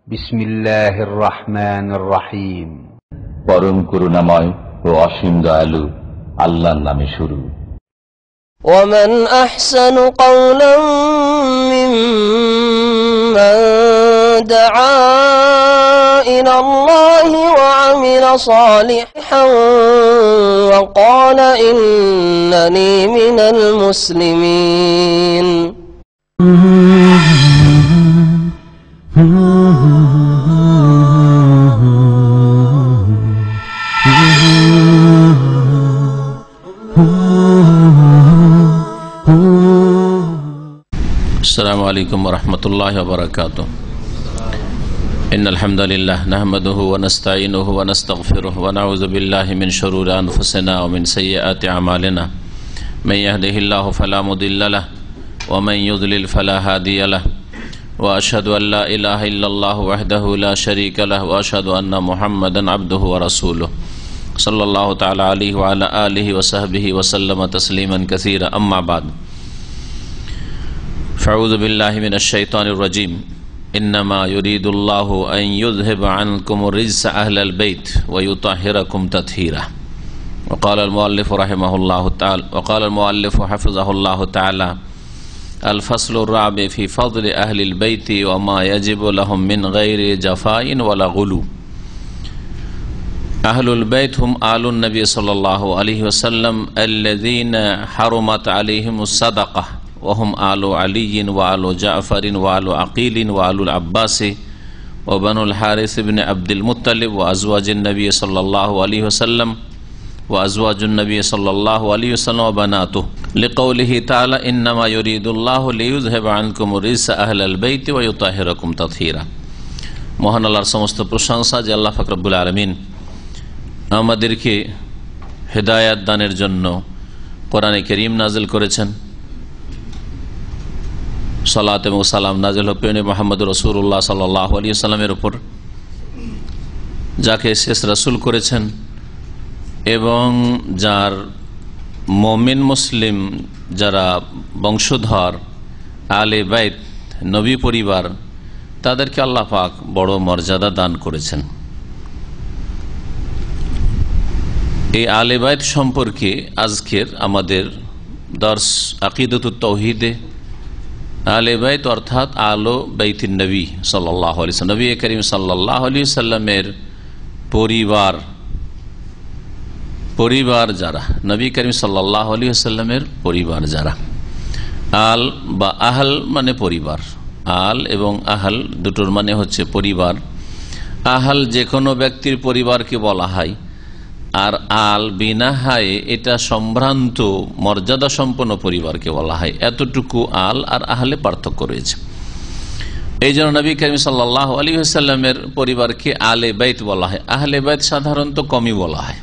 বিসমিল্লাহির রহমানির রহিম। পরম করুণাময় ও অসীম দয়ালু আল্লাহর নামে শুরু। ومن أحسن قولا ممن دعا إلى الله وعمل صالحا وقال إنني من المسلمين. السلام عليكم ورحمة الله وبركاته. إن الحمد لله نحمده ونستعينه ونستغفره ونعوذ بالله من شرور أنفسنا ومن سيئات أعمالنا من يهده الله فلا مضل له ومن يضلل فلا هادي له وأشهد أن لا إله إلا الله وحده لا شريك له وأشهد أن محمدا عبده ورسوله صلى الله تعالى عليه وعلى آله وصحبه وسلم تسليما كثيرا. أما بعد فأعوذ بالله من الشيطان الرجيم. إنما يريد الله أن يذهب عنكم الرجس أهل البيت ويطهركم تطهيرا. وقال المؤلف رحمه الله تعالى وقال المؤلف حفظه الله تعالى الفصل الرابع في فضل أهل البيت وما يجب لهم من غير جفاء ولا غلو. أهل البيت هم آل النبي صلى الله عليه وسلم الذين حرمت عليهم الصدقة وهم آل علي وآل جعفر وآل عقيل وآل العباس وبنو الحارث بن عبد المطلب وأزواج النبي صلى الله عليه وسلم وأزواج النبي صلى الله عليه وسلم وبناته لقوله تعالى إنما يريد الله ليذهب عنكم الرجس أهل البيت ويطهركم تطهيرا. মহান আল্লাহর সমস্ত প্রশংসা যে আল্লাহ পাক রব্বুল আলামিন আমাদেরকে হেদায়েত দানের জন্য কোরআনে কারীম নাযিল করেছেন। সালাত এবং সালাম নাযিল হোক প্রিয় মুহাম্মদ রাসূলুল্লাহ সাল্লাল্লাহু আলাইহি ওয়াসাল্লামের উপর, যাকে শেষ রাসূল করেছেন এবং যার মুমিন মুসলিম যারা বংশধর আলে বাইত নবী পরিবার তাদেরকে আল্লাহ পাক বড় মর্যাদা দান করেছেন। এই আলে বাইত সম্পর্কে আজকের আমাদের দর্স আকিদাতুত তাওহীদে আলে বাইত অর্থাৎ আলো বাইতিন নবী সাল্লাল্লাহু আলাইহি ওয়াসাল্লাম, নবী করিম সাল্লাল্লাহু আলাইহি ওয়াসাল্লামের পরিবার যারা, নবী করিম সাল্লাল্লাহু আলাইহি ওয়াসাল্লামের পরিবার যারা। আল বা আহল মানে পরিবার, আল এবং আহল দুটোর মানে হচ্ছে পরিবার। আহল যে কোনো ব্যক্তির পরিবারকে বলা হয়, আর আল বিনাহায়ে এটা সম্ভ্রান্ত মর্যাদা সম্পন্ন পরিবারকে বলা হয়। এতটুকু আল আর আহলে পার্থক্য রয়েছে। এই জন্য নবী করিম সাল্লাল্লাহু আলাইহি ওয়াসাল্লামের পরিবারকে আলে বাইত বলা হয়। আহলে বাইত সাধারণত কমই বলা হয়,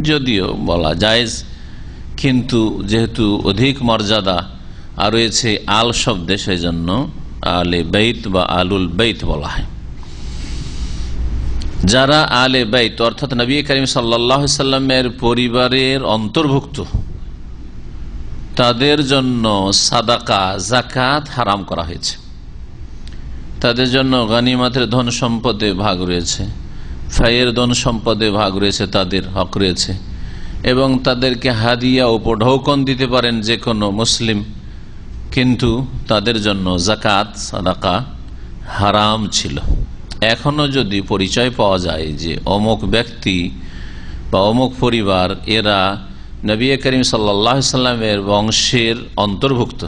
যদিও বলা জায়েজ, কিন্তু যেহেতু অধিক মর্যাদা আর রয়েছে আল শব্দে, সেই জন্য আলে বাইত বা আলুল বাইত বলা হয়। যারা আলে বাইত অর্থাৎ নবী করিম সাল্লাল্লাহু আলাইহি ওয়াসাল্লামের পরিবারের অন্তর্ভুক্ত, তাদের জন্য সাদাকা যাকাত হারাম করা হয়েছে। তাদের জন্য গনিমতের ধন সম্পদে ভাগ রয়েছে, ফায়ের ধন সম্পদে ভাগ রয়েছে, তাদের হক রয়েছে, এবং তাদেরকে হাদিয়া ও ঢৌকন দিতে পারেন যে কোনো মুসলিম, কিন্তু তাদের জন্য যাকাত সাদাকা হারাম ছিল। এখনো যদি পরিচয় পাওয়া যায় যে অমুক ব্যক্তি বা অমুক পরিবার এরা নবী করিম সাল্লাল্লাহু আলাইহি ওয়াসাল্লামের বংশের অন্তর্ভুক্ত,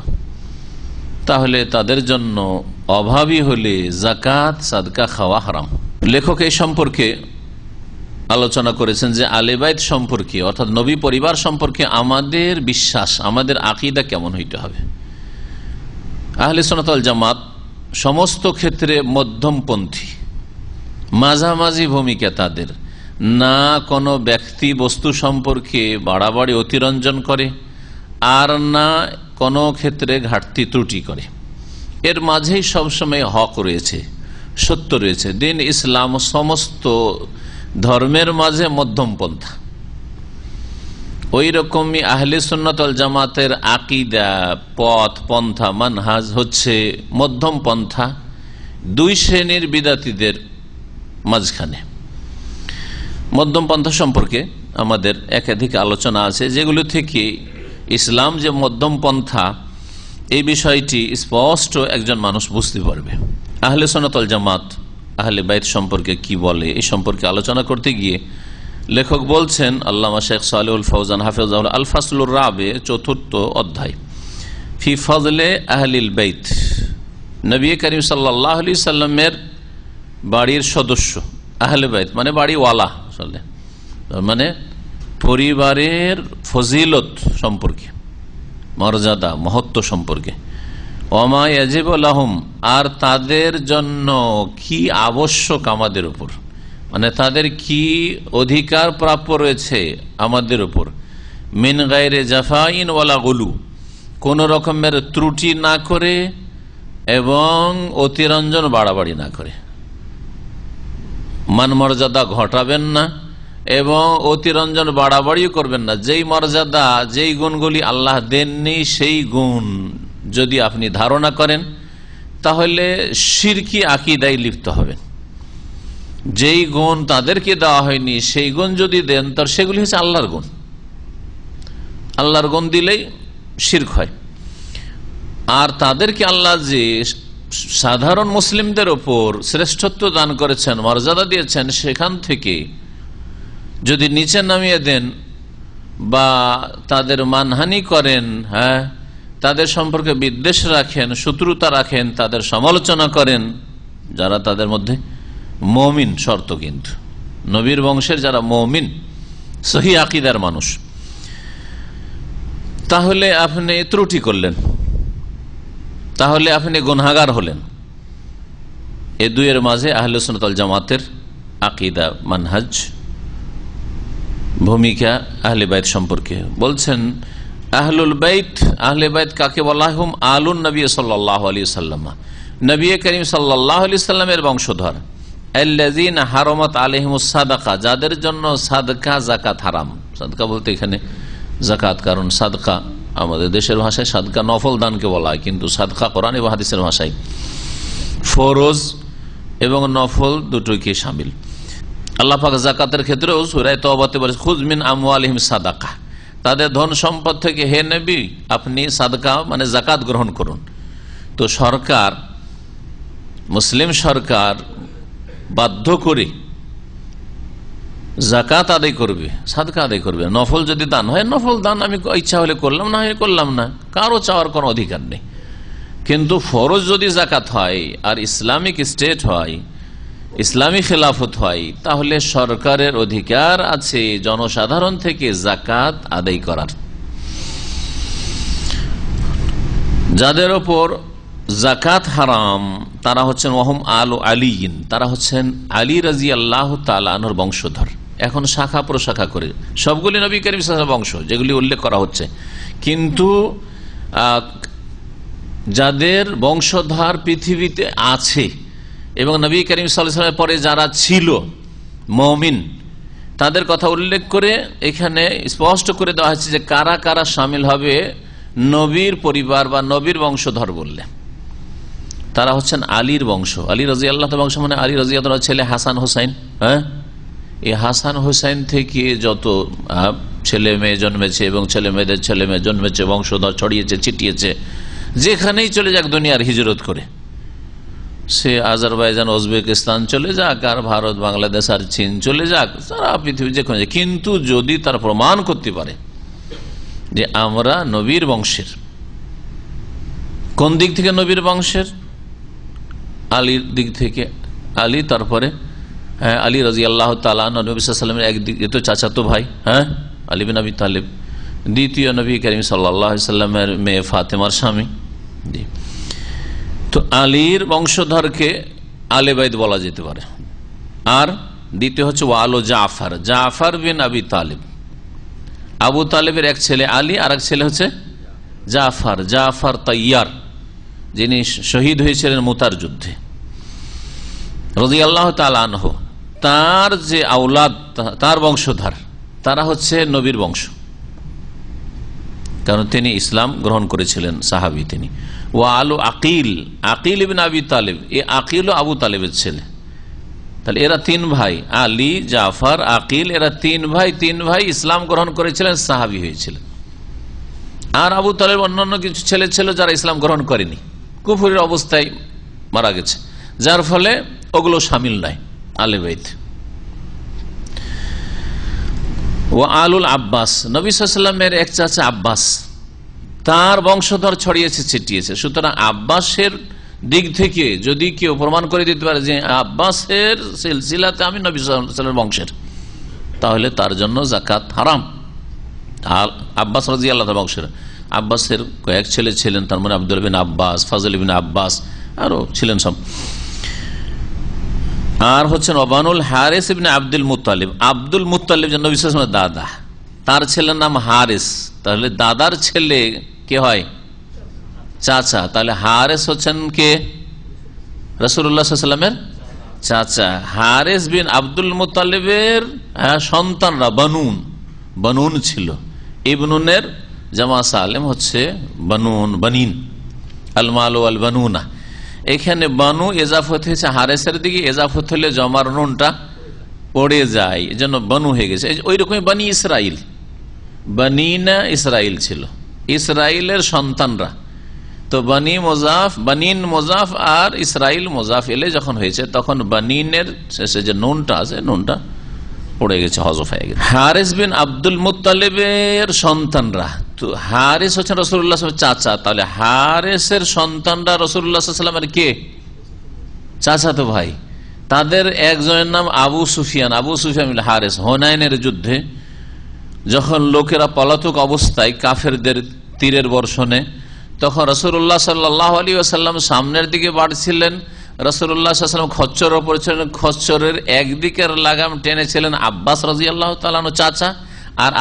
তাহলে তাদের জন্য অভাবী হলে যাকাত সাদকা খাওয়া হারাম। লেখক এই সম্পর্কে আলোচনা করেছেন যে আলে বাইত সম্পর্কে অর্থাৎ নবী পরিবার সম্পর্কে আমাদের বিশ্বাস, আমাদের আকীদা কেমন হইতে হবে। আহলে সুন্নাত ওয়াল জামাত সমস্ত ক্ষেত্রে মধ্যমপন্থী, মাঝামাঝি ভূমিকা তাদের। না কোনো ব্যক্তি বস্তু সম্পর্কে বাড়াবাড়ি অতিরঞ্জন করে, আর না কোনো ক্ষেত্রে ঘাটতি ত্রুটি করে। এর মাঝেই সবসময় হক রয়েছে, সত্য রয়েছে। দিন ইসলাম সমস্ত ধর্মের মাঝে মধ্যমপন্থা। ওই রকমই আহলে সুন্নাত ওয়াল জামাতের আকীদা, পথ, পন্থা, মানহাজ হচ্ছে মধ্যম পন্থা। দুই শ্রেণীর বিদাতীদের মাঝখানে। মধ্যম পন্থা সম্পর্কে আমাদের একাধিক আলোচনা আছে, যেগুলো থেকে ইসলাম যে মধ্যম পন্থা এই বিষয়টি স্পষ্ট একজন মানুষ বুঝতে পারবে। আহলে সুন্নাত ওয়াল জামাত আহলে বাইত সম্পর্কে কি বলে এই সম্পর্কে আলোচনা করতে গিয়ে লেখক বলছেন, আল্লামা শেখ সালেহুল ফৌজান হাফিজাহুল্লাহ, আল ফাসলুর রাবে, চতুর্থ অধ্যায়, ফি ফজলে আহলিল বাইত, নবী করিম সাল্লাল্লাহু আলাইহি সাল্লামের বাড়ির সদস্য, আহলে বাইত মানে বাড়িওয়ালা, মানে পরিবারের ফজিলত সম্পর্কে, মর্যাদা মহত্ব সম্পর্কে, ওমা ইয়াজিবু লাহুম, আর তাদের জন্য কি আবশ্যক আমাদের উপর, মানে তাদের কি অধিকার প্রাপ্য রয়েছে আমাদের উপর, মিন গায়রে জাফাইন ওয়ালা গুলু, কোন রকমের ত্রুটি না করে এবং অতিরঞ্জন বাড়াবাড়ি না করে, মান মর্যাদা ঘটাবেন না এবং অতিরঞ্জন বাড়াবাড়িও করবেন না। যেই মর্যাদা যেই গুণগুলি আল্লাহ দেননি সেই গুণ যদি আপনি ধারণা করেন তাহলে শিরকি আকীদায় লিপ্ত হবেন। যেই গুণ তাদেরকে দেওয়া হয়নি সেই গুণ যদি দেন তার সেগুলি হচ্ছে আল্লাহর গুণ, আল্লাহর গুণ দিলেই শিরক হয়। আর তাদেরকে আল্লাহ যে সাধারণ মুসলিমদের ওপর শ্রেষ্ঠত্ব দান করেছেন, মর্যাদা দিয়েছেন, সেখান থেকে যদি নিচে নামিয়ে দেন বা তাদের মানহানি করেন, হ্যাঁ, তাদের সম্পর্কে বিদ্বেষ রাখেন, শত্রুতা রাখেন, তাদের সমালোচনা করেন, যারা তাদের মধ্যে মুমিন, শর্ত কিন্তু নবীর বংশের যারা মুমিন সহি আকীদার মানুষ, তাহলে আপনি ত্রুটি করলেন, তাহলে আপনি গুনাহগার হলেন। এ দুইয়ের মাঝে আহলে সুন্নাত ওয়াল জামাতের আকীদা, মানহাজ, ভূমিকা আহলে বাইত সম্পর্কে বলছেন। আহলুল বাইত, আহলে বাইত কাকে বলা হয়? হুম আলুন নবী সাল্লাল্লাহু আলাইহি ওয়াসাল্লাম, নবী করিম সাল্লাল্লাহু আলাইহি ওয়াসাল্লামের বংশধর। আল্লাযীনা হারামাত আলাইহিমুস সাদাকা, যাদের জন্য সাদকা যাকাত হারাম। সাদকা বলতে এখানে যাকাত, কারণ সাদকা আমাদের দেশের ভাষায় সাদকা নফল দানকে বলা হয়, কিন্তু সাদকা কোরআন এবং হাদিসের ভাষায় ফরজ এবং নফল দুটোকে শামিল। আল্লাহ পাক যাকাতের ক্ষেত্রেও সূরা তাওবাতে বলেছেন, খুয মিন আমওয়ালিহিম সাদাকা, তাদের ধন সম্পদ থেকে হে নবী আপনি সাদকা মানে যাকাত গ্রহণ করুন। তো সরকার, মুসলিম সরকার বাধ্য করে যাকাত আদায় করবে, সাদকা আদায় করবে। নফল যদি দান হয়, নফল দান আমি ইচ্ছা হলে করলাম, না হলে করলাম না, কারো চাওয়ার কোনো অধিকার নেই। কিন্তু ফরজ যদি যাকাত হয় আর ইসলামিক স্টেট হয়, ইসলামী খেলাফত হয়, তাহলে সরকারের অধিকার আছে জনসাধারণ থেকে যাকাত আদায় করার। যাদের ওপর যাকাত হারাম তারা হচ্ছেন ওয়াহুম আলু আলীন, তারা হচ্ছেন আলী রাদিয়াল্লাহু তাআলা আনহুর বংশধর। এখন শাখা প্রশাখা করে সবগুলি নবী করিম সাল্লাল্লাহু আলাইহি ওয়াসাল্লাম বংশ যেগুলি উল্লেখ করা হচ্ছে, কিন্তু যাদের বংশধর পৃথিবীতে আছে এবং নবী করিম সাল্লাল্লাহু আলাইহি ওয়াসাল্লামের পরে যারা ছিল মুমিন, তাদের কথা উল্লেখ করে এখানে স্পষ্ট করে দেওয়া হয়েছে যে কারা কারা শামিল হবে নবীর পরিবার বা নবীর বংশধর বললে। তারা হচ্ছেন আলীর বংশ। আলী রাদিয়াল্লাহু তাআলা বংশ মানে আলী রাদিয়াল্লাহু তাআলার ছেলে হাসান হোসাইন। হ্যাঁ, এই হাসান হোসাইন থেকে যত ছেলে মেয়ে জন্মেছে এবং ছেলে মেয়েদের ছেলে মেয়ে জন্মেছে, বংশধর ছড়িয়েছে ছিটিয়েছে, যেখানেই চলে যাক দুনিয়ার হিজরত করে, সে আজারবাইজান উজবেকিস্তান চলে যাক আর ভারত বাংলাদেশ আর চীন চলে যাক, সারা পৃথিবী যেখানে, কিন্তু যদি তার প্রমাণ করতে পারে যে আমরা নবীর বংশের, কোন দিক থেকে নবীর বংশের? আলীর দিক থেকে। আলী, তারপরে আলী রাদিয়াল্লাহু তাআলা নবী সাল্লাল্লাহু আলাইহি ওয়াসাল্লামের একদিক তো চাচাতো ভাই, হ্যাঁ, আলী বিন আবি তালিব, দ্বিতীয় নবী করিম সাল্লাল্লাহু আলাইহি ওয়াসাল্লামের মেয়ে ফাতেমার স্বামী। তো আলীর বংশধরকে আলে বাইত বলা যেতে পারে। আর দ্বিতীয় হচ্ছে ওয়ালো জাফর, জাফর বিন আবি তালিব, আবু তালেবের এক ছেলে আলী আর এক ছেলে হচ্ছে জাফর, জাফর তাইয়ার, যিনি শহীদ হয়েছিলেন মুতার যুদ্ধে রাদিয়াল্লাহু তাআলা আনহু। তার যে আওলাদ, তার বংশধর, তারা হচ্ছে নবীর বংশ, কারণ তিনি ইসলাম গ্রহণ করেছিলেন, সাহাবী তিনি। ওয়া আলু আকিল, আকিল ইবনে আবি তালেব, এই আকিল ও আবু তালেবের ছেলে। তাহলে এরা তিন ভাই, আলী, জাফর, আকিল, এরা তিন ভাই ইসলাম গ্রহণ করেছিলেন, সাহাবী হয়েছিলেন। আর আবু তালেব অন্যান্য কিছু ছেলে ছিল যারা ইসলাম গ্রহণ করেনি, কুফরের অবস্থায় মারা গেছে, যার ফলে ওগুলো শামিল নয় আলে বাইত। ও আলুল আব্বাস, নবী সাল্লাল্লাহু আলাইহি ওয়াসাল্লামের এক চাচা আব্বাস, তার বংশধর ছড়িয়েছে ছিটিয়েছে। সুতরাং আব্বাসের দিক থেকে যদি কেউ প্রমাণ করে দিতে পারে যে আব্বাসের সিলসিলাতে আমি নবী সাল্লাল্লাহু আলাইহি ওয়াসাল্লামের বংশের, তাহলে তার জন্য যাকাত হারাম। আব্বাস রাদিয়াল্লাহু তাআলা বংশের, আব্বাসের কয়েক ছেলে ছিলেন, তার মানে আব্দুল বিন আব্বাস, ফাজল বিন আব্বাস, আরো ছিলেন সব। আর হচ্ছেন ওবানুল হারিস ইবনে আব্দুল মুত্তালিব, আব্দুল মুত্তালিব যে নবী সাল্লাল্লাহু আলাইহি ওয়াসাল্লামের দাদা, তার ছেলের নাম হারিস। তাহলে দাদার ছেলে কে হয়? চাচা। তাহলে হারিস হচ্ছেন কে? রাসূলুল্লাহ সাল্লাল্লাহু আলাইহি ওয়াসাল্লামের চাচা। হারিস বিন আব্দুল মুত্তালিবের সন্তানরা বানুন ছিল। ইবনুনের জামা সালেম হচ্ছে বানুন, বানিন, আল মাল ওয়াল বানুনা। এখানে বানু এজাফত হয়েছে হারেসের দিকে, এজাফত হলে জমার নুনটা পড়ে যায়, এজন্য বানু হয়ে গেছে। ওই রকমই বানি ইসরাইল, বানিনা ইসরাইল ছিল, ইসরাইলের সন্তানরা। তো বানি মোজাফ, বানিন মোজাফ আর ইসরাইল মোজাফ এলে যখন হয়েছে তখন বানিনের শেষে যে নুনটা আছে নুনটা পড়ে গেছে, হযফ হয়ে গেছে। হারিস বিন আব্দুল মুত্তালিবের সন্তানরা, তো হারিস হচ্ছেন রাসূলুল্লাহ সাল্লাল্লাহু আলাইহি ওয়াসাল্লামের চাচা। তাহলে হারিসের সন্তানরা রাসূলুল্লাহ সাল্লাল্লাহু আলাইহি ওয়াসাল্লামের কে? চাচাতো ভাই। তাদের একজনের নাম আবু সুফিয়ান, আবু সুফিয়ান বিন হারিস। হুনাইনের যুদ্ধে যখন লোকেরা পলাতক অবস্থায় কাফেরদের তীরের বর্ষণে, তখন রাসূলুল্লাহ সাল্লাল্লাহু আলাইহি ওয়াসাল্লাম সামনের দিকে বাড়ছিলেন, রাসূলুল্লাহ সাল্লাল্লাহু আলাইহি ওয়াসাল্লাম খচ্চরের উপর ছিলেন, খচ্চরের একদিকের লাগাম টেনেছিলেন আব্বাস রাদিয়াল্লাহু তাআলা আনহু চাচা,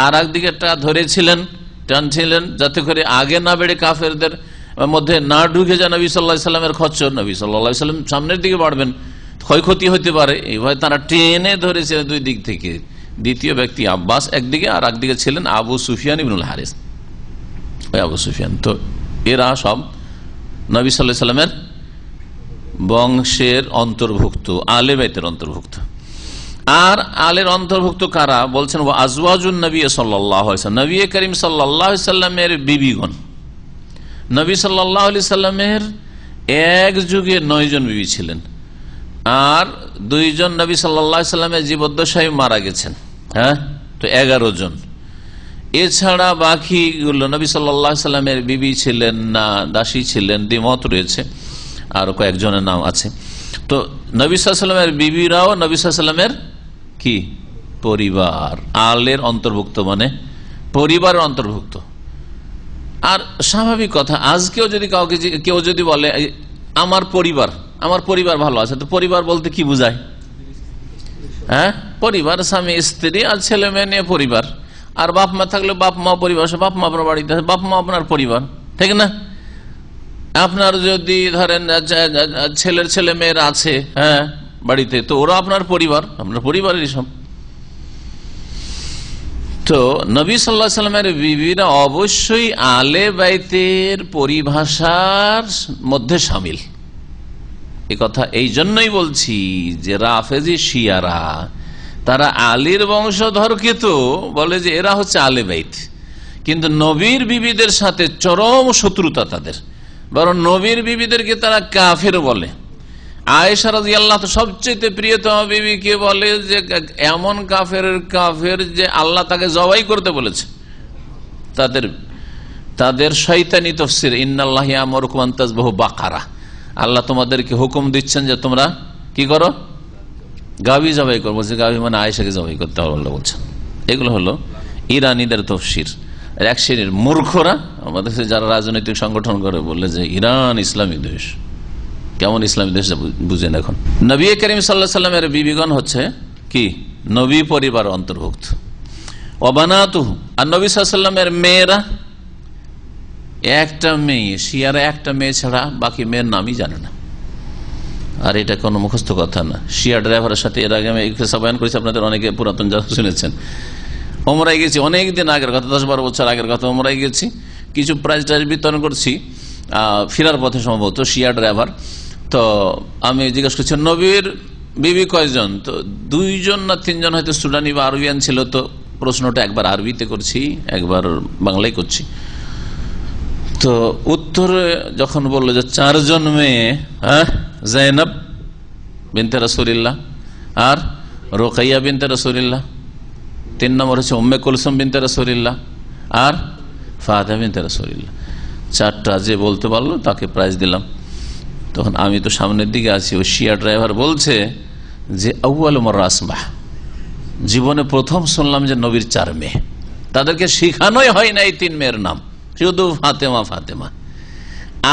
আর এক দিকেরটা ধরেছিলেন, টানছিলেন যাতে করে আগে না বেড়ে কাফেরদের মধ্যে না ঢুকে যায় নবী সাল্লাল্লাহু আলাইহি ওয়াসাল্লামের খচ্চর। নবী সাল্লাল্লাহু আলাইহি ওয়াসাল্লাম সামনের দিকে বাড়বেন, ক্ষয়ক্ষতি হতে পারে, এইভাবে তারা টেনে ধরেছিলেন দুই দিক থেকে। দ্বিতীয় ব্যক্তি আব্বাস একদিকে, আর একদিকে ছিলেন আবু সুফিয়ান ইবনুল হারিস, আবু সুফিয়ান। তো এরা সব নবী সাল্লাল্লাহু আলাইহি ওয়াসাল্লামের বংশের অন্তর্ভুক্ত, আলে বাইতের অন্তর্ভুক্ত। আর আলের অন্তর্ভুক্ত কারা বলছেন? আজওয়াজুন নবী সাল্লাল্লাহু আলাইহি ওয়াসাল্লাম, নবী করিম সাল্লাল্লাহু আলাইহি ওয়াসাল্লামের বিবিগণ। নবী সাল্লাল্লাহু আলাইহি ওয়াসাল্লামের এক যুগে 9 জন বিবি ছিলেন, আর 2 জন নবী সাল্লাল্লাহু আলাইহি ওয়াসাল্লামের জীবদ্দশায় মারা গেছেন। হ্যাঁ, তো 11 জন। এছাড়া বাকিগুলো নবী সাল্লাল্লাহু আলাইহি ওয়াসাল্লামের বিবি ছিলেন না দাসী ছিলেন, দ্বিমত রয়েছে, আর কয়েকজনের নাম আছে। তো নবী সাল্লাল্লাহু আলাইহি ওয়াসাল্লামের বিবিরাও নবী সাল্লাল্লাহু আলাইহি ওয়াসাল্লামের কি পরিবার, আলের অন্তর্ভুক্ত, মানে পরিবারের অন্তর্ভুক্ত। আর স্বাভাবিক কথা, আজকেও যদি কাউকে কেউ যদি বলে আমার পরিবার ভালো আছে, তো পরিবার বলতে কি বোঝায়? হ্যাঁ, পরিবার স্বামী স্ত্রী আর ছেলে মেয়ে নিয়ে পরিবার। আর বাপ মা থাকলে বাপ মা পরিবার, বাপ মা আপনার বাড়িতে আছে, বাপ মা আপনার পরিবার, ঠিক না? আপনার যদি ধরেন ছেলের ছেলে মেয়েরা আছে হ্যাঁ বাড়িতে, তো ওরা আপনার পরিবার, আপনার পরিবারেরই সব। তো নবী সাল্লাল্লাহু আলাইহি ওয়াসাল্লামের বিবিরা অবশ্যই আলে বাইতের পরিভাষার মধ্যে শামিল। এই কথা এই জন্যই বলছি যে রাফেজি শিয়ারা তারা আলীর বংশধরকে তো বলে যে এরা হচ্ছে আলে বাইত, কিন্তু নবীর বিবিদের সাথে চরম শত্রুতা তাদের, বরং নবীর বিবিদেরকে তারা কাফের বলে। আয়েশা রাদিয়াল্লাহু তাআলা সবচেয়ে প্রিয়তম বিবিকে বলে যে এমন কাফের যে আল্লাহ তাকে জবাই করতে বলেছে। তাদের শয়তানি তাফসীর ইন্নাল্লাহা ইয়ামুরুকুম আন তাযবাহু বাকারা, আল্লাহ তোমাদেরকে হুকুম দিচ্ছেন যে তোমরা কি করো, গাভী জবাই করো। বলছে গাভী মানে আয়েশাকে জবাই করতে হবে আল্লাহ বলছেন। এগুলো হলো ইরানিদের তাফসীর। এক শ্রেণীর মূর্খরা আমাদের যারা রাজনৈতিক সংগঠন করে বলে যে ইরান ইসলামী দেশ, কেমন ইসলামী দেশ বুঝেন এখন। নবী করিম সাল্লাল্লাহু আলাইহি ওয়াসাল্লামের বিবিগণ হচ্ছে কি নবী পরিবার অন্তর্ভুক্ত। ওয়াবানাতুহু, আর নবী সাল্লাল্লাহু আলাইহি ওয়াসাল্লামের মেয়েরা, একটা মেয়ে, শিয়ারা একটা মেয়ে ছাড়া বাকি মেয়ের নামই জানে না। আর এটা কোনো মুখস্থ কথা না। শিয়া ড্রাইভারের সাথে এর আগে আমি বয়ান করেছি, আপনাদের অনেকে পুরাতন যারা শুনেছেন। ওমরায় গেছি, অনেকদিন আগের কথা, 10-12 বছর আগের কথা। ওমরায় গেছি, কিছু প্রাইজ টাইজ বিতরণ করছি, ফেরার পথে সম্ভবত, শিয়া ড্রাইভার। তো আমি জিজ্ঞেস করছি নবীর বিবি কয়জন, তো 2জন না 3জন হয়তো সুডানি বা আরবিয়ান ছিল। তো প্রশ্নটা একবার আরবিতে করছি, একবার বাংলায় করছি। তো উত্তরে যখন বললো যে 4জন মেয়ে, জাইনাব বিনতে রাসূলিল্লাহ, আর রোকাইয়া বিনতে রাসূলিল্লাহ, 3 নম্বর হচ্ছে উম্মে কুলসুম বিনতে রাসূলিল্লাহ, আর ফাতিমা বিনতে রাসূলিল্লাহ। 4টা যে বলতে পারলো তাকে প্রাইজ দিলাম। তখন আমি তো সামনের দিকে আছি, ওই শিয়া ড্রাইভার বলছে যে আউয়াল মাররা আসমাহ, জীবনে প্রথম শুনলাম যে নবীর 4 মেয়ে, তাদেরকে শিখানোই হয় না এই 3 মেয়ের নাম, শুধু ফাতেমা ফাতেমা।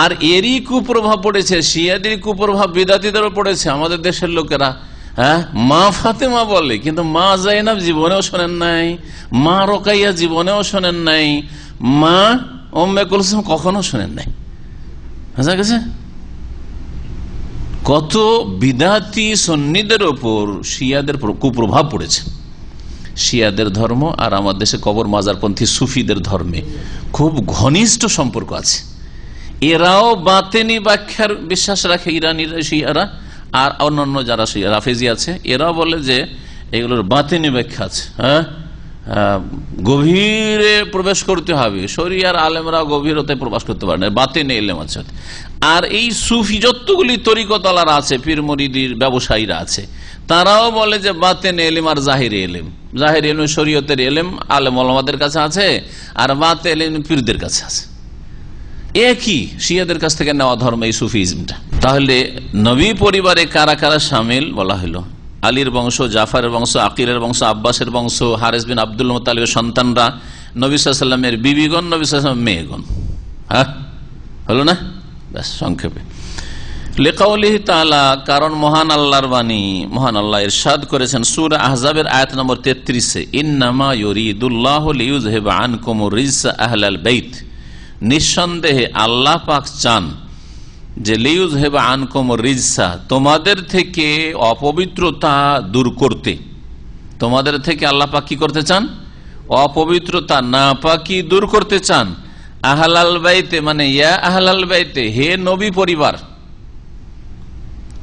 আর এরই কুপ্রভাব পড়েছে, শিয়াদের কুপ্রভাব বিদাতীদেরও পড়েছে। আমাদের দেশের লোকেরা মা ফাতেমা বলে, কিন্তু মা জাইনাব জীবনেও শোনেন নাই, মা রোকাইয়া জীবনেও শোনেন নাই, মা উম্মে কুলসুম কখনো শোনেন নাই। বুঝা গেছে? কত বিদাতি সুন্নিদের ওপর শিয়াদের কুপ্রভাব পড়েছে। শিয়াদের ধর্ম আর আমাদের দেশে কবর মাজারপন্থী সুফিদের ধর্মে খুব ঘনিষ্ঠ সম্পর্ক আছে। এরাও বাতেনি ব্যাখ্যার বিশ্বাস রাখে, ইরানি শিয়ারা আর অন্যান্য যারা রাফেজি আছে, এরাও বলে যে এগুলোর বাতেনি ব্যাখ্যা আছে। গভীরে প্রবেশ করতে হবে, শরিয়ার আলেমরা গভীরতায় প্রবেশ করতে পারে না, বাতেনি এলেম আছে। আর এই সুফি যতগুলি তরিকতলারা আছে, পীর মুরিদির ব্যবসায়ীরা আছে, তারাও বলে যে বাতেনি এলেম আর জাহিরি এলেম। জাহিরি এলেম শরীয়তের এলেম আলেম ওলামাদের কাছে আছে, আর বাতেনি এলেম পীরদের কাছে আছে। একই শিয়াদের কাছ থেকে নেওয়া ধর্ম এই সুফিজমটা। তাহলে নবী পরিবারে কারা কারা শামিল বলা হলো? আলীর বংশ, জাফারের বংশ, আকিলের বংশ, আব্বাসের বংশ, হারেস বিন আব্দুল মুত্তালিবের সন্তানরা, নবী সাল্লাল্লাহু আলাইহি ওয়াসাল্লামের বিবিগণ, নবী সাল্লাল্লাহু আলাইহি ওয়াসাল্লামের মেয়েগণ। হলো না? ব্যাস, সংক্ষেপে। লিকাউলিহি তাআলা, কারণ মহান আল্লাহর বাণী, মহান আল্লাহ ইরশাদ করেছেন সূরা আহজাবের আয়াত নম্বর 33-এ, ইন্নামা ইউরিদুল্লাহু লিইয়ুযহিবা আনকুমুর রিজসা আহলাল বাইত, নিঃসন্দেহে আল্লাহ পাক চান যে লিইয়ুযহিবা আনকুমুর রিজসা, তোমাদের থেকে অপবিত্রতা দূর করতে। তোমাদের থেকে আল্লাহ পাক কি করতে চান? অপবিত্রতা, নাপাকি দূর করতে চান। আহলাল বাইতে মানে ইয়া আহলাল বাইতে, হে নবী পরিবার।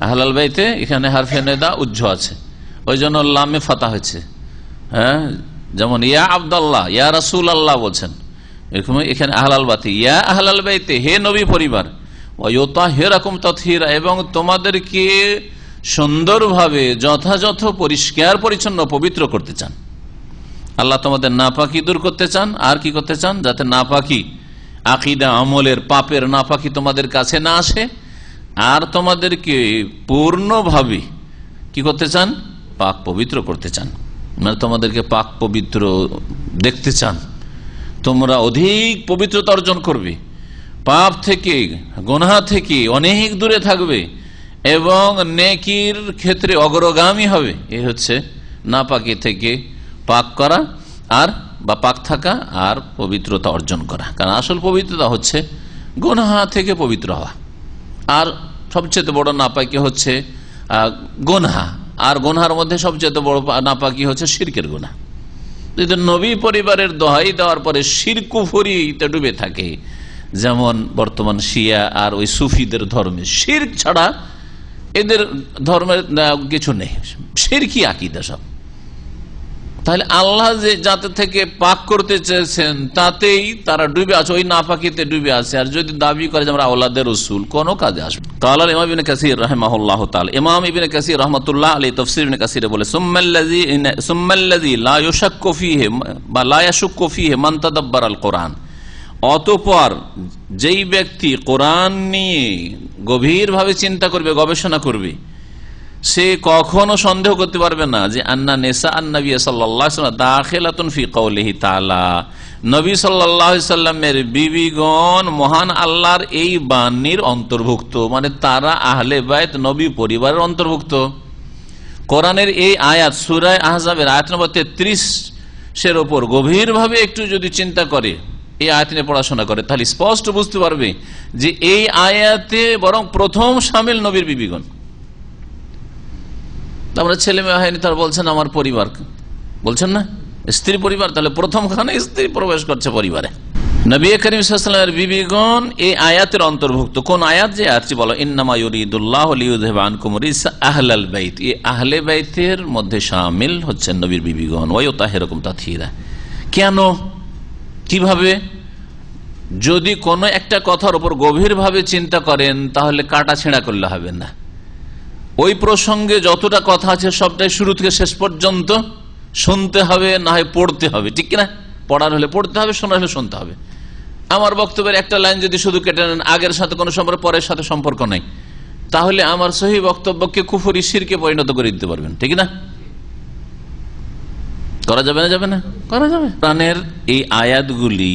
আহলাল বাইতে এখানে হারফে নেদা উজ্জ আছে, ওই জন্য লামে ফাতা হয়েছে। যেমন ইয়া আব্দুল্লাহ, ইয়া রাসূলুল্লাহ বলছেন, এরকম এখানে আহলাল বাইতে, ইয়া আহলাল বাইতে, হে নবী পরিবার। ওয়ায়ুতাহিরাকুম তাতহীরা, এবং তোমাদেরকে সুন্দরভাবে যথাযথ পরিষ্কার পরিচ্ছন্ন পবিত্র করতে চান। আল্লাহ তোমাদের নাপাকি দূর করতে চান। আর কি করতে চান? যাতে নাপাকি, আকীদা আমলের পাপের নাপাকি তোমাদের কাছে না আসে। আর তোমাদেরকে পূর্ণভাবে কি করতে চান? পাক পবিত্র করতে চান। মানে তোমাদেরকে পাক পবিত্র দেখতে চান, তোমরা অধিক পবিত্রতা অর্জন করবে, পাপ থেকে গুনাহ থেকে অনেক দূরে থাকবে এবং নেকির ক্ষেত্রে অগ্রগামী হবে। এই হচ্ছে নাপাকি থেকে পাক করা আর বা পাক থাকা আর পবিত্রতা অর্জন করা। কারণ আসল পবিত্রতা হচ্ছে গুনাহ থেকে পবিত্র হওয়া, আর সবচেয়ে বড় নাপাকি হচ্ছে গুনাহ, আর গুনাহের মধ্যে সবচেয়ে বড় নাপাকি হচ্ছে শিরকের গুনাহ। যদি নবী পরিবারের দোহাই দেওয়ার পরে শিরক কুফরিতে ডুবে থাকে, যেমন বর্তমান শিয়া আর ওই সুফিদের ধর্মে শিরক ছাড়া এদের ধর্মের কিছু নেই, শিরকি আকীদা সব। তাহলে আল্লাহ যে যাতে থেকে পাক করতে চেয়েছেন তাতেই তারা ডুবে আছে, ওই নাপাকিতে ডুবে আছে। আর যদি দাবি করে যে আমরা আওলাদের রাসূল, কোনো কাজে আসবে। ক্বালা ইমাম ইবনে কাসির রাহিমাহুল্লাহ তাআলা, ইমাম ইবনে কাসির রাহমাতুল্লাহ আলাইহি তাফসীর ইবনে কাসিরে বলে, সুম্মাল্লাযী লা ইউশাক্কু ফীহি বা লা ইয়াশুক্কু ফীহি মান তাদাব্বারাল কুরআন, অতঃপর যেই ব্যক্তি কোরআন নিয়ে গভীরভাবে চিন্তা করবে, গবেষণা করবে, সে কখনো সন্দেহ করতে পারবে না যে আন্না নিসা আন-নবী সাল্লাল্লাহু আলাইহি ওয়াসাল্লাম দাখিলাতুন ফি কওলিহি তাআলা, নবী সাল্লাল্লাহু আলাইহি ওয়াসাল্লামের বিবিগণ মহান আল্লাহর এই বাণীর অন্তর্ভুক্ত, মানে তারা আহলে বাইত নবী পরিবারের অন্তর্ভুক্ত। কোরআনের এই আয়াত সূরা আহজাবের আয়াত নম্বর 33 এর উপর গভীরভাবে একটু যদি চিন্তা করে, এই আয়াত নিয়ে পড়াশোনা করে, তাহলে স্পষ্ট বুঝতে পারবে যে এই আয়াতে বরং প্রথম শামিল নবীর বিবিগণ। আমরা ছেলে মেয়ে হয়নি, তারা বলছেন আমার পরিবার, বলছেন না স্ত্রী পরিবার, তাহলে প্রথমখানে স্ত্রী প্রবেশ করছে পরিবারে। নবী করিম সাল্লাল্লাহু আলাইহি ওয়াসাল্লামের বিবিগণ এই আয়াতের অন্তর্ভুক্ত। কোন আয়াত? যে আয়াতটি বলো ইন্নামা ইউরিদুল্লাহু লিইউযহিবা আনকুম রিজসা আহলাল বাইত। এই আহলে বাইতের মধ্যে শামিল হচ্ছেন নবীর বিবিগণ। ওয়া ইউতাহিরুকুম তাতহীরা। কেন, কিভাবে? যদি কোনো একটা কথার উপর গভীরভাবে চিন্তা করেন তাহলে কাটা ছেঁড়া করলে হবে না। ওই প্রসঙ্গে যতটা কথা আছে সবটাই শুরু থেকে শেষ পর্যন্ত শুনতে হবে, না হয় পড়তে হবে, ঠিক কিনা? পড়ার হলে পড়তে হবে, শোনার হলে শুনতে হবে। আমার বক্তব্যের একটা লাইন যদি শুধু কেটে নেন, আগের সাথে কোনো সম্পর্ক, পরের সাথে সম্পর্ক নাই, তাহলে আমার সহি বক্তব্যকে কুফরি শিরকে পরিণত করে দিতে পারবেন, ঠিক না? করা যাবে না? যাবে না? করা যাবে। কোরআনের এই আয়াতগুলি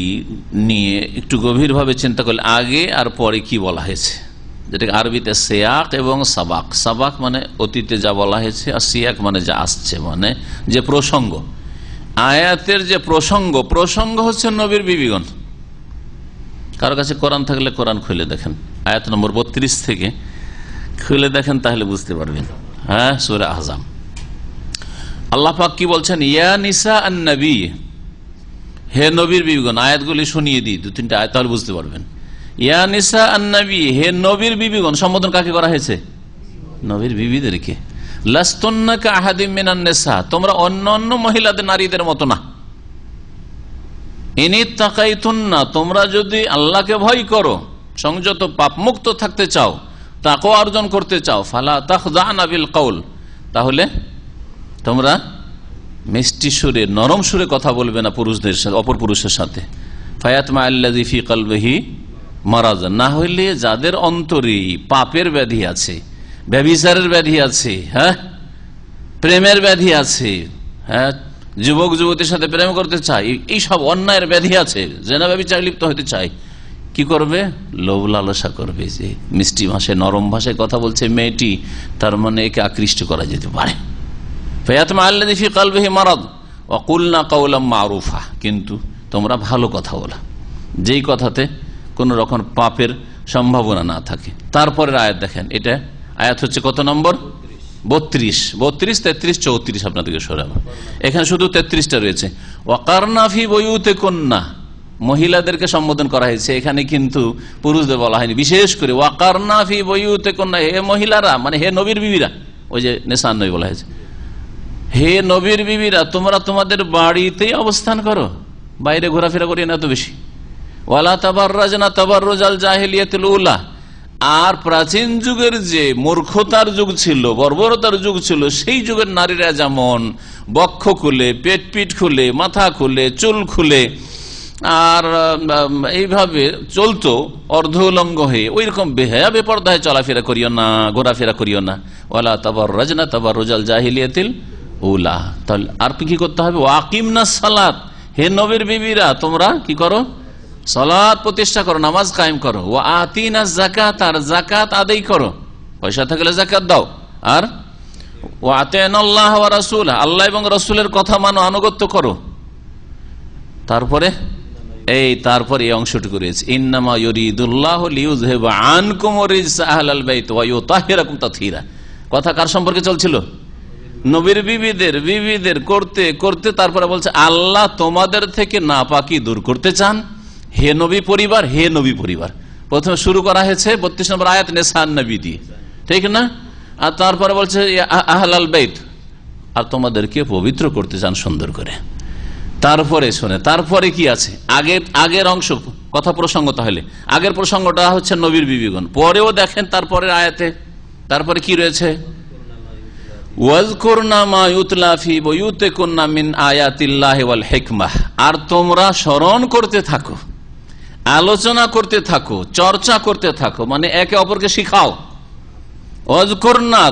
নিয়ে একটু গভীরভাবে চিন্তা করলে আগে আর পরে কি বলা হয়েছে, যেটাকে আরবিতে সিয়াক এবং সাবাক। সাবাক মানে অতীতে যা বলা হয়েছে, আর সিয়াক মানে যা আসছে, মানে যে প্রসঙ্গ। আয়াতের যে প্রসঙ্গ হচ্ছে নবীর বিবিগণ। কারো কাছে কোরআন থাকলে কোরআন খুলে দেখেন, আয়াত নম্বর 32 থেকে খুলে দেখেন, তাহলে বুঝতে পারবেন। হ্যাঁ, সূরা আহজাব। আল্লাহ পাক কি বলছেন? ইয়া নিসা আন-নবী, হে নবীর বিবিগণ। আয়াতগুলি শুনিয়ে দিই, 2-3টা আয়াত, তাহলে বুঝতে পারবেন। ইয়া নিসা আন-নবী, হে নবীর বিবিগণ। সম্বোধন কাকে করা হয়েছে? নবীর বিবিদেরকে। লাস্তুন্না কাআহাদিম মিনান নিসা, তোমরা অন্যান্য মহিলাদের, নারীদের মতো না। ইনি তাকাইতুন্না, তোমরা যদি আল্লাহকে ভয় করো, সংযত পাপমুক্ত থাকতে চাও, তাকওয়া অর্জন করতে চাও, ফালা তাখযানা বিল কওল, তাহলে তোমরা মিষ্টি সুরে, নরম সুরে কথা বলবে না পুরুষদের সাথে, অপর পুরুষের সাথে। ফায়াতমা আল্লাযী ফী কলবিহি মারাজ, না হইলে যাদের অন্তরে পাপের ব্যাধি আছে, ব্যভিচারের ব্যাধি আছে, হ্যাঁ, প্রেমের ব্যাধি আছে, হ্যাঁ, যুবক যুবতীর সাথে প্রেম করতে চাই, এই সব অন্যায়ের ব্যাধি আছে, জেনা ব্যভিচারে লিপ্ত হতে চাই, কি করবে? লোভ লালসা করবে। যে মিষ্টি ভাষায়, নরম ভাষায় কথা বলছে মেয়েটি, তার মানে একে আকৃষ্ট করা যেতে পারে। ফায়াতমা আল্লাযী ফী কলবিহি মারাদ ওয়া কুলনা কাওলাম মারুফা, কিন্তু তোমরা ভালো কথা বলা, যেই কথাতে কোন রকম পাপের সম্ভাবনা না থাকে। তারপরের আয়াত দেখেন, এটা আয়াত হচ্ছে কত নম্বর? 32, 33, 34 আপনাদেরকে সরাবো। এখানে শুধু 33টা রয়েছে। ওয়াকারনা ফী বুয়ুতিকুন্না, মহিলাদেরকে সম্বোধন করা হয়েছে, এখানে কিন্তু পুরুষদের বলা হয়নি। বিশেষ করে ওয়াকারনা ফী বুয়ুতিকুন্না, হে মহিলারা, মানে হে নবীর বিবিরা। ওই যে নিসা নবী বলা হয়েছে, হে নবীর বিবিরা, তোমরা তোমাদের বাড়িতেই অবস্থান করো, বাইরে ঘোরাফেরা করি না এত বেশি। ওয়ালা তাবাররাজনা তাবাররুজাল জাহিলিয়াতিল উলা, আর প্রাচীন যুগের যে মূর্খতার যুগ ছিল, বর্বরতার যুগ ছিল, সেই যুগের নারীরা যেমন বক্ষ খুলে, পেট পিঠ খুলে, মাথা খুলে, চুল খুলে আর এইভাবে চলতো অর্ধ উলঙ্গ হয়ে, ওই রকম বেহায়া বেপরদায় চলাফেরা করিও না, ঘোরাফেরা করিও না। ওয়ালা তাবাররাজনা তাবাররুজাল জাহিলিয়াতিল উলা। তাহলে আর কি করতে হবে? ওয়াকিমনা সালাত, হে নবীর বিবিরা, তোমরা কি করো? সালাত প্রতিষ্ঠা করো, নামাজ কায়েম করো। ওয়া আতিনা যাকাত, আর যাকাত আদায় করো, পয়সা থাকলে যাকাত দাও। আর ওয়া আতিনাল্লাহ ওয়া রাসূলা, আল্লাহ এবং রাসূলের কথা মানো, আনুগত্য করো। তারপরে এই অংশটুকু রয়েছে, ইন্নামা ইউরিদুল্লাহু লিইউযহিবা আনকুম রিজসা আহলাল বাইত ওয়া ইউতাহিরাকুম তাতহীরা। কথা কার সম্পর্কে চলছিল? নবীর বিবিদের করতে করতে তারপরে বলছে আল্লাহ তোমাদের থেকে নাপাকি দূর করতে চান, হে নবী পরিবার, হে নবী পরিবার। প্রথমে শুরু করা হয়েছে 32 নম্বর আয়াত নিসান নবী দিয়ে, ঠিক না? আর তারপরে বলছে আহলাল বাইত, আর তোমাদেরকে পবিত্র করতে চান সুন্দর করে। তারপরে শুনে, তারপরে কি আছে? আগের অংশ কথা প্রসঙ্গ, তাহলে আগের প্রসঙ্গটা হচ্ছে নবীর বিবিগণ। পরেও দেখেন তারপরে আয়াতে, তারপরে কি রয়েছে? ওয়াজকুরনা মা ইউতলা ফি বুয়ুতিকুন্না মিন আয়াতিল্লাহি ওয়াল হিকমাহ, আর তোমরা স্মরণ করতে থাকো, আলোচনা করতে থাকো, চর্চা করতে থাকো, মানে একে অপরকে শিখাও। ওয়াজকুরনা,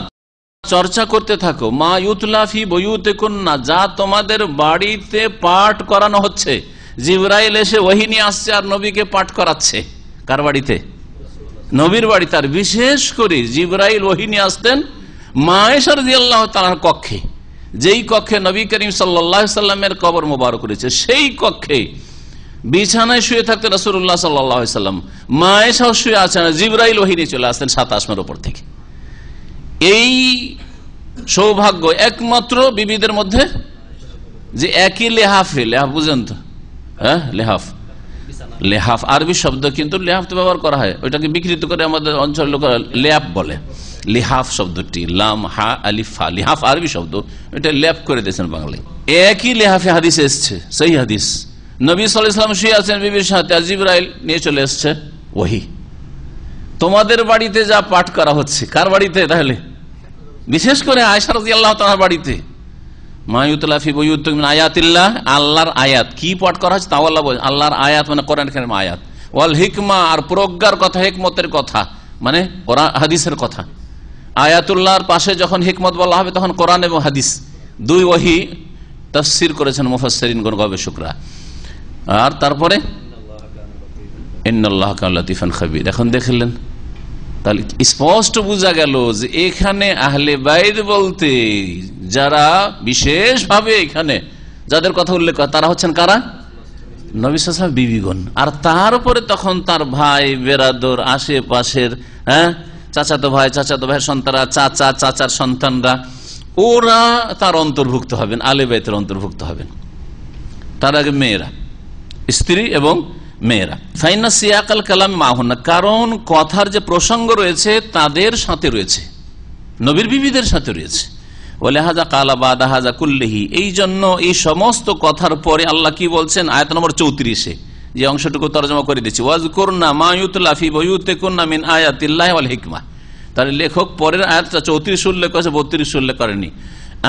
চর্চা করতে থাকো, মা ইউতলা ফি বুয়ুতিকুন্না, যা তোমাদের বাড়িতে পাঠ করানো হচ্ছে। জিবরাইল এসে ওহী নিয়ে আসছে আর নবীকে পাঠ করাচ্ছে। কার বাড়িতে? নবীর বাড়িতে। আর বিশেষ করে জিবরাইল ওহী নিয়ে আসতেন মা আয়েশা রাদিয়াল্লাহু তাআলার কক্ষে, যেই কক্ষে নবী করিম সাল্লাল্লাহু আলাইহি সাল্লামের কবর মোবারক রয়েছে, সেই কক্ষে বিছানায় শুয়ে থাকতেন রাসূলুল্লাহ সাল্লাল্লাহু আলাইহি সাল্লাম। মা আয়েশাও শুয়ে আছেন, জিবরাইল ওহী নিয়ে চলে আসতেন 7 আসমানের উপর থেকে। এই সৌভাগ্য একমাত্র বিবিদের মধ্যে, যে একই লেহাফে, লেহাফ বুঝেন তো? হ্যাঁ, লেহাফ লেহাফ আরবি শব্দ, কিন্তু লেহাফ তো ব্যবহার করা হয়, ওইটাকে বিকৃত করে আমাদের অঞ্চলের লোকেরা লেয়াপ বলে। লিহাফ শব্দটি লাম হা আলিফ ফা, লিহাফ আরবি শব্দ, এটা লেপ করে দিয়েছেন বাংলায়। একই লেহাফে হাদিস এসছে, সেই হাদিস নবী সাল্লাল্লাহু আলাইহি ওয়াসাল্লাম শুয়ে আছেন বিবির সাথে, আর জিবরাইল নিয়ে চলে এসছে ওহী। তোমাদের বাড়িতে যা পাঠ করা হচ্ছে, কার বাড়িতে? তাহলে বিশেষ করে আয়েশা রাদিয়াল্লাহু তাআলার বাড়িতে। মা ইউতলা ফি বুয়ুতিকুম মিন আয়াতিল্লাহ, আল্লাহর আয়াত কি পাঠ করা হচ্ছে তাও আল্লাহ বলেন। আল্লাহর আয়াত মানে কোরআন কারীমের আয়াত, ওয়াল হিকমা আর প্রজ্ঞার কথা, হিকমতের কথা মানে কোরআন হাদিসের কথা। আয়াতুল্লাহর পাশে যখন হিকমত বলা হবে তখন কোরআন এবং হাদিস দুই ওহী তাফসীর করেছেন মুফাসসিরিন গবেষকরা। আর তারপরে ইন্নাল্লাহা কানা লাতিফান খাবীর। এখন দেখলেন, তাহলে স্পষ্ট বোঝা গেল যে এখানে আহলে বাইত বলতে যারা বিশেষভাবে এখানে যাদের কথা উল্লেখ করে তারা হচ্ছেন কারা? নবী সাল্লাল্লাহু আলাইহি ওয়াসাল্লাম বিবিগণ। আর তারপরে তখন তার ভাই বেরাদর, আশেপাশের চাচাতো ভাই, চাচাতো ভাইয়ের সন্তানরা, চাচার সন্তানরা, ওরা তার অন্তর্ভুক্ত হবেন, আহলে বাইতের অন্তর্ভুক্ত হবেন। তার আগে মেয়েরা, স্ত্রী এবং মেয়েরা। ফাইনা সিয়াকাল কালাম মাহুন্না, কারণ কথার যে প্রসঙ্গ রয়েছে তাদের সাথে রয়েছে, নবীর বিবিদের সাথে রয়েছে। ওয়ালাহাযা কালা বাদা হাযা কুল্লিহি, এই জন্য এই সমস্ত কথার পরে আল্লাহ কি বলছেন আয়াত নম্বর 34-এ, যে অংশটুকু তরজমা করে দিচ্ছি, ওয়াজকুরনা মা ইউতলা ফি বুয়ুতিকুন্না মিন আয়াতিল্লাহি ওয়াল হিকমা। তাহলে লেখক পরের আয়াতটা 34 উল্লেখ করেছে, 32 উল্লেখ করেনি।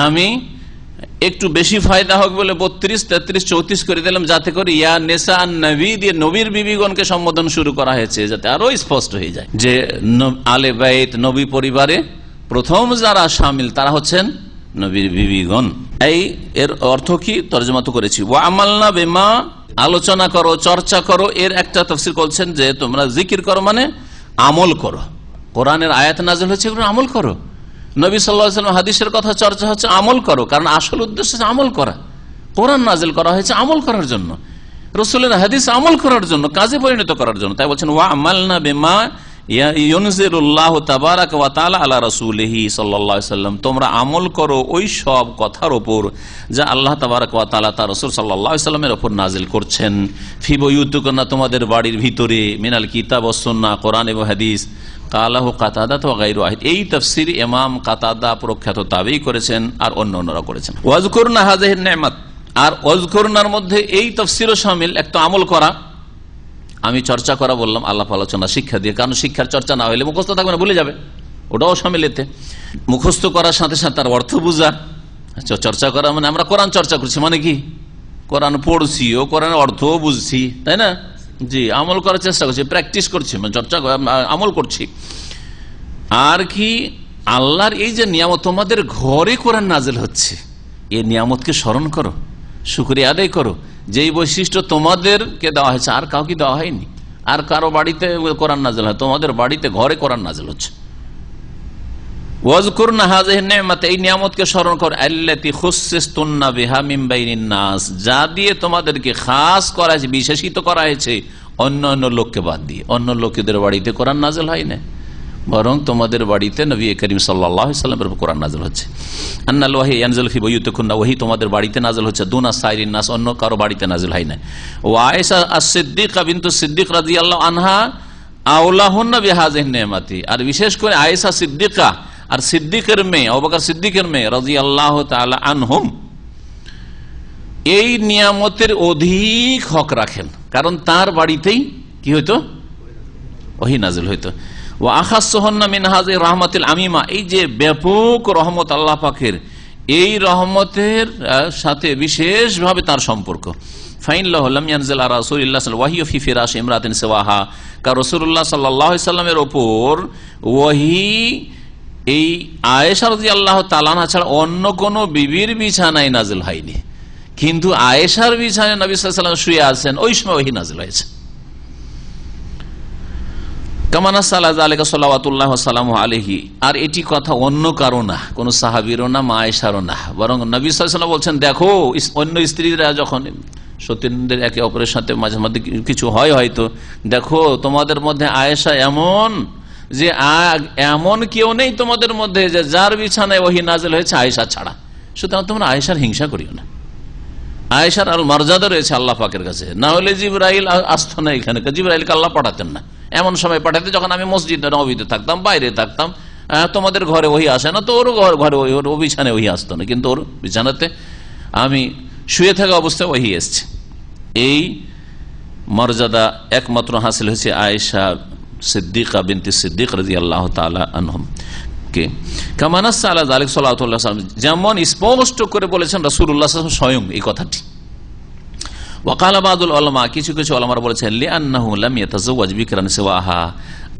আমি একটু বেশি ফায়দা হোক বলে 32, 33, 34 করে দিলাম, যাতে করে ইয়া নেসা নবী দিয়ে নবীর বিবিগণকে সম্বোধন শুরু করা হয়েছে, যাতে আরো স্পষ্ট হয়ে যায় যে আলে বাইত নবী পরিবারে প্রথম যারা শামিল তারা হচ্ছেন নবীর বিবিগণ। এই এর অর্থ কি তরজমা তো করেছি। ওয়া আমালনা বিমা, আলোচনা করো, চর্চা করো। এর একটা তাফসীর করছেন যে তোমরা জিকির করো মানে আমল করো। কোরআনের আয়াত নাযিল হয়েছে, এগুলো আমল করো। নবী সাল্লাল্লাহু আলাইহি ওয়াসাল্লাম হাদিসের কথা চর্চা হচ্ছে, আমল করো। কারণ আসল উদ্দেশ্য হচ্ছে আমল করা। কোরআন নাযিল করা হয়েছে আমল করার জন্য, রাসূলের হাদিস আমল করার জন্য, কাজে পরিণত করার জন্য। তাই বলছেন ওয়া আমালনা বিমা ইউনজিলুল্লাহু তাবারাকা ওয়া তাআলা আলা রাসূলিহি সাল্লাল্লাহু আলাইহি ওয়াসাল্লাম, তোমরা আমল করো ওই সব কথার উপর যা আল্লাহ তাবারাকা ওয়া তাআলা তার রাসূল সাল্লাল্লাহু আলাইহি ওয়াসাল্লামের উপর নাযিল করছেন। ফি বুয়ুতিকুন্না, তোমাদের বাড়ির ভিতরে, মিনাল কিতাব ওয়াস সুন্নাহ, কোরআন এবং হাদিস। কালাহু কাতাদা ওয়া গায়রু ওয়াহিদ, এই তাফসীর ইমাম কাতাদা প্রখ্যাত তাবেঈ করেছেন আর অন্যরা করেছেন। ওয়াজকুরনা হাযিহিন নি'মাত, আর ওয়াজকুরনার মধ্যে এই তাফসীরও শামিল, একটা আমল করা। আমি চর্চা করা বললাম আলাপ আলোচনা শিক্ষা দিয়ে, কারণ শিক্ষার চর্চা না হলে মুখস্থ থাকবে না, ভুলে যাবে, ওটাও শামিল এতে। মুখস্থ করার সাথে সাথে তার অর্থ বোঝা। চর্চা করা মানে আমরা কোরআন চর্চা করছি, মানে কি কোরআন পড়ছি ও কোরআনের অর্থও বুঝছি, তাই না? জি, আমল করার চেষ্টা করছি, প্র্যাকটিস করছি, চর্চা আমল করছি। আর কি আল্লাহর এই যে নিয়ামত, তোমাদের ঘরে কোরআন নাযিল হচ্ছে, এই নিয়ামতকে স্মরণ করো, শুকরিয়া আদায় করো। যেই বৈশিষ্ট্য তোমাদেরকে দেওয়া হয়েছে আর কাউকে দেওয়া হয়নি। আর কারো বাড়িতে কোরআন নাযিল হয়, তোমাদের বাড়িতে ঘরে কোরআন নাযিল হচ্ছে। ওয়াজকুরনা হাযিহিন নি'মাত, এই নিয়ামতকে স্মরণ করো। আল্লাতী খুসসিসতুন্না বিহা মিন বাইনিন নাস, যা দিয়ে তোমাদেরকে খাস করা হয়েছে, বিশেষিত করা হয়েছে অন্য অন্য লোককে বাদ দিয়ে। অন্য লোকেদের বাড়িতে কোরআন নাযিল হয় না, বরং তোমাদের বাড়িতে নবী করিম সাল্লাল্লাহু আলাইহি ওয়াসাল্লামের উপর কোরআন নাযিল হচ্ছে। আন্নাল ওয়াহী ইয়ানজিলু ফি বুয়ুতিকুন্না, ওহী তোমাদের বাড়িতে নাযিল হচ্ছে, দুনা সাইরিন নাস, অন্য কারো বাড়িতে নাযিল হয় না। ওয়া আয়েশা আস-সিদ্দিকা বিনতু সিদ্দিক রাদিয়াল্লাহু আনহা আওলাহুন্না বিহাযিহিন নি'মাতি, আর বিশেষ করে আয়েশা সিদ্দিকা আর সিদ্দিকের মেয়ে আবু বকর সিদ্দিকের মেয়ে রাদিয়াল্লাহু তাআলা আনহুম এই নিয়ামতের অধিক হক রাখেন, কারণ তার বাড়িতেই কি হইতো, ওহী নাযিল হইতো। ওয়া আখাসসুহুন্না মিন হাযিহি রাহমাতিল আমিমা, এই যে ব্যাপক রহমত আল্লাহ পাকের, এই রহমতের সাথে বিশেষভাবে তার সম্পর্ক। ফাইন লাহু লাম ইয়ানজিল আলা রাসূলিল্লাহ সাল্লাল্লাহু আলাইহি ওয়া ফি ফিরাশি ইমরাতিন সিওয়াহা, কারণ রাসূলুল্লাহ সাল্লাল্লাহু আলাইহি ওয়াসাল্লামের উপর ওহী এই আয়েশা রাদিয়াল্লাহু তাআলা আনহা ছাড়া অন্য কোন বিবির বিছানায় নাযিল হয়নি, কিন্তু আয়েশার বিছানায় নবী সাল্লাল্লাহু আলাইহি ওয়াসাল্লাম শুয়ে আছেন, ওই সময় ওহী নাযিল হয়েছে। কামানা সাল্লাল্লাহু সাল্লাওয়াতুল্লাহ সাল্লামু আলাইহি, আর এটি কথা অন্য কারো না, কোন সাহাবীরও না, মা আয়েশারও না, বরং নবী সাল্লাল্লাহু আলাইহি ওয়াসাল্লাম বলছেন, দেখো অন্য স্ত্রীরা যখন সতীনদের একে অপরের সাথে মাঝে মাঝে কিছু হয় হয়তো, দেখো তোমাদের মধ্যে আয়েশা এমন যে এমন কেউ নেই তোমাদের মধ্যে যে যার বিছানায় ওহী নাযিল হয়েছে আয়েশা ছাড়া, সুতরাং তোমরা আয়েশার হিংসা করিও না। আয়েশার আল মর্যাদা রয়েছে আল্লাহ পাকের কাছে, না হলে জিবরাইল আসতো না এখানে, জিবরাইলকে আল্লাহ পাঠাতেন না। এমন সময় পাঠাতে যখন আমি মসজিদে নববীতে থাকতাম, বাইরে থাকতাম, তোমাদের ঘরে ওহি আসে না, তো ওর ঘরে ওর বিছানায় ওহি আসতো না, কিন্তু ওর বিছানাতে আমি শুয়ে থাকা অবস্থায় ওহি এসছে। এই মর্যাদা একমাত্র হাসিল হয়েছে আয়েশা সিদ্দিকা বিনতে সিদ্দিক রাদিয়াল্লাহু তাআলা আনহুম কে। কামানাস আলা যালিক সাল্লাল্লাহু আলাইহি ওয়াসাল্লাম, যেমন স্পষ্ট করে বলেছেন রাসূলুল্লাহ সাল্লাল্লাহু আলাইহি ওয়াসাল্লাম স্বয়ং এই কথাটি। ওয়াকালা বাদুল উলামা, কিছু কিছু উলামারা বলেছেন লিআন্নাহু লাম ইয়াতাজাওয়াজ বিকরান সিওয়াহা।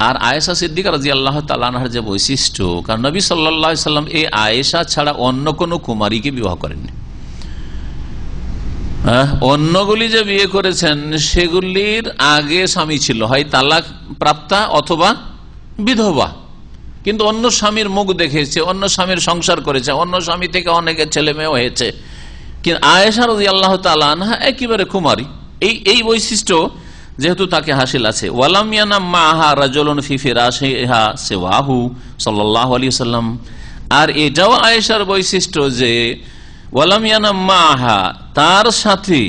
আর আয়েশা সিদ্দিকা রাদিয়াল্লাহু তাআলা আনহার যে বৈশিষ্ট্য, কারণ নবী সাল্লাল্লাহু আলাইহি ওয়াসাল্লাম এই আয়েশা ছাড়া অন্য কোনো কুমারীকে বিবাহ করেননি। অন্যগুলি যে বিয়ে করেছেন সেগুলির আগে স্বামী ছিল, হয় তালাক প্রাপ্তা অথবা বিধবা, কিন্তু অন্য স্বামীর মুখ দেখেছে, অন্য স্বামীর সংসার করেছে, অন্য স্বামী থেকে অনেকের ছেলে মেয়ে হয়েছে। কিন্তু আয়েশা রাদিয়াল্লাহু তাআলা আনহা একেবারে কুমারী। এই বৈশিষ্ট্য যেহেতু তাকে হাসিল আছে। ওয়ালাম ইয়ানাম মাহা রাজুলুন ফি ফিরাশিহা সিওয়াহু সাল্লাল্লাহু আলাইহি ওয়াসাল্লাম। আর এটাও আয়েশার বৈশিষ্ট্য যে ওয়ালাম ইয়ানাম মাহা, তার সাথী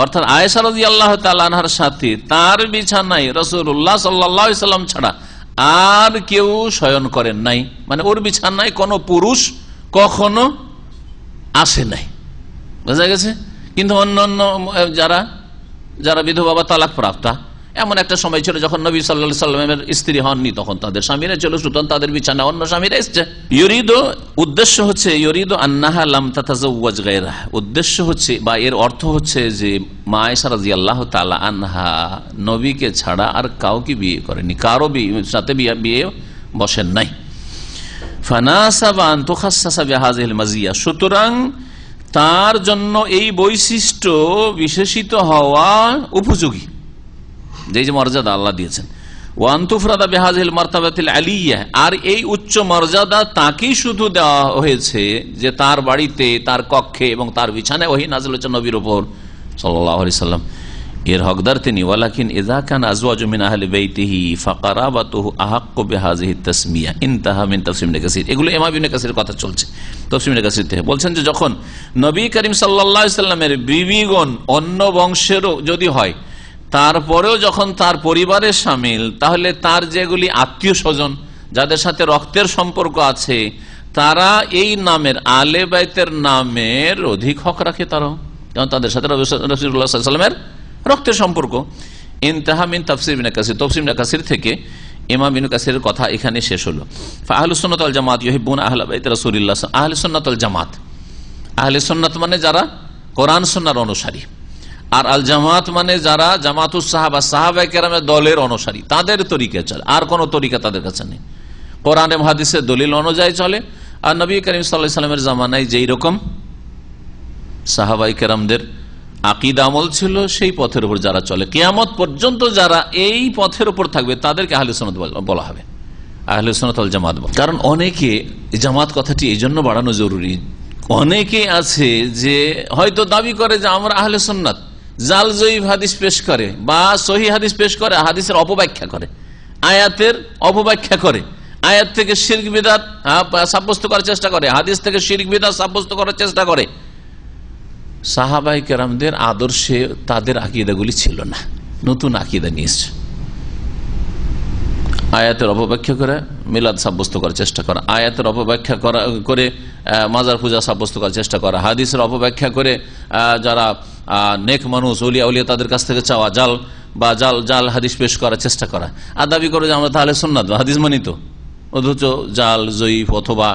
অর্থাৎ আয়েশা রাদিয়াল্লাহু তাআলা আনহার সাথী, তার বিছানায় রাসূলুল্লাহ সাল্লাল্লাহু আলাইহি ওয়াসাল্লাম ছাড়া আর কেউ শয়ন করেন নাই, মানে ওর বিছানায় কোনো পুরুষ কখনো আসে নাই, বোঝা গেছে। কিন্তু অন্য অন্য যারা বিধবা বা তালাক প্রাপ্তা, এমন একটা সময় ছিল যখন নবী সাল্লাল্লাহু আলাইহি ওয়াসাল্লামের স্ত্রী হননি, তখন তাদের স্বামীরা ছিল, সুতরাং তাদের বিছানা অন্য স্বামীরা এসছে। উদ্দেশ্য হচ্ছে ইউরিদু আন্নাহা লাম তাতাজাওয়াজ গায়রা, উদ্দেশ্য হচ্ছে বা এর অর্থ হচ্ছে যে মা আয়েশা রাদিয়াল্লাহু তাআলা আনহা নবীকে ছাড়া আর কাউকে বিয়ে করেনি, কারো সাথে বিয়ে বসেন নাই। ফানাসাবা আন তুখাসসাসা বিহাযিহিল মাজিয়া, সুতরাং তার জন্য এই বৈশিষ্ট্য বিশেষিত হওয়া উপযোগী, যে মর্যাদা আল্লাহ দিয়েছেন। ওয়ান তুফরাদা বিহাযিহিল মারতাবাতিল আলিয়া, আর এই উচ্চ মর্যাদা তাকেই শুধু দেওয়া হয়েছে যে তার বাড়িতে, তার কক্ষে এবং তার বিছানায় ওহী নাযিল হচ্ছে নবীর উপর সাল্লাল্লাহু আলাইহি সাল্লাম, এর হকদার তিনি। ওয়ালাকিন ইযা কানা আজওয়াজু মিন আহলি বাইতিহি ফাকারাবাতুহু আহাক্কু বিহাযিহি তাসমিয়া, ইনতাহা মিন তাফসীর ইবনে কাসির। এগুলো ইমাম ইবনে কাসিরের কথা চলছে, তাফসীর ইবনে কাসির থেকে বলছেন যে যখন নবী করিম সাল্লাল্লাহু আলাইহি সাল্লামের বিবিগণ অন্য বংশেরও যদি হয়, তারপরেও যখন তার পরিবারের শামিল, তাহলে তার যেগুলি আত্মীয় স্বজন যাদের সাথে রক্তের সম্পর্ক আছে, তারা এই নামের আলে বাইতের নামের অধিক হক রাখে, তারাও, কারণ তাদের সাথে রাসূলুল্লাহ সাল্লাল্লাহু আলাইহি ওয়াসাল্লামের রক্তের সম্পর্ক। ইনতাহা মিন তাফসীর ইবনে কাসির, তাফসীর ইবনে কাসির থেকে ইমাম ইবনে কাসিরের কথা এখানে শেষ হলো। আহলুস সুন্নাত ওয়াল জামাত ইউহিব্বুনা আহলা বাইত রাসূলিল্লাহ। আহলুস সুন্নাত ওয়াল জামাত, আহলে সুন্নাত মানে যারা কোরআন সুন্নাহর অনুসারী, আর আল জামাত মানে যারা জামাতুস সাহাবা, সাহাবায়ে কেরামের দলের অনুসারী, তাদের তরিকা চলে, আর কোন তরিকা তাদের কাছে নেই। কোরআন এবং হাদিসের দলিল অনুযায়ী চলে। আর নবী করিম সাল্লাল্লাহু আলাইহি ওয়াসাল্লামের জামানায় যেই রকম সাহাবায়ে কেরামদের আকীদা আমল ছিল, সেই পথের উপর যারা চলে, কিয়ামত পর্যন্ত যারা এই পথের উপর থাকবে, তাদেরকে আহলে সুন্নাত বলা হবে, আহলে সুন্নাত ওয়াল জামাত। কারণ অনেকে, জামাত কথাটি এই জন্য বাড়ানো জরুরি, অনেকে আছে যে হয়তো দাবি করে যে আমরা আহলে সুন্নাত, জাল জয়ীফ হাদিস পেশ করে বা সহি হাদিস পেশ করে, হাদিসের অপব্যাখ্যা করে, আয়াতের অপব্যাখ্যা করে, আয়াত থেকে শিরক বিদআত সাব্যস্ত করার চেষ্টা করে, হাদিস থেকে শিরক বিদআত সাব্যস্ত করার চেষ্টা করে। সাহাবায়ে কেরামদের আদর্শে তাদের আকীদাগুলি ছিল না, নতুন আকীদা নিয়ে এসেছে। আয়াতের অপব্যাখ্যা করে মিলাদ সাব্যস্ত করার চেষ্টা করা, আয়াতের অপব্যাখ্যা করে মাজার পূজা সাব্যস্ত করার চেষ্টা করা, হাদিসের অপব্যাখ্যা করে যারা নেক মানুষ ওলিয়া উলিয়া তাদের কাছ থেকে চাওয়া, জাল হাদিস পেশ করার চেষ্টা করা, আর দাবি করে যে আমরা তাহলে সুন্নাত হাদিস মানি, তো অথচ জাল জয়ীফ অথবা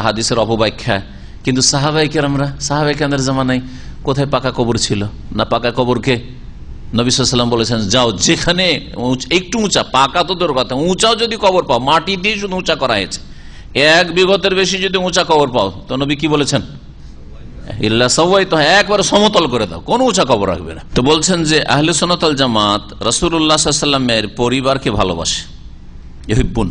হাদিসের অপব্যাখ্যা। কিন্তু সাহাবায়ে কেরামদের জামানায় কোথায় পাকা কবর ছিল না? পাকা কবরকে নবী সাল্লাল্লাহু আলাইহি ওয়াসাল্লাম বলেছেন, যাও যেখানে একটু উঁচা, পাকা তো দূর কথা, উঁচাও যদি কবর পাও, মাটি দিয়ে শুধু উঁচা করা হয়েছে, 1 বিঘতের বেশি যদি উঁচা কবর পাও, তো নবী কি বলেছেন? ইল্লা সাওয়াইতু, একবারে সমতল করে দাও, কোন উঁচা কবর রাখবে না। তো বলছেন যে আহলে সুন্নাত ওয়াল জামাত রাসূলুল্লাহ সাল্লাল্লাহু আলাইহি ওয়াসাল্লামের পরিবারকে ভালোবাসে, ইউহিব্বুন,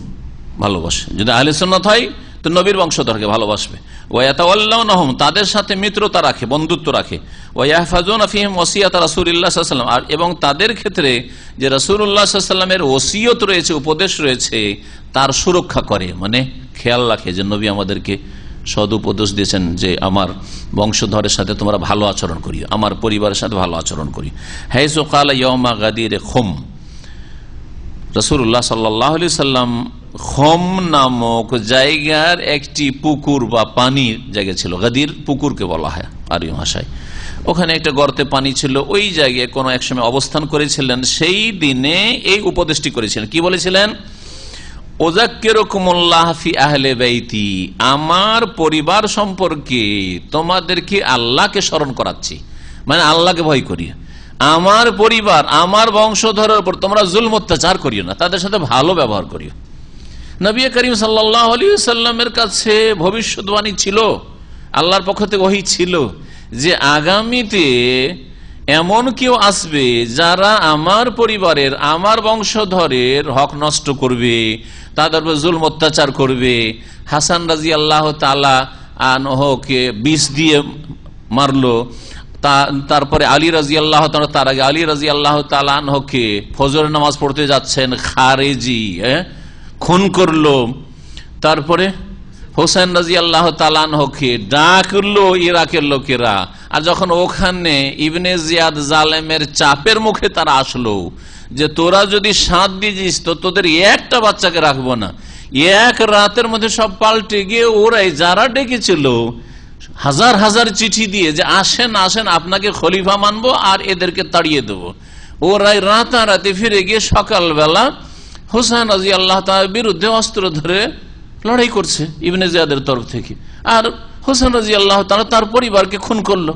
ভালোবাসে। যদি আহলে সুন্নাত হয় তো নবীর বংশধরকে ভালোবাসবে। ওয়া ইয়াতাওয়াল্লাউনহুম, তাদের সাথে মিত্রতা রাখে, বন্ধুত্ব রাখে। ওয়া ইয়াহফাজুনা ফীহিম ওয়াসিয়াত রাসূলিল্লাহ সাল্লাল্লাহু আলাইহি ওয়াসাল্লাম, এবং তাদের ক্ষেত্রে যে রাসূলুল্লাহ সাল্লাল্লাহু আলাইহি ওয়াসাল্লামের ওসিয়ত রয়েছে, উপদেশ রয়েছে, তার সুরক্ষা করে, মানে খেয়াল রাখে যে নবী আমাদেরকে সদুপদেশ দিয়েছেন যে আমার বংশধরের সাথে তোমরা ভালো আচরণ করিও, আমার পরিবারের সাথে ভালো আচরণ করি। হাইসু ক্বালা ইয়াউমা গাদির খুম, রাসূলুল্লাহ সাল্লাল্লাহু আলাইহি সাল্লাম খুম নামক জায়গার একটি পুকুর বা পানির জায়গা ছিল, গাদির পুকুরকে বলা হয় আরবি ভাষায়। ওখানে একটা গর্তে পানি ছিল, ওই জায়গায় কোনো এক সময় অবস্থান করেছিলেন। সেই দিনে এই উপদেশটি করেছিলেন, কি বলেছিলেন? ওযাক্কিরুকুমুল্লাহ ফি আহলি বাইতি, আমার পরিবার সম্পর্কে তোমাদেরকে আল্লাহকে স্মরণ করাচ্ছি, মানে আল্লাহকে ভয় করি। আমার পরিবার, আমার বংশধরের উপর তোমরা জুলম অত্যাচার করিও না, তাদের সাথে ভালো ব্যবহার করিও। নবী করিম সাল্লাল্লাহু আলাইহি ওয়াসাল্লামের কাছে ভবিষ্যৎবাণী ছিল, আল্লাহর পক্ষ থেকে ওহী ছিল যে আগামীতে এমন কেউ আসবে যারা আমার পরিবারের, আমার বংশধরের হক নষ্ট করবে, তাদের উপর জুলম অত্যাচার করবে। হাসান রাদিয়াল্লাহু তাআলা আনহুকে বিষ দিয়ে মারলো, তারপরে আলী রাদিয়াল্লাহু তাআলা, তার আগে আলী রাদিয়াল্লাহু তাআলা আনহুকে ফজরের নামাজ পড়তে যাচ্ছেন খারেজি খুন করলো। তারপরে হোসেন রাদিয়াল্লাহু তাআলা আনহুকে ডাকলো ইরাকের লোকেরা, আর যখন ওখানে ইবনে জিয়াদ জালেমের চাপের মুখে তারা আসলো যে তোরা যদি 7 দিস তো তোদের একটা বাচ্চাকে রাখবো না, এক রাতের মধ্যে সব পাল্টে গিয়ে ওরাই যারা ডেকেছিল হাজার হাজার চিঠি দিয়ে যে আসেন আসেন আপনাকে খলিফা মানবো আর এদেরকে তাড়িয়ে দেবো, ওরাই রাতারাতি ফিরে গিয়ে সকালবেলা হোসেন রাদিয়াল্লাহু তাআলার বিরুদ্ধে অস্ত্র ধরে লড়াই করছে ইবনে জিয়াদের তরফ থেকে। আর হোসেন রাদিয়াল্লাহু তাআলা তার পরিবারকে খুন করলো।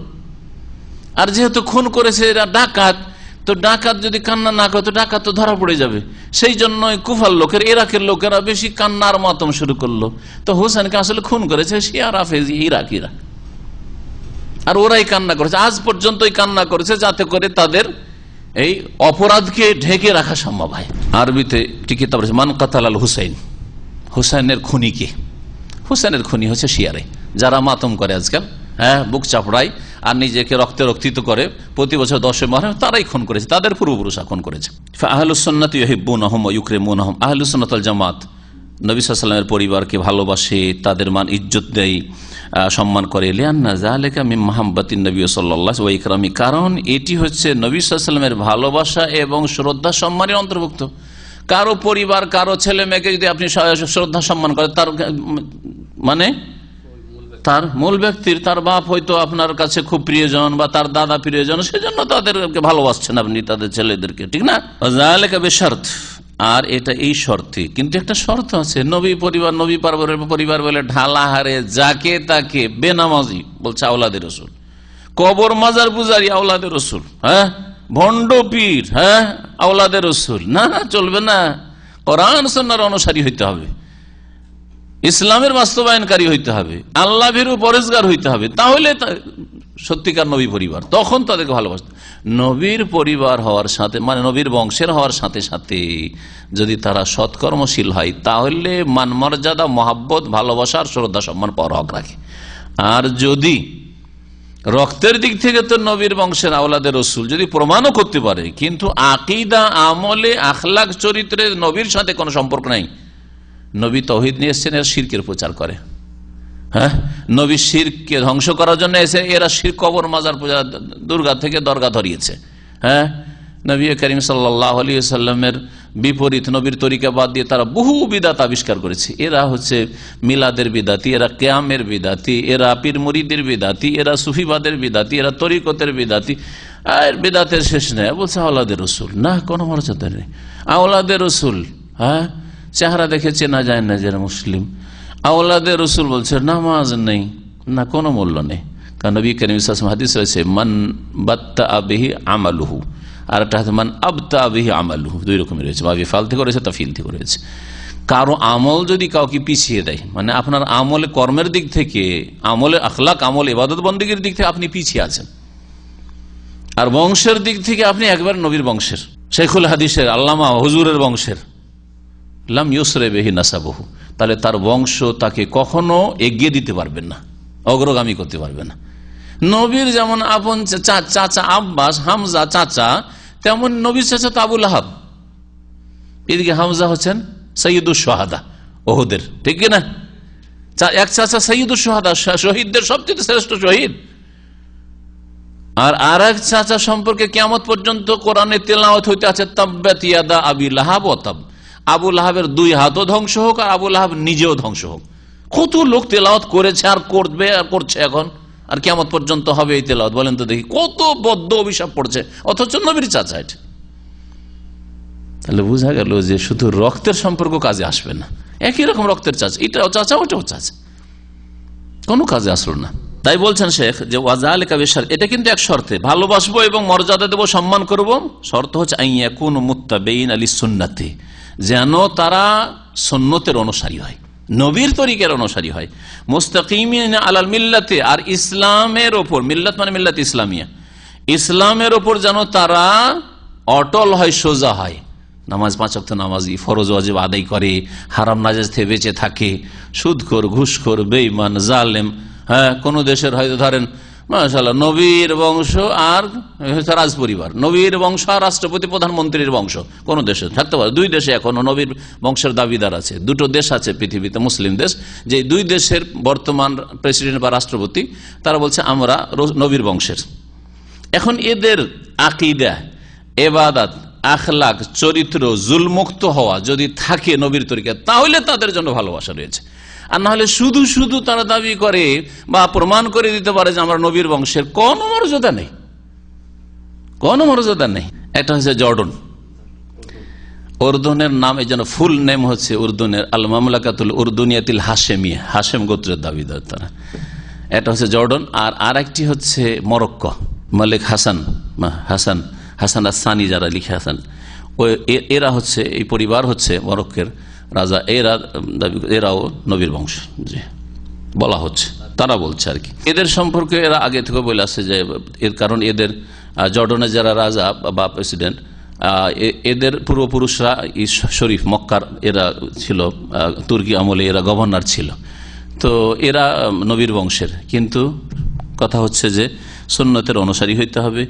আর যেহেতু খুন করেছে এরা ডাকাত, তো ডাকাত যদি কান্না না করে তো ডাকাত তো ধরা পড়ে যাবে। সেই জন্য কুফার লোকের, ইরাকের লোকেরা বেশি কান্নার মাতম শুরু করলো। তো হোসেনকে আসলে খুন করেছে শিয়া রাফেজি ইরাকিরা, আর ওরাই কান্না করেছে, আজ পর্যন্তই কান্না করেছে যাতে করে তাদের এই অপরাধকে ঢেকে রাখা সম্ভব হয়। আরবিতে টিকে তারপরে মান কাতালাল হুসাইন, হুসাইনের খুনি কে? হুসাইনের খুনি হচ্ছে শিয়ারে, যারা মাতম করে আজকাল, বুক চাপড়ায় আর নিজেকে রক্তে রক্তিত করে প্রতি বছর 10 মুহররম, তারাই খুন করেছে, তাদের পূর্বপুরুষরা খুন করেছে। আহলুস সুন্নাতি ইউহিব্বুনাহুম ওয়া ইউকরিমুনাহুম, আহলুস সুন্নাত ওয়াল জামাত নবী সাল্লাল্লাহু আলাইহি ওয়াসাল্লামের পরিবারকে ভালোবাসে, তাদের মান ইজ্জত দেয়, সম্মান করে। লিআন্না যালিকা মিন মুহাব্বাতিন নবী সাল্লাল্লাহু আলাইহি ওয়া ইকরামি, কারণ এটি হচ্ছে নবী সাল্লাল্লাহু আলাইহি ওয়াসাল্লামের ভালোবাসা এবং শ্রদ্ধা সম্মানের অন্তর্ভুক্ত। কারো পরিবার, কারো ছেলে মেয়েকে যদি আপনি শ্রদ্ধা সম্মান করেন, তার মানে তার মূল ব্যক্তির, তার বাপ হয়তো আপনার কাছে খুব প্রিয়জন বা তার দাদা প্রিয়জন, সেজন্য তাদেরকে ভালোবাসছেন আপনি, তাদের ছেলেদেরকে, ঠিক না? যালিকা বিশর্ত, আর এটা এই শর্তে, কিন্তু একটা শর্ত আছে। নবী পরিবার, নবী পরিবার বলে ঢালাহারে যাকে তাকে বেনামাজি বলছে আওলাদে রসুল, কবর মাজার পূজারি আওলাদে রসুল, ভণ্ড পীর আওলাদে রসুল, না চলবে না। কোরআন সুন্নাহর অনুসারী হইতে হবে, ইসলামের বাস্তবায়নকারী হইতে হবে, আল্লাহ ভীরু পরেজগার হইতে হবে, তাহলে সত্যিকার নবী পরিবার, তখন তাদেরকে ভালোবাসতে। নবীর পরিবার হওয়ার সাথে, মানে নবীর বংশের হওয়ার সাথে সাথে যদি তারা সৎকর্মশীল হয়, তাহলে মান মর্যাদা, মহাব্বত, ভালোবাসার, শ্রদ্ধা সম্মান পাওয়ার হক রাখে। আর যদি রক্তের দিক থেকে তো নবীর বংশের আওলাদে রসুল যদি প্রমাণও করতে পারে, কিন্তু আকীদা, আমলে, আখলাক, চরিত্রে নবীর সাথে কোনো সম্পর্ক নাই, নবী তাওহীদ নিয়ে এসেছেন, এরা শিরকের প্রচার করে, নবী শিরককে ধ্বংস করার জন্য এসে এরা শিরক, কবর মাজার পূজা, দুর্গা থেকে দরগা ধরিয়েছে। নবী করিম সাল্লাল্লাহু আলাইহি ওয়াসাল্লামের বিপরীত নবীর তরিকা বাদ দিয়ে তারা বহু বিদাত আবিষ্কার করেছে। এরা হচ্ছে মিলাদের বিদাতি, এরা কিয়ামের বিদাতি, এরা পীর মুরিদের বিদাতি, এরা সুফিবাদের বিদাতি, এরা তরিকতের বিদাতি। আর বিদাতের শেষ নেই। বলছে আওলাদে রসুল, না কোনো মর্যাদা নেই। আওলাদে রসুল, চেহারা দেখে চেনা যায় না যারা মুসলিম। আওলাদে রসুল বলছে নামাজ নেই, না কোনো মূল্য নেই। কারণ নবী করিম সাল্লাল্লাহু আলাইহি ওয়াসাল্লাম হাদিস রয়েছে, মান বাত্তা বিহি আমালুহু, আর একটা মান আবতা বিহি আমালুহু, দুই রকমের রয়েছে, মাবি ফাল থেকে রয়েছে, তাফিল থেকে রয়েছে। কারো আমল যদি কাউকে পিছিয়ে দেয়, মানে আপনার আমলে, কর্মের দিক থেকে, আমলে আখলাক, আমল ইবাদত বন্দেগীর দিক থেকে আপনি পিছিয়ে আছেন, আর বংশের দিক থেকে আপনি একবার নবীর বংশের, শেখুল হাদিসের, আল্লামা হুজুরের বংশের, লাম ইউসরে বিহি নাসাবহু, তাহলে তার বংশ তাকে কখনো এগিয়ে দিতে পারবেন না, অগ্রগামী করতে পারবে না। নবীর যেমন আপন চাচা আব্বাস, হামজা চাচা, তেমন নবীর চাচা তো আবু লাহাব। এদিকে হামজা হচ্ছেন সৈয়দুস শাহাদা ওহুদের, ঠিক না? এক চাচা সৈয়দুল শুহাদা, শহীদদের সবচেয়ে শ্রেষ্ঠ শহীদ, আর এক চাচা সম্পর্কে কিয়ামত পর্যন্ত কোরআনে তেলাওয়াত হইতে আছে তাব্বাত ইয়াদা আবি লাহাব ওয়া তাব, আবু লাহাবের 2 হাতও ধ্বংস হোক আর আবু লাহাব নিজেও ধ্বংস হোক। কত লোক তেলাওয়াত করেছে আর করবে আর করছে এখন, আর কিয়ামত পর্যন্ত হবে এই তেলাওয়াত। বলেন তো দেখি কত বদ্ধ অভিশাপ পড়ছে, অথচ নবীর চাচা এটা। তাহলে বোঝা গেল যে শুধু রক্তের সম্পর্ক কাজে আসবে না, একই রকম রক্তের চাচা, এটাও চাচা ওটাও চাচা, কোনো কাজে আসলো না। তাই বলছেন শেখ যে ওয়াজালিকা বিশার, এটা কিন্তু এক শর্তে, ভালোবাসবো এবং মর্যাদা দেবো, সম্মান করব। শর্ত হচ্ছে আইয়াকুনু মুত্তাবিঈন লিসুন্নতি, যেন তারা সুন্নতের অনুসারী হয়, নবীর তরিকার অনুসারী হয়। মুস্তাকিমিন আলাল মিল্লাতে, আর ইসলামের ওপর, মিল্লাত মানে মিল্লাত ইসলামিয়া, ইসলামের ওপর যেন তারা অটল হয়, সোজা হয়। নামাজ 5 ওয়াক্ত নামাজি, ফরজ ওয়াজিব আদায় করে, হারাম নাজায়েজ থেকে বেঁচে থাকে, সুদখোর, ঘুষখোর, বেঈমান, জালেম। হ্যাঁ, কোন দেশের হয়তো ধরেন মাশাআল্লাহ নবীর বংশ আর রাজ পরিবার, নবীর বংশ আর রাষ্ট্রপতি প্রধানমন্ত্রীর বংশ, কোন দেশে থাকতে পারে। 2 দেশে এখনো নবীর বংশের দাবিদার আছে, 2টো দেশ আছে পৃথিবীতে মুসলিম দেশ, যে 2 দেশের বর্তমান প্রেসিডেন্ট বা রাষ্ট্রপতি তারা বলছে আমরা নবীর বংশের। এখন এদের আকীদা, ইবাদত, আখলাক, চরিত্র, জুলমুক্ত হওয়া যদি থাকে নবীর তরিকা, তাহলে তাদের জন্য ভালোবাসা রয়েছে। আর না হলে শুধু শুধু তারা দাবি করে বা প্রমাণ করে দিতে পারে যে আমরা নবীর বংশের, কোন মর্যাদা নেই, কোন মর্যাদা নেই। একটা হচ্ছে জর্ডন, উর্দুনের নাম, এই জন্য ফুল নেম হচ্ছে উর্দুনের আল মামলাকাতুল উর্দুনিয়াতিল হাশেমিয়া, হাশেম গোত্রের দাবিদার তারা। এটা হচ্ছে জর্ডন। আর আরেকটি হচ্ছে মরক্কো, মালিক হাসান হাসান আসানি, যারা লিখে হাসান, এরা হচ্ছে, এই পরিবার হচ্ছে মরক্কের রাজা, এরাও নবীর বংশ যে বলা হচ্ছে, তারা বলছে আর কি। এদের সম্পর্কে এরা আগে থেকে বলে আসছে যে এর কারণ এদের জর্ডনের যারা রাজা বা প্রেসিডেন্ট, এদের পূর্বপুরুষরা শরীফ মক্কার এরা ছিল, তুর্কি আমলে এরা গভর্নর ছিল, তো এরা নবীর বংশের। কিন্তু কথা হচ্ছে যে সুন্নতের অনুসারী হইতে হবে,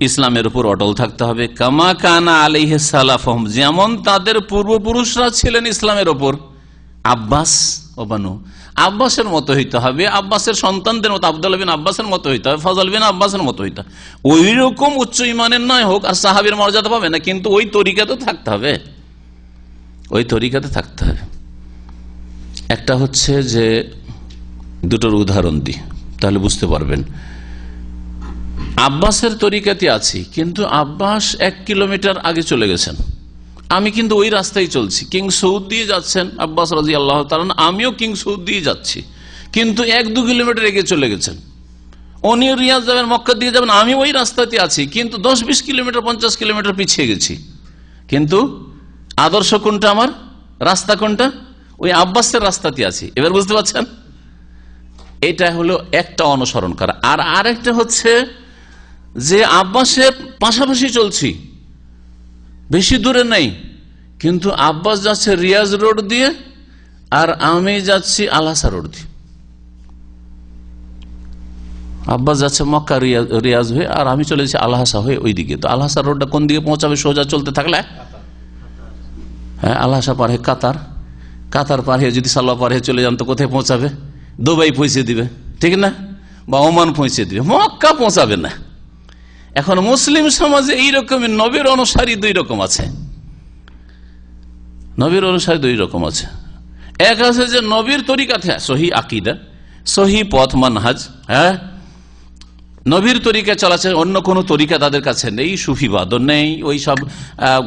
ইসলামের উপর অটল থাকতে হবে, কামা কানা আলাইহি সালাফুহুম, যেমন তাদের পূর্বপুরুষরা ছিলেন ইসলামের উপর। আব্বাস ও বানু আব্বাসের মতো হইতে হবে, আব্বাসের সন্তানদের মতো, আব্দুল্লাহ বিন আব্বাসের মতো হইতে হবে, ফজল বিন আব্বাসের মতো হইতে হবে। ওই রকম উচ্চ ইমানের নয় হোক, আর সাহাবীর মর্যাদা পাবে না, কিন্তু ওই তরিকাতে থাকতে হবে, ওই তরিকাতে থাকতে হবে। একটা হচ্ছে যে 2টোর উদাহরণ দিই, তাহলে বুঝতে পারবেন। আব্বাসের তরিকাতে আছি, কিন্তু আব্বাস 1 কিলোমিটার আগে চলে গেছেন, আমি কিন্তু ওই রাস্তায় চলছি। কিং সৌদ দিয়ে যাচ্ছেন আব্বাস রাদিয়াল্লাহু তাআলা, আমিও কিং সৌদ দিয়ে যাচ্ছি, কিন্তু 1-2 কিলোমিটার এগিয়ে চলে গেছেন। উনি রিয়াজ যাবেন, মক্কা দিয়ে যাবেন, আমি ওই রাস্তাতে আছি, কিন্তু 10-20 কিলোমিটার 50 কিলোমিটার পিছিয়ে গেছি। কিন্তু আদর্শ কোনটা, আমার রাস্তা কোনটা? ওই আব্বাসের রাস্তাতে আছি। এবার বুঝতে পারছেন? এটা হলো একটা অনুসরণ করা। আর আরেকটা হচ্ছে যে আব্বাসের পাশাপাশি চলছি, বেশি দূরে নেই, কিন্তু আব্বাস যাচ্ছে রিয়াজ রোড দিয়ে আর আমি যাচ্ছি আলহাসা রোড দিয়ে। আব্বাস যাচ্ছে মক্কা রিয়াজ হয়ে, আর আমি চলে যাচ্ছি আলহাসা হয়ে ওই দিকে। তো আলহাসা রোডটা কোন দিকে পৌঁছাবে? সোজা চলতে থাকলে, হ্যাঁ, আলহাসা পার হয়ে কাতার পার হয়ে যদি সাল্লাহ পার হয়ে চলে যান তো কোথায় পৌঁছাবে? দুবাই পৌঁছে দিবে, ঠিক না? বা ওমান পৌঁছে দিবে, মক্কা পৌঁছাবে না। এখন মুসলিম সমাজে এইরকমের নবীর অনুসারী 2 রকম আছে, নবীর অনুসারী 2 রকম আছে। এক আছে যে নবীর তরিকাতে সহি আকীদা, সহি পথ মানহাজ, হ্যাঁ, নবীর তরিকা চলাছে, অন্য কোনো তরিকা তাদের কাছে নেই, সুফিবাদও নেই, ওই সব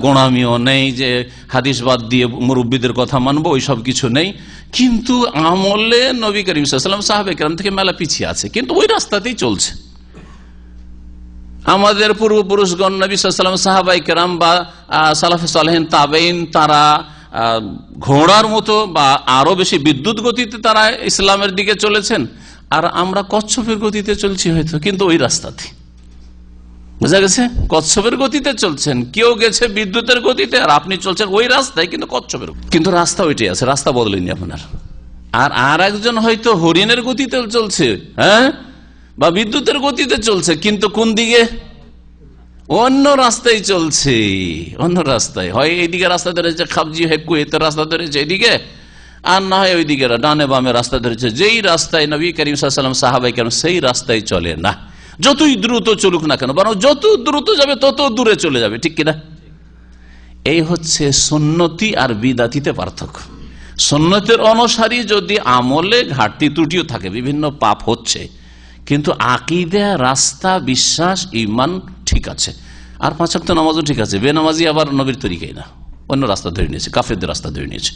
গোড়ামিও নেই যে হাদিস বাদ দিয়ে মুরব্বীদের কথা মানবো, ওই সব কিছু নেই। কিন্তু আমলে নবী করিম সাল্লাল্লাহু আলাইহি ওয়াসাল্লাম সাহাবায়ে কেরাম থেকে মেলা পিছিয়ে আছে, কিন্তু ওই রাস্তাতেই চলছে। আমাদের পূর্বপুরুষগণ নবী সাল্লাল্লাহু আলাইহি ওয়াসাল্লাম, সাহাবায়ে কেরাম বা সালাফে সালেহিন, তাবেঈন, তারা ঘোড়ার মতো বা আরো বেশি বিদ্যুৎ গতিতে তারা ইসলামের দিকে চলেছেন, আর আমরা কচ্ছপের গতিতে চলছি হয়তো, কিন্তু ওই রাস্তাতে। বোঝা গেছে? কচ্ছপের গতিতে চলছেন, কেউ গেছে বিদ্যুতের গতিতে, আর আপনি চলছেন ওই রাস্তায় কিন্তু কচ্ছপের, কিন্তু রাস্তা ওইটাই আছে, রাস্তা বদলেনি আপনার। আর একজন হয়তো হরিণের গতিতে চলছে, হ্যাঁ, বা বিদ্যুতের গতিতে চলছে, কিন্তু কোন দিকে? অন্য রাস্তায় চলছে, অন্য রাস্তায়। হয় এইদিকে রাস্তা ধরেছে, খাবজি হয়ে কুয়েতের রাস্তা ধরেছে এদিকে, আর না হয় ওইদিকে ডানে বামে রাস্তা ধরেছে, যেই রাস্তায় নবী করিম সাল্লাল্লাহু আলাইহি ওয়াসাল্লাম সাহাবায়ে কেরাম সেই রাস্তায় চলে না, যতই দ্রুত চলুক না কেন, বরং যত দ্রুত যাবে তত দূরে চলে যাবে, ঠিক কিনা? এই হচ্ছে সুন্নতি আর বিদাতিতে পার্থক্য। সুন্নতের অনুসারী যদি আমলে ঘাটতি ত্রুটিও থাকে, বিভিন্ন পাপ হচ্ছে, কিন্তু আকীদা, রাস্তা, বিশ্বাস, ঈমান ঠিক আছে, আর 5 ওয়াক্ত নামাজও ঠিক আছে। বেনামাজি আবার নবীর তরিকাই না, অন্য রাস্তা ধরে নিয়েছে, কাফেরদের রাস্তা ধরে নিয়েছে।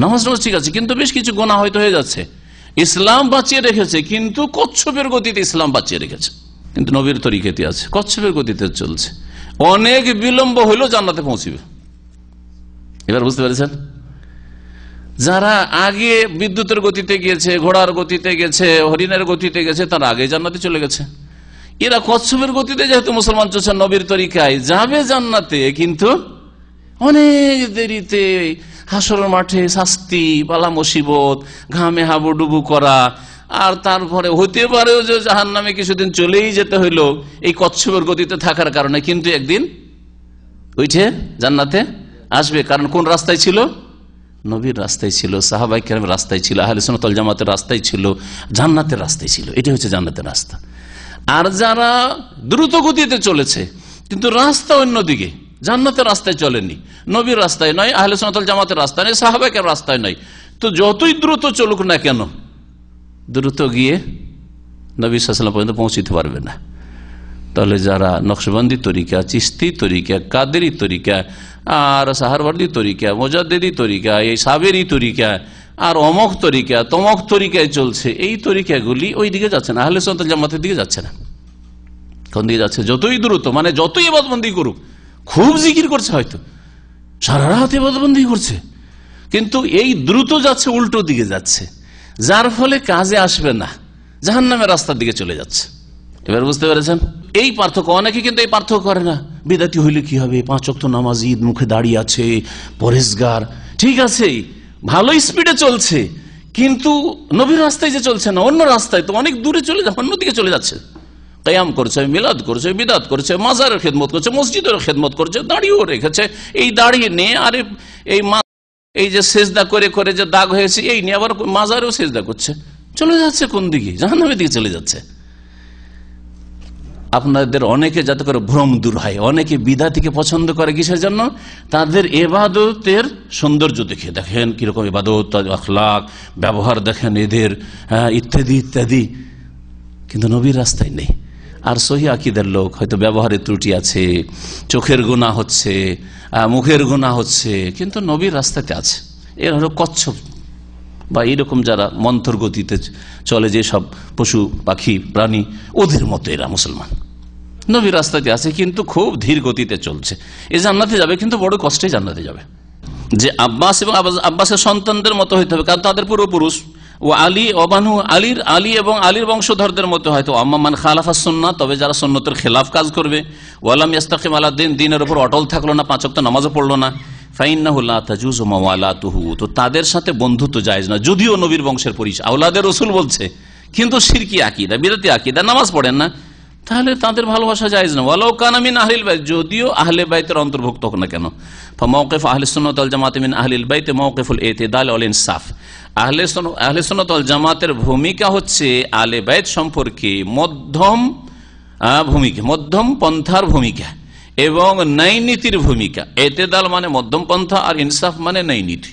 নামাজ ঠিক আছে, কিন্তু বেশ কিছু গুনাহ হয়তো হয়ে যাচ্ছে। ইসলাম বাঁচিয়ে রেখেছে, কিন্তু কচ্ছপের গতিতে ইসলাম বাঁচিয়ে রেখেছে, কিন্তু নবীর তরিকাতে আছে, কচ্ছপের গতিতে চলছে। অনেক বিলম্ব হইলেও জান্নাতে পৌঁছিবে। এবার বুঝতে পেরেছেন? যারা আগে বিদ্যুতের গতিতে গিয়েছে, ঘোড়ার গতিতে গেছে, হরিণের গতিতে গেছে, তারা আগে জান্নাতে চলে গেছে। এরা কচ্ছপের গতিতে যেহেতু মুসলমান চলছে, নবীর তরিকায় যাবে জান্নাতে, কিন্তু অনেক দেরিতে, হাসরের মাঠে শাস্তি, বালা মুসিবত, ঘামে হাবুডুবু করা, আর তারপরে হতে পারেও যে জাহান্নামে কিছুদিন চলেই যেতে হইল এই কচ্ছপের গতিতে থাকার কারণে, কিন্তু একদিন উঠে জান্নাতে আসবে। কারণ কোন রাস্তায় ছিল? নবীর রাস্তায় ছিল, সাহাবায়ে কেরামের রাস্তায় ছিল, আহলে সুন্নাত ওয়াল জামাতের রাস্তায় ছিল, জান্নাতের রাস্তায় ছিল। এটাই হচ্ছে জান্নাতের রাস্তা। আর যারা দ্রুত গতিতে চলেছে কিন্তু রাস্তা অন্যদিকে, জান্নাতের রাস্তায় চলেনি, নবীর রাস্তায় নয়, আহলে সুন্নাত ওয়াল জামাতের রাস্তায় নয়, সাহাবায়ে কেরামের রাস্তায় নয়, তো যতই দ্রুত চলুক না কেন, দ্রুত গিয়ে নবী সাল্লাল্লাহু আলাইহি ওয়াসাল্লাম পর্যন্ত পৌঁছিতে পারবে না। তাহলে যারা নকশবন্দি তরিকা, চিশতি তরিকা, কাদেরি তরিকা, আর সাহারওয়ার্দী তরিকা, মুজাদ্দিদি তরিকা, এই সাবেরি তরিকা, আর অমক তরিকা, তমক তরিকায় চলছে, এই তরিকাগুলি ওই দিকে যাচ্ছে না, আহলে সুন্নাত ওয়াল জামাতের দিকে যাচ্ছে না। কোন দিকে যাচ্ছে? যতই দ্রুত, মানে যতই ইবাদতবন্দি করুক, খুব জিকির করছে, হয়তো সারা রাত ইবাদতবন্দি করছে, কিন্তু এই দ্রুত যাচ্ছে, উল্টো দিকে যাচ্ছে, যার ফলে কাজে আসবে না, জাহান্নামের রাস্তার দিকে চলে যাচ্ছে। এবার বুঝতে পেরেছেন এই পার্থক্য? অনেকে কিন্তু এই পার্থক্য করে না। বিদাতি হইলে কি হবে? 5 ওয়াক্ত নামাজ, ঈদ মুখে দাঁড়িয়ে আছে, পরেশগার, ঠিক আছে, ভালো স্পিডে চলছে, কিন্তু নবীর রাস্তায় যে চলছে না, অন্য রাস্তায়, তো অনেক দূরে চলে যাচ্ছে, অন্যদিকে চলে যাচ্ছে। কিয়াম করছে, মিলাদ করছে, বিদাত করছে, মাজারের খেদমত করছে, মসজিদের খেদমত করছে, দাঁড়িয়েও রেখেছে, এই দাঁড়িয়ে নিয়ে, আরে এই যে সেজদা করে করে যে দাগ হয়েছে, এই নিয়ে আবার মাজারেও সেজদা করছে, চলে যাচ্ছে কোন দিকে? জাহান্নামের দিকে চলে যাচ্ছে। আপনাদের অনেকে যাতে করে ভ্রম দূর হয়, অনেকে বিদাতিকে পছন্দ করে কিসের জন্য? তাদের ইবাদতের সৌন্দর্য দেখে, দেখেন কিরকম ইবাদত, তাদের আখলাক, ব্যবহার দেখেন এদের, ইত্যাদি ইত্যাদি, কিন্তু নবীর রাস্তায় নেই। আর সহি আকীদার লোক, হয়তো ব্যবহারের ত্রুটি আছে, চোখের গুনাহ হচ্ছে, মুখের গুনাহ হচ্ছে, কিন্তু নবীর রাস্তাতে আছে। এর হলো কচ্ছপ বা এইরকম যারা মন্থর গতিতে চলে, যে সব পশু পাখি প্রাণী, ওদের মতো এরা মুসলমান। নবীর রাস্তাতে আছে, কিন্তু খুব ধীর গতিতে চলছে। এ জান্নাতে যাবে, কিন্তু বড় কষ্টে জান্নাতে যাবে। যে আব্বাস এবং আব্বাসের সন্তানদের মতো হইতে হবে, কারণ তাদের পূর্বপুরুষ। ও আলী ওবানু আলী এবং আলীর বংশধরদের মতো হয়তো আম্মান খালাফা সুন্নাহ, তবে যারা সুন্নতের খেলাফ কাজ করবে, ওয়ালাম ইস্তাকিম আলা দ্বীন, দ্বীনের উপর অটল থাকলো না, 5 ওয়াক্ত নামাজও পড়লো না, ফাইন্নাহু লা তাজুজু মাওয়ালাতুহু, তো তাদের সাথে বন্ধুত্ব জায়েজ না। যদিও নবীর বংশের পরিচয়, আওলাদের রাসূল বলছে, কিন্তু শিরকি আকীদা, বিদআতি আকীদা, নামাজ পড়েন না, তাহলে তাদের ভালোবাসা জায়েজ না। ওয়ালাউ কানা মিন আহলিল বাইত, যদিও আহলে বাইতের অন্তর্ভুক্ত হোক না কেন। ফামাওকিফ আহলিস সুন্নাত ওয়াল জামাত মিন আহলিল বাইত মাওকিফুল ইতিদাল ওয়াল ইনসাফ, আহলে সুন্নাত ওয়াল জামাতের ভূমিকা হচ্ছে আহলে বাইত সম্পর্কে মধ্যম ভূমিকা, মধ্যম পন্থার ভূমিকা এবং ন্যায় নীতির ভূমিকা। ইতিদাল মানে মধ্যম পন্থা, আর ইনসাফ মানে ন্যায় নীতি।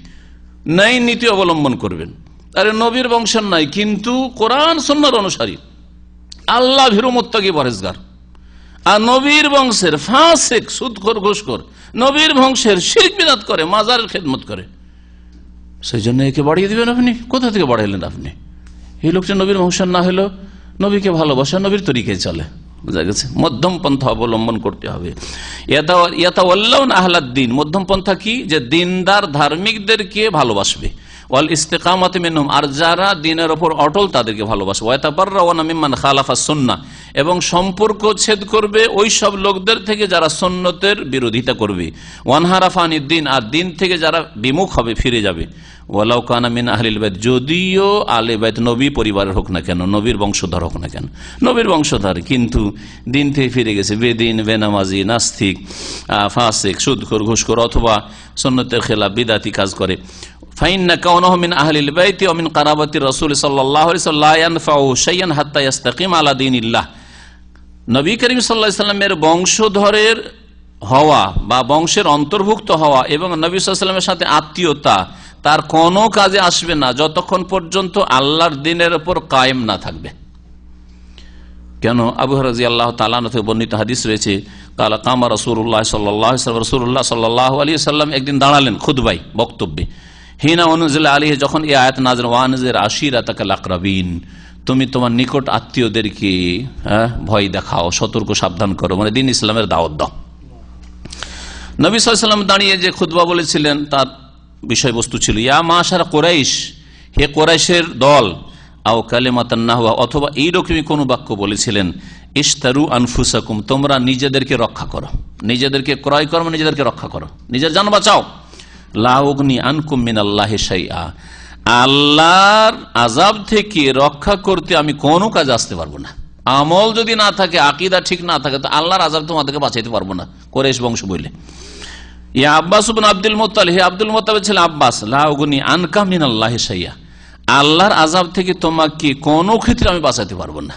ন্যায় নীতি অবলম্বন করবেন। আরে নবীর বংশের নাই, কিন্তু কোরআন সুন্নাহর অনুসারী, আল্লাহ ভীরু মুত্তাকি পরেজগার, আর নবীর বংশের ফাসিক, সুদখোর, ঘুষখোর, নবীর বংশের শিরক বিদআত করে, মাজারের খেদমত করে, সেই জন্য একে বাড়িয়ে দিবেন আপনি? কোথা থেকে বাড়াইলেন আপনি? এই লোকটা নবীর বংশের না হলেও নবীকে ভালোবাসা, নবীর তরিকায় চলে, বুঝা গেছে? মধ্যম পন্থা অবলম্বন করতে হবে। ইয়াতাওয়াল্লাউনা আহলাদ-দ্বীন, মধ্যম পন্থা কি? যে দিনদার ধার্মিকদেরকে ভালোবাসবে, ওয়াল ইস্তিকামাতি মিনহুম, আর যারা দ্বীনের উপর অটল তাদেরকে ভালোবাসবে, ওয়া তাবাররাউনা মিম্মান খালাফা সুন্নাহ, এবং সম্পর্ক ছেদ করবে ওই সব লোকদের থেকে যারা সুন্নতের বিরোধিতা করবে, ওয়ানহারাফা আনিদ-দ্বীন, আর দ্বীন থেকে যারা বিমুখ হবে, ফিরে যাবে, ওয়ালাউ কানা মিন আহলিল বাইত, যদিও আহলে বাইত নবী পরিবারের হোক না কেন, নবীর বংশধর হোক না কেন, নবীর বংশধর কিন্তু দিন থেকে ফিরে গেছে, বেদিন, বেনামাজি, নাস্তিক, ফাসিক, সুদখোর, ঘুষখোর, অথবা সুন্নতের খেলাফ বিদআতি কাজ করে। ফাইন্না কাউনাহু মিন আহলিল বাইতি ওয়া মিন কারাবাতি রাসূল সাল্লাল্লাহু আলাইহি ওয়াসাল্লাম লা ইয়ানফাউ শাইআন হাত্তা ইস্তাকিম আলা দীনিল্লাহ। নবী করিম সাল্লাল্লাহু আলাইহি ওয়াসাল্লামের বংশধরের হওয়া বা বংশের অন্তর্ভুক্ত হওয়া এবং নবী সাল্লাল্লাহু আলাইহি ওয়াসাল্লামের সাথে আত্মীয়তা তার কোনো কাজে আসবে না যতক্ষণ পর্যন্ত আল্লাহর দ্বীনের উপর কায়েম না থাকবে। কেন? আবু হুরায়রা রাদিয়াল্লাহু তাআলা আনহু থেকে বর্ণিত হাদিস রয়েছে, কালা কামা রাসূলুল্লাহ সাল্লাল্লাহু আলাইহি ওয়াসাল্লাম, রাসূলুল্লাহ সাল্লাল্লাহু আলাইহি ওয়াসাল্লাম একদিন দাঁড়ালেন খুতবায়, বক্তব্যে। হিনা উনজিলা আলাইহি, যখন এই আয়াত নাযিল, ওয়ানজির আশিরাতাকাল আকরাবিন, তুমি তোমার নিকট আত্মীয়দেরকে ভয় দেখাও, সতর্ক সাবধান করো, মানে দ্বীন ইসলামের দাওয়াত দাও। নবী সাল্লাল্লাহু আলাইহি ওয়াসাল্লাম দাঁড়িয়ে যে খুতবা বলেছিলেন তার বিষয়বস্তু ছিল, ইয়া মাশারা কুরাইশ, হে কুরাইশের দল, আও কালিমাতান নাহওয়া, অথবা এইরকমই কোন বাক্য বলেছিলেন, ইশতারু আনফুসাকুম, তোমরা নিজেদেরকে রক্ষা করো, নিজেদেরকে ক্রয় করো, নিজেদেরকে রক্ষা করো, নিজের জান বাঁচাও। লা উগনি আনকুম মিনাল্লাহি শাইআ, আল্লাহর আযাব থেকে রক্ষা করতে আমি কোনো কাজে আসতে পারবো না। আমল যদি না থাকে, আকীদা ঠিক না থাকে, তো আল্লাহর আযাব তোমাদেরকে বাঁচাইতে পারবো না। কুরাইশ বংশ বলে, ইয়া আব্বাস ইবনে আব্দুল মুত্তালিব, হে আব্দুল মুত্তালিবের ছেলে আব্বাস, লা উগনি আনকা মিনাল্লাহি শাইআ, আল্লাহর আযাব থেকে তোমাকে কোনো ক্ষেত্রে আমি বাঁচাতে পারবো না,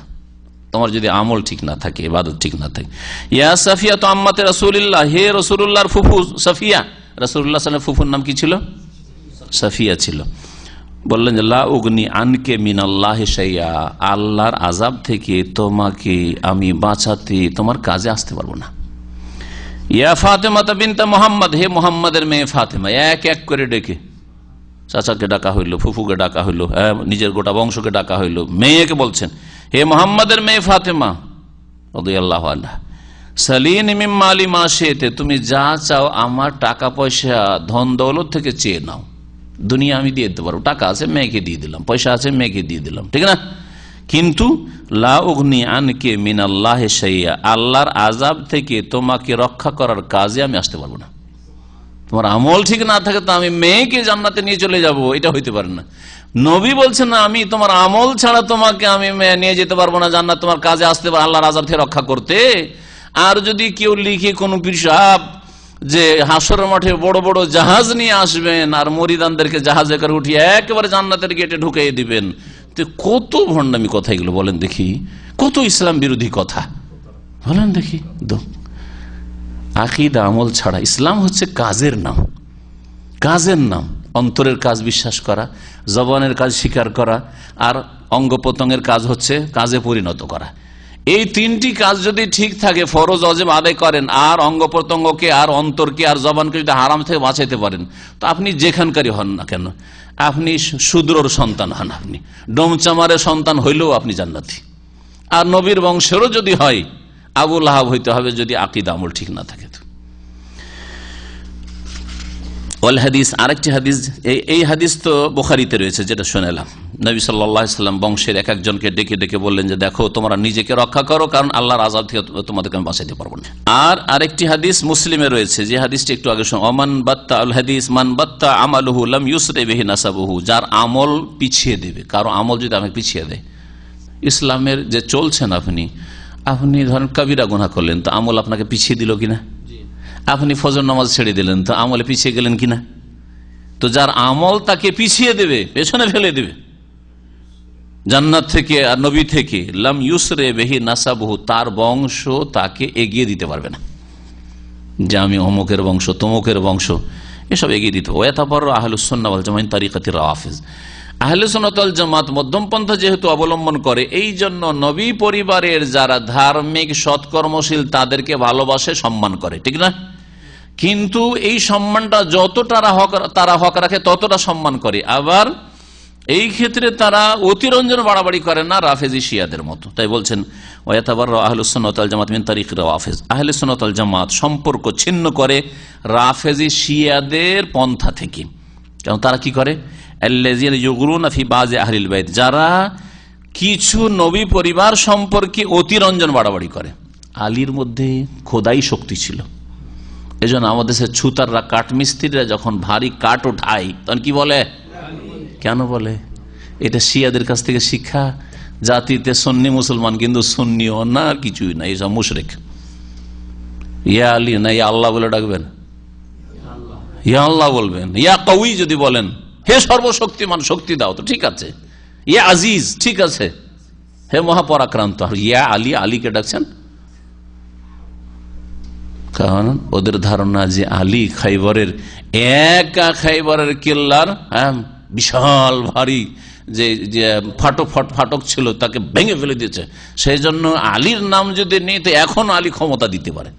তোমার যদি আমল ঠিক না থাকে, ইবাদত ঠিক না থাকে। ইয়া সাফিয়া তো আম্মাতে রাসূলুল্লাহ, হে রাসূলুল্লাহর ফুফু সাফিয়া, রাসূলুল্লাহ সাল্লাল্লাহু আলাইহি ওয়াসাল্লাম ফুফুর নাম কি ছিল? সাফিয়া ছিল। বললেন যে লা উগনি আনকে মিনাল্লাহি শাইআ, আল্লাহর আযাব থেকে তোমাকে আমি বাঁচাতে তোমার কাজে আসতে পারবো না। ইয়া ফাতেমা বিনতে মুহাম্মদ, হে মুহাম্মাদের মেয়ে ফাতেমা, এক এক করে ডেকে, চাচাকে ডাকা হইল, ফুফুকে ডাকা হইল, নিজের গোটা বংশকে ডাকা হইল, মেয়েকে বলছেন, হে মুহাম্মাদের মেয়ে ফাতেমা রাদিয়াল্লাহু আনহা, সালিনি মিন মালি মা শি'তি, তুমি যা চাও আমার টাকা পয়সা ধন দৌলত থেকে চেয়ে নাও, দুনিয়া আমি দিয়ে দিতে পারবো, টাকা আছে মেয়েকে দিয়ে দিলাম, পয়সা আছে মেয়েকে দিয়ে দিলাম, ঠিক না? কিন্তু লা উগনি আনকে মিনাল্লাহি শাইআ, আল্লাহর আযাব থেকে তোমাকে রক্ষা করার কাজে আমি আসতে পারবো না। তোমার আমল ঠিক না থাকে তো আমি মেয়েকে জান্নাতে নিয়ে চলে যাব, এটা হইতে পারে না। নবী বলছেন না, আমি তোমার আমল ছাড়া তোমাকে আমি নিয়ে যেতে পারবো না জান্নাত, তোমার কাজে আসতে পারে আল্লাহর আযাব থেকে রক্ষা করতে। আর যদি কেউ লিখে কোন পীর সাহেব যে হাসরের মাঠে বড় বড় জাহাজ নিয়ে আসবেন আর মরিদানদেরকে জাহাজে করে উঠিয়ে একেবারে জান্নাতের গেটে ঢুকিয়ে দিবেন, তো কত ভণ্ডামি কথা এগুলো, বলেন দেখি, কত ইসলাম বিরোধী কথা, বলেন দেখি। আকীদা আমল ছাড়া, ইসলাম হচ্ছে কাজের নাম, কাজের নাম, অন্তরের কাজ বিশ্বাস করা, জবানের কাজ স্বীকার করা, আর অঙ্গ প্রত্যঙ্গের কাজ হচ্ছে কাজে পরিণত করা। এই তিনটি কাজ যদি ঠিক থাকে, ফরজ ওয়াজিব আদায় করেন, আর অঙ্গ প্রত্যঙ্গকে আর অন্তরকে আর জবানকে যদি হারাম থেকে বাঁচাইতে পারেন, তো আপনি যেখানকারই হন না কেন, আপনি শূদ্রর সন্তান হন, আপনি ডোমচামারের সন্তান হইলেও আপনি জান্নাতি। আর নবীর বংশেরও যদি হয়, আবু লাহাব হইতে হবে যদি আকীদা আমল ঠিক না থাকে। ওয়াল হাদিস, আরেকটি হাদিস, এই হাদিস তো বুখারীতে রয়েছে, যেটা শুনেলাম, নবী সাল্লাল্লাহু আলাইহি ওয়াসাল্লাম বংশের এক একজনকে ডেকে ডেকে বললেন যে দেখো তোমরা নিজেকে রক্ষা করো, কারণ আল্লাহর আযাব থেকে তোমাদেরকে আমি বাঁচাইতে পারবো না। আর আরেকটি হাদিস মুসলিমে রয়েছে, যে হাদিসটি একটু আগে শুনলাম, ওমান বাত্তা আল হাদিস মান বাত্তা আমালুহু লাম ইউসরি বিহি নাসাবুহু, যার আমল পিছিয়ে দেবে, কারো আমল যদি আমাকে পিছিয়ে দেয়, ইসলামের যে চলছেন আপনি ধরেন কবিরা গুনাহ করলেন, তো আমল আপনাকে পিছিয়ে দিল কিনা? আপনি ফজর নামাজ ছেড়ে দিলেন, তো আমলে পিছিয়ে গেলেন কিনা? তো যার আমল তাকে পিছিয়ে দেবে, পেছনে ফেলে দেবে জান্নাত থেকে আর নবী থেকে, লাম ইউসরে বিহি নাসাবুহু, তার বংশ তাকে এগিয়ে দিতে পারবে না, যে আমি অমুকের বংশ তমুকের বংশ, এসব এগিয়ে দিতে হবে। ওয়াতাবাররা আহলুস সুন্নাহ ওয়াল জামাত মিন তারিকাতির রাওয়াফিজ, আহলে সুন্নাত ওয়াল জামাত মধ্যম পন্থা যেহেতু অবলম্বন করে, এই জন্য নবী পরিবারের যারা ধার্মিক সৎকর্মশীল তাদেরকে ভালোবাসে, সম্মান করে, ঠিক না? কিন্তু এই সম্মানটা যতটা তারা হক রাখে ততটা সম্মান করে, আবার এই ক্ষেত্রে তারা অতিরঞ্জন বাড়াবাড়ি করে না রাফেজি শিয়াদের মতো। তাই বলছেন ওয়াতাবাররা আহলুস সুন্নাহ ওয়াল জামাত মিন তারিকির রাওয়াফিজ, আহলে সুন্নাত ওয়াল জামাত সম্পর্ক ছিন্ন করে রাফেজি শিয়াদের পন্থা থেকে। কারণ তারা কি করে, আল্লাযীনা ইউগরুনা ফি বাযি আহলিল বাইত, যারা কিছু নবী পরিবার সম্পর্কে অতিরঞ্জন বাড়াবাড়ি করে। আলীর মধ্যে খোদাই শক্তি ছিল, এজন্য আমাদের দেশের ছুতাররা, কাঠমিস্ত্রিরা যখন ভারী কাঠ ওঠায় তখন কি বলে, কেন বলে? এটা শিয়াদের কাছ থেকে শিক্ষা। জাতিতে সুন্নি মুসলমান, কিন্তু সুন্নিও না, কিছুই না, এইসব মুশরিক। ইয়া আলী না ইয়া আল্লাহ বলে ডাকবেন, ইয়া আল্লাহ বলবেন, ইয়া কওয়ি যদি বলেন হে সর্বশক্তিমান, শক্তি দাও, তো ঠিক আছে। ইয়া আজিজ, ঠিক আছে, হে মহাপরাক্রান্ত। আর ইয়া আলী, আলীকে ডাকছেন কারণ ওদের ধারণা যে আলী খাইবরের খাইবরের কেল্লার বিশাল ভারী যে ফাটক ছিল তাকে ভেঙে ফেলে দিয়েছে, সেই জন্য আলীর নাম যদি নেই তো এখন আলী ক্ষমতা দিতে পারে।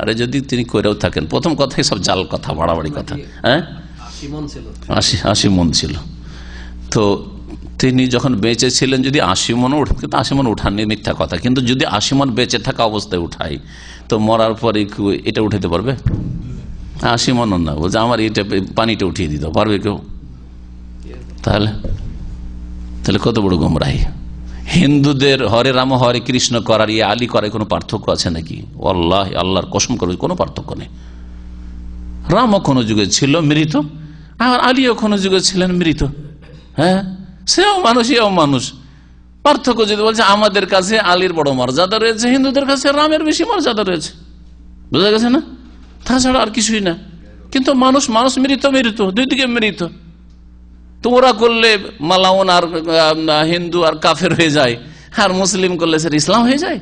আরে যদি তিনি করেও থাকেন, প্রথম কথাই সব জাল কথা, বাড়াবাড়ি কথা। 80 মন ছিল, তো তিনি যখন বেঁচে ছিলেন যদি 80 মন উঠে, 80 মন উঠাননি মিথ্যা কথা, কিন্তু যদি 80 মন বেঁচে থাকা অবস্থায় উঠাই তো মরার পরে এটা উঠাতে পারবে? 80 মন না, বলছে আমার এটা পানিটা উঠিয়ে দিতে পারবে কেউ? তাহলে কত বড় গোমরাহি। হিন্দুদের হরে রাম হরে কৃষ্ণ করার ইয়ে আলী করার কোনো পার্থক্য আছে নাকি? আল্লাহ, আল্লাহর কসম করে কোনো পার্থক্য নেই। রামও কোনো যুগে ছিল মৃত, আর আলীও কোনো যুগে ছিলেন মৃত। হ্যাঁ, সেও মানুষ, এও মানুষ। পার্থক্য যদি বলছে আমাদের কাছে আলীর বড় মর্যাদা রয়েছে, হিন্দুদের কাছে রামের বেশি মর্যাদা রয়েছে, বুঝা গেছে না? তাছাড়া আর কিছুই না। কিন্তু মানুষ মৃত, দুই দিকে মৃত। তো ওরা করলে মালাউন আর হিন্দু আর কাফের হয়ে যায়, আর মুসলিম করলে স্যার ইসলাম হয়ে যায়।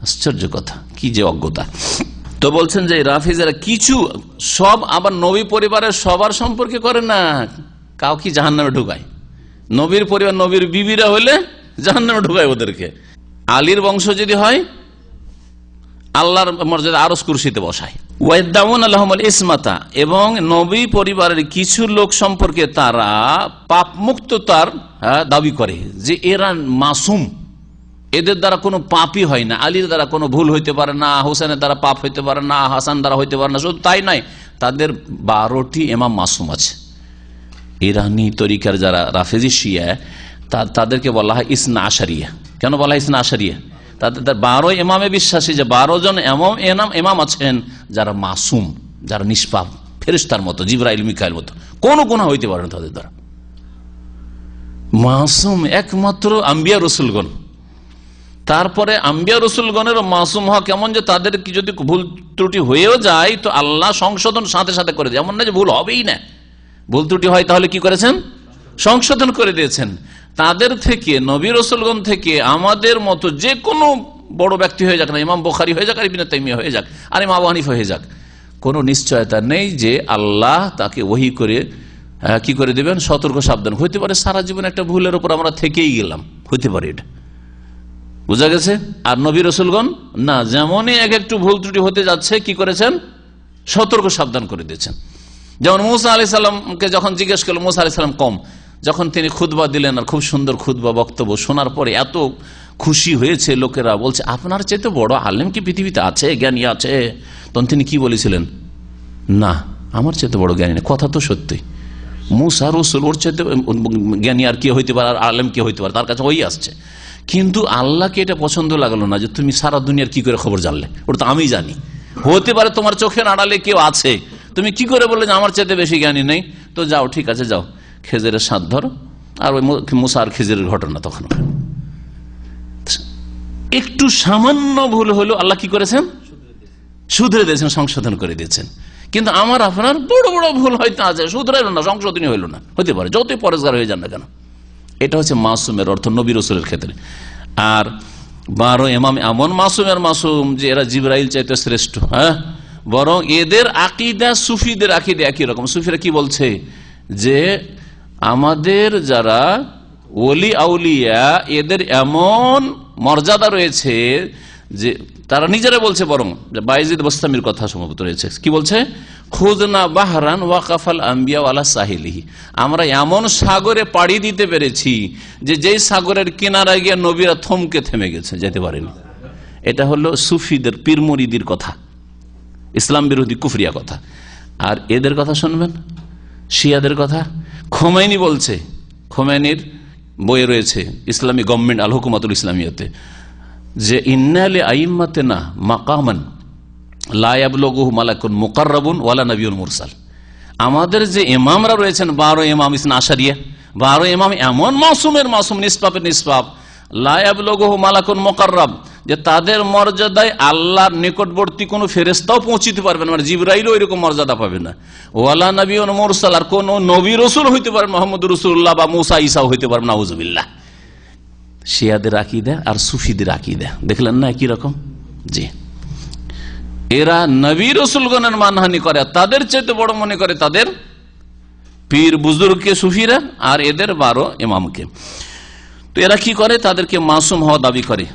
আশ্চর্য কথা, কি যে অজ্ঞতা। তো বলছেন যে রাফিজারা কিছু সব আবার নবী পরিবারের সবার সম্পর্কে করে না, কাউ কি জাহান্নামে ঢুকায়। নবীর পরিবার, নবীর বিবিরা হলে জাহান্নামে ঢুকায় ওদেরকে। আলীর বংশ যদি হয় আল্লাহর মর্যাদা আরশ কুরসিতে বসায়। ওয়াইদাউন আল্লাহুল ইসমাতা, এবং নবী পরিবারের কিছু লোক সম্পর্কে তারা পাপ মুক্ততার দাবি করে যে এরা মাসুম, এদের দ্বারা কোনো পাপই হয় না। আলীর দ্বারা কোনো ভুল হইতে পারে না, হোসেনের দ্বারা পাপ হইতে পারে না, হাসান দ্বারা হইতে পারে না। শুধু তাই নয়, তাদের 12টি ইমাম মাসুম আছে। ইরানি তরিকার যারা রাফেজি শিয়া, তাদেরকে বলা হয় ইসনা আশারিয়া। কেন বলা হয় ইসনা আশারিয়া? তাদের 12 ইমামে বিশ্বাসী যে 12 জন ইমাম আছেন যারা মাসুম, যারা নিষ্পাপ, ফেরেশতার মতো, জিবরাইল মিকাইল মতো, কোনো গুনাহ হইতে পারে না তাদের দ্বারা। মাসুম একমাত্র আম্বিয়া রসুলগণ। তারপরে আম্বিয়া রসুলগণের মাসুম হওয়া কেমন যে তাদের কি যদি ভুল ত্রুটি হয়েও যায় তো আল্লাহ সংশোধন সাথে সাথে করে দেয়। এমন না যে ভুল হবেই না, ভুল ত্রুটি হয় তাহলে কি করেছেন? সংশোধন করে দিয়েছেন। তাদের থেকে, নবী রাসূলগণ থেকে আমাদের মতো যে কোনো বড় ব্যক্তি হয়ে যাক না, ইমাম বুখারী হয়ে যাক, আর ইবনে তাইমিয়া হয়ে যাক, আর ইমাম আবু হানিফা হয়ে যাক, কোনো নিশ্চয়তা নেই যে আল্লাহ তাকে ওহী করে কি করে দেবেন, সতর্ক সাবধান। হইতে পারে সারা জীবন একটা ভুলের উপর আমরা থেকেই গেলাম, হইতে পারে, এটা বুঝা গেছে। আর নবী রাসূলগণ না, যেমনই একটু ভুল ত্রুটি হতে যাচ্ছে কি করেছেন? সতর্ক সাবধান করে দিয়েছেন। যেমন মুসা আলাইহিস সালামকে যখন জিজ্ঞেস করলো, মুসা আলাইহিস সালাম যখন তিনি খুতবা দিলেন, আর খুব সুন্দর খুতবা বক্তব্য শোনার পরে এত খুশি হয়েছে লোকেরা, বলছে আপনার চেয়ে বড় আলেম কি পৃথিবীতে আছে, জ্ঞানী আছে? তখন তিনি কি বলেছিলেন? না, আমার চেয়ে বড় জ্ঞানী নেই। কথা তো সত্যি, মুসা রাসূল, ওর চেয়ে জ্ঞানী আর কে হইতে পারে, আর আলেম কে হইতে পারে, তার কাছে ওই আসছে। কিন্তু আল্লাহকে এটা পছন্দ লাগলো না যে তুমি সারা দুনিয়ার কি করে খবর জানলে, ওটা তো আমি জানি। হতে পারে তোমার চোখের আড়ালে কেউ আছে, তুমি কি করে বললে যে আমার চাইতে বেশি জ্ঞানী নেই? তো যাও, ঠিক আছে, যাও, খেজেরের সাথ ধরো। আর ওই মুসা আর খেজেরের ঘটনা তখন একটু সামান্য ভুল হলো, আল্লাহ কি করেছেন? শুধরে দিয়েছেন, সংশোধন করে দিয়েছেন। কিন্তু আমার আপনার বড় বড় ভুল হয়তো আছে, শুধরাইল না, সংশোধনই হইল না, হতে পারে যতই পরেজগার হয়ে যান না কেন। এটা হচ্ছে মাসুমের অর্থ নবী রাসূলের ক্ষেত্রে। আর 12 ইমাম এমন মাসুমের মাসুম যে এরা জিবরাইল চাইতে শ্রেষ্ঠ। হ্যাঁ, বরং এদের আকীদা সুফিদের আকীদা একই রকম। সুফিরা কি বলছে যে আমাদের যারা ওলি আউলিয়া এদের এমন মর্যাদা রয়েছে যে তারা নিজেরা বলছে, বরং বাইজিদ বস্তামির কথা সম্ভবত রয়েছে, কি বলছে? খুদনা বাহরান ওয়াকাফাল আম্বিয়া আলা সাহিলিহি, আমরা এমন সাগরে পাড়ি দিতে পেরেছি যে যেই সাগরের কিনারায় গিয়ে নবীরা থমকে থেমে গেছে, যেতে পারেনি। এটা হলো সুফিদের, পীর মুরিদির কথা, ইসলাম বিরোধী কুফরিয়া কথা। আর এদের কথা শুনবেন, শিয়াদের কথা। খোমেনি বলছে, খোমেনির বইয়ে রয়েছে ইসলামী গভর্নমেন্ট আল হুকুমাতুল ইসলামিয়াতে, যে ইন্নালি আইম্মাতিনা মাকামান লা ইয়াবলুগুহু মালাকুন মুকাররাবুন ওয়ালা নাবিয়্যুন মুরসাল। আমাদের যে ইমামরা রয়েছেন 12 ইমাম ইসনা আশারিয়া, 12 ইমাম এমন মাসুমের মাসুম, নিষ্পাপের নিষ্পাপ, লা ইয়াবলুগুহু মালাকুন মুকাররাব, যে তাদের মর্যাদায় আল্লাহর নিকটবর্তী কোনো ফেরেশতাও পৌঁছিতে পারবে না, মানে জিবরাইলও এরকম মর্যাদা পাবে না। ওয়ালা নবী মুরসাল, আর কোন নবী রসুল হইতে পারে মোহাম্মদ রসুল্লাহ বা মুসা ঈসাও হইতে পারবে না, নাউজুবিল্লাহ। শিয়াদের আকীদা আর সুফিদের আকীদা দেখলেন না একই রকম। জি, এরা নবী রসুলগণের মানহানি করে, তাদের চাইতে বড় মনে করে তাদের পীর বুজুর্গকে সুফিরা, আর এদের 12 ইমামকে। তো এরা কি করে, তাদেরকে মাসুম হওয়া দাবি করে।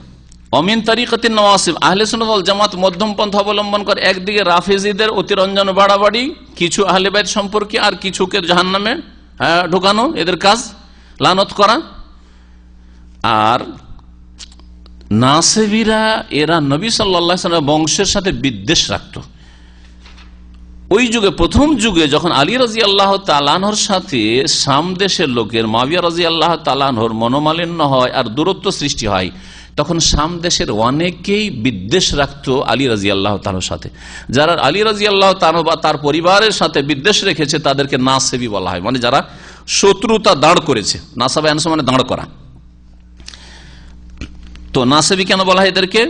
অমিন তারিকাতিন নওয়াসিব, আহলে সুন্নাত ওয়াল জামাত মধ্যম পন্থা অবলম্বন করে। একদিকে রাফেজিদের অতিরঞ্জন বাড়াবাড়ি কিছু আহলে বাইত সম্পর্কে, আর কিছুকে জাহান্নামে ঢোকানো, এদের কাজ লানত করা। আর নাসেবিরা এরা নবী সাল্লাল্লাহু আলাইহি ওয়াসাল্লাম বংশের সাথে বিদ্বেষ রাখত। ওই যুগে, প্রথম যুগে যখন আলী রাদিয়াল্লাহু তাআলা আনহুর সাথে শাম দেশের লোকের মুআবিয়া রাদিয়াল্লাহু তাআলা আনহুর মনোমালিন্য হয় আর দূরত্ব সৃষ্টি হয়, তখন শাম দেশের অনেকেই বিদ্বেষ রাখত আলী রাদিয়াল্লাহু তাআলার সাথে। যারা আলী রাদিয়াল্লাহু তাআলা বা তার পরিবারের সাথে বিদ্বেষ রেখেছে তাদেরকে নাসেবি বলা হয়, মানে যারা শত্রুতা দাঁড় করেছে। নাসাবে আনসা মানে দাঁড় করা। তো নাসেবি কেন বলা হয় এদেরকে?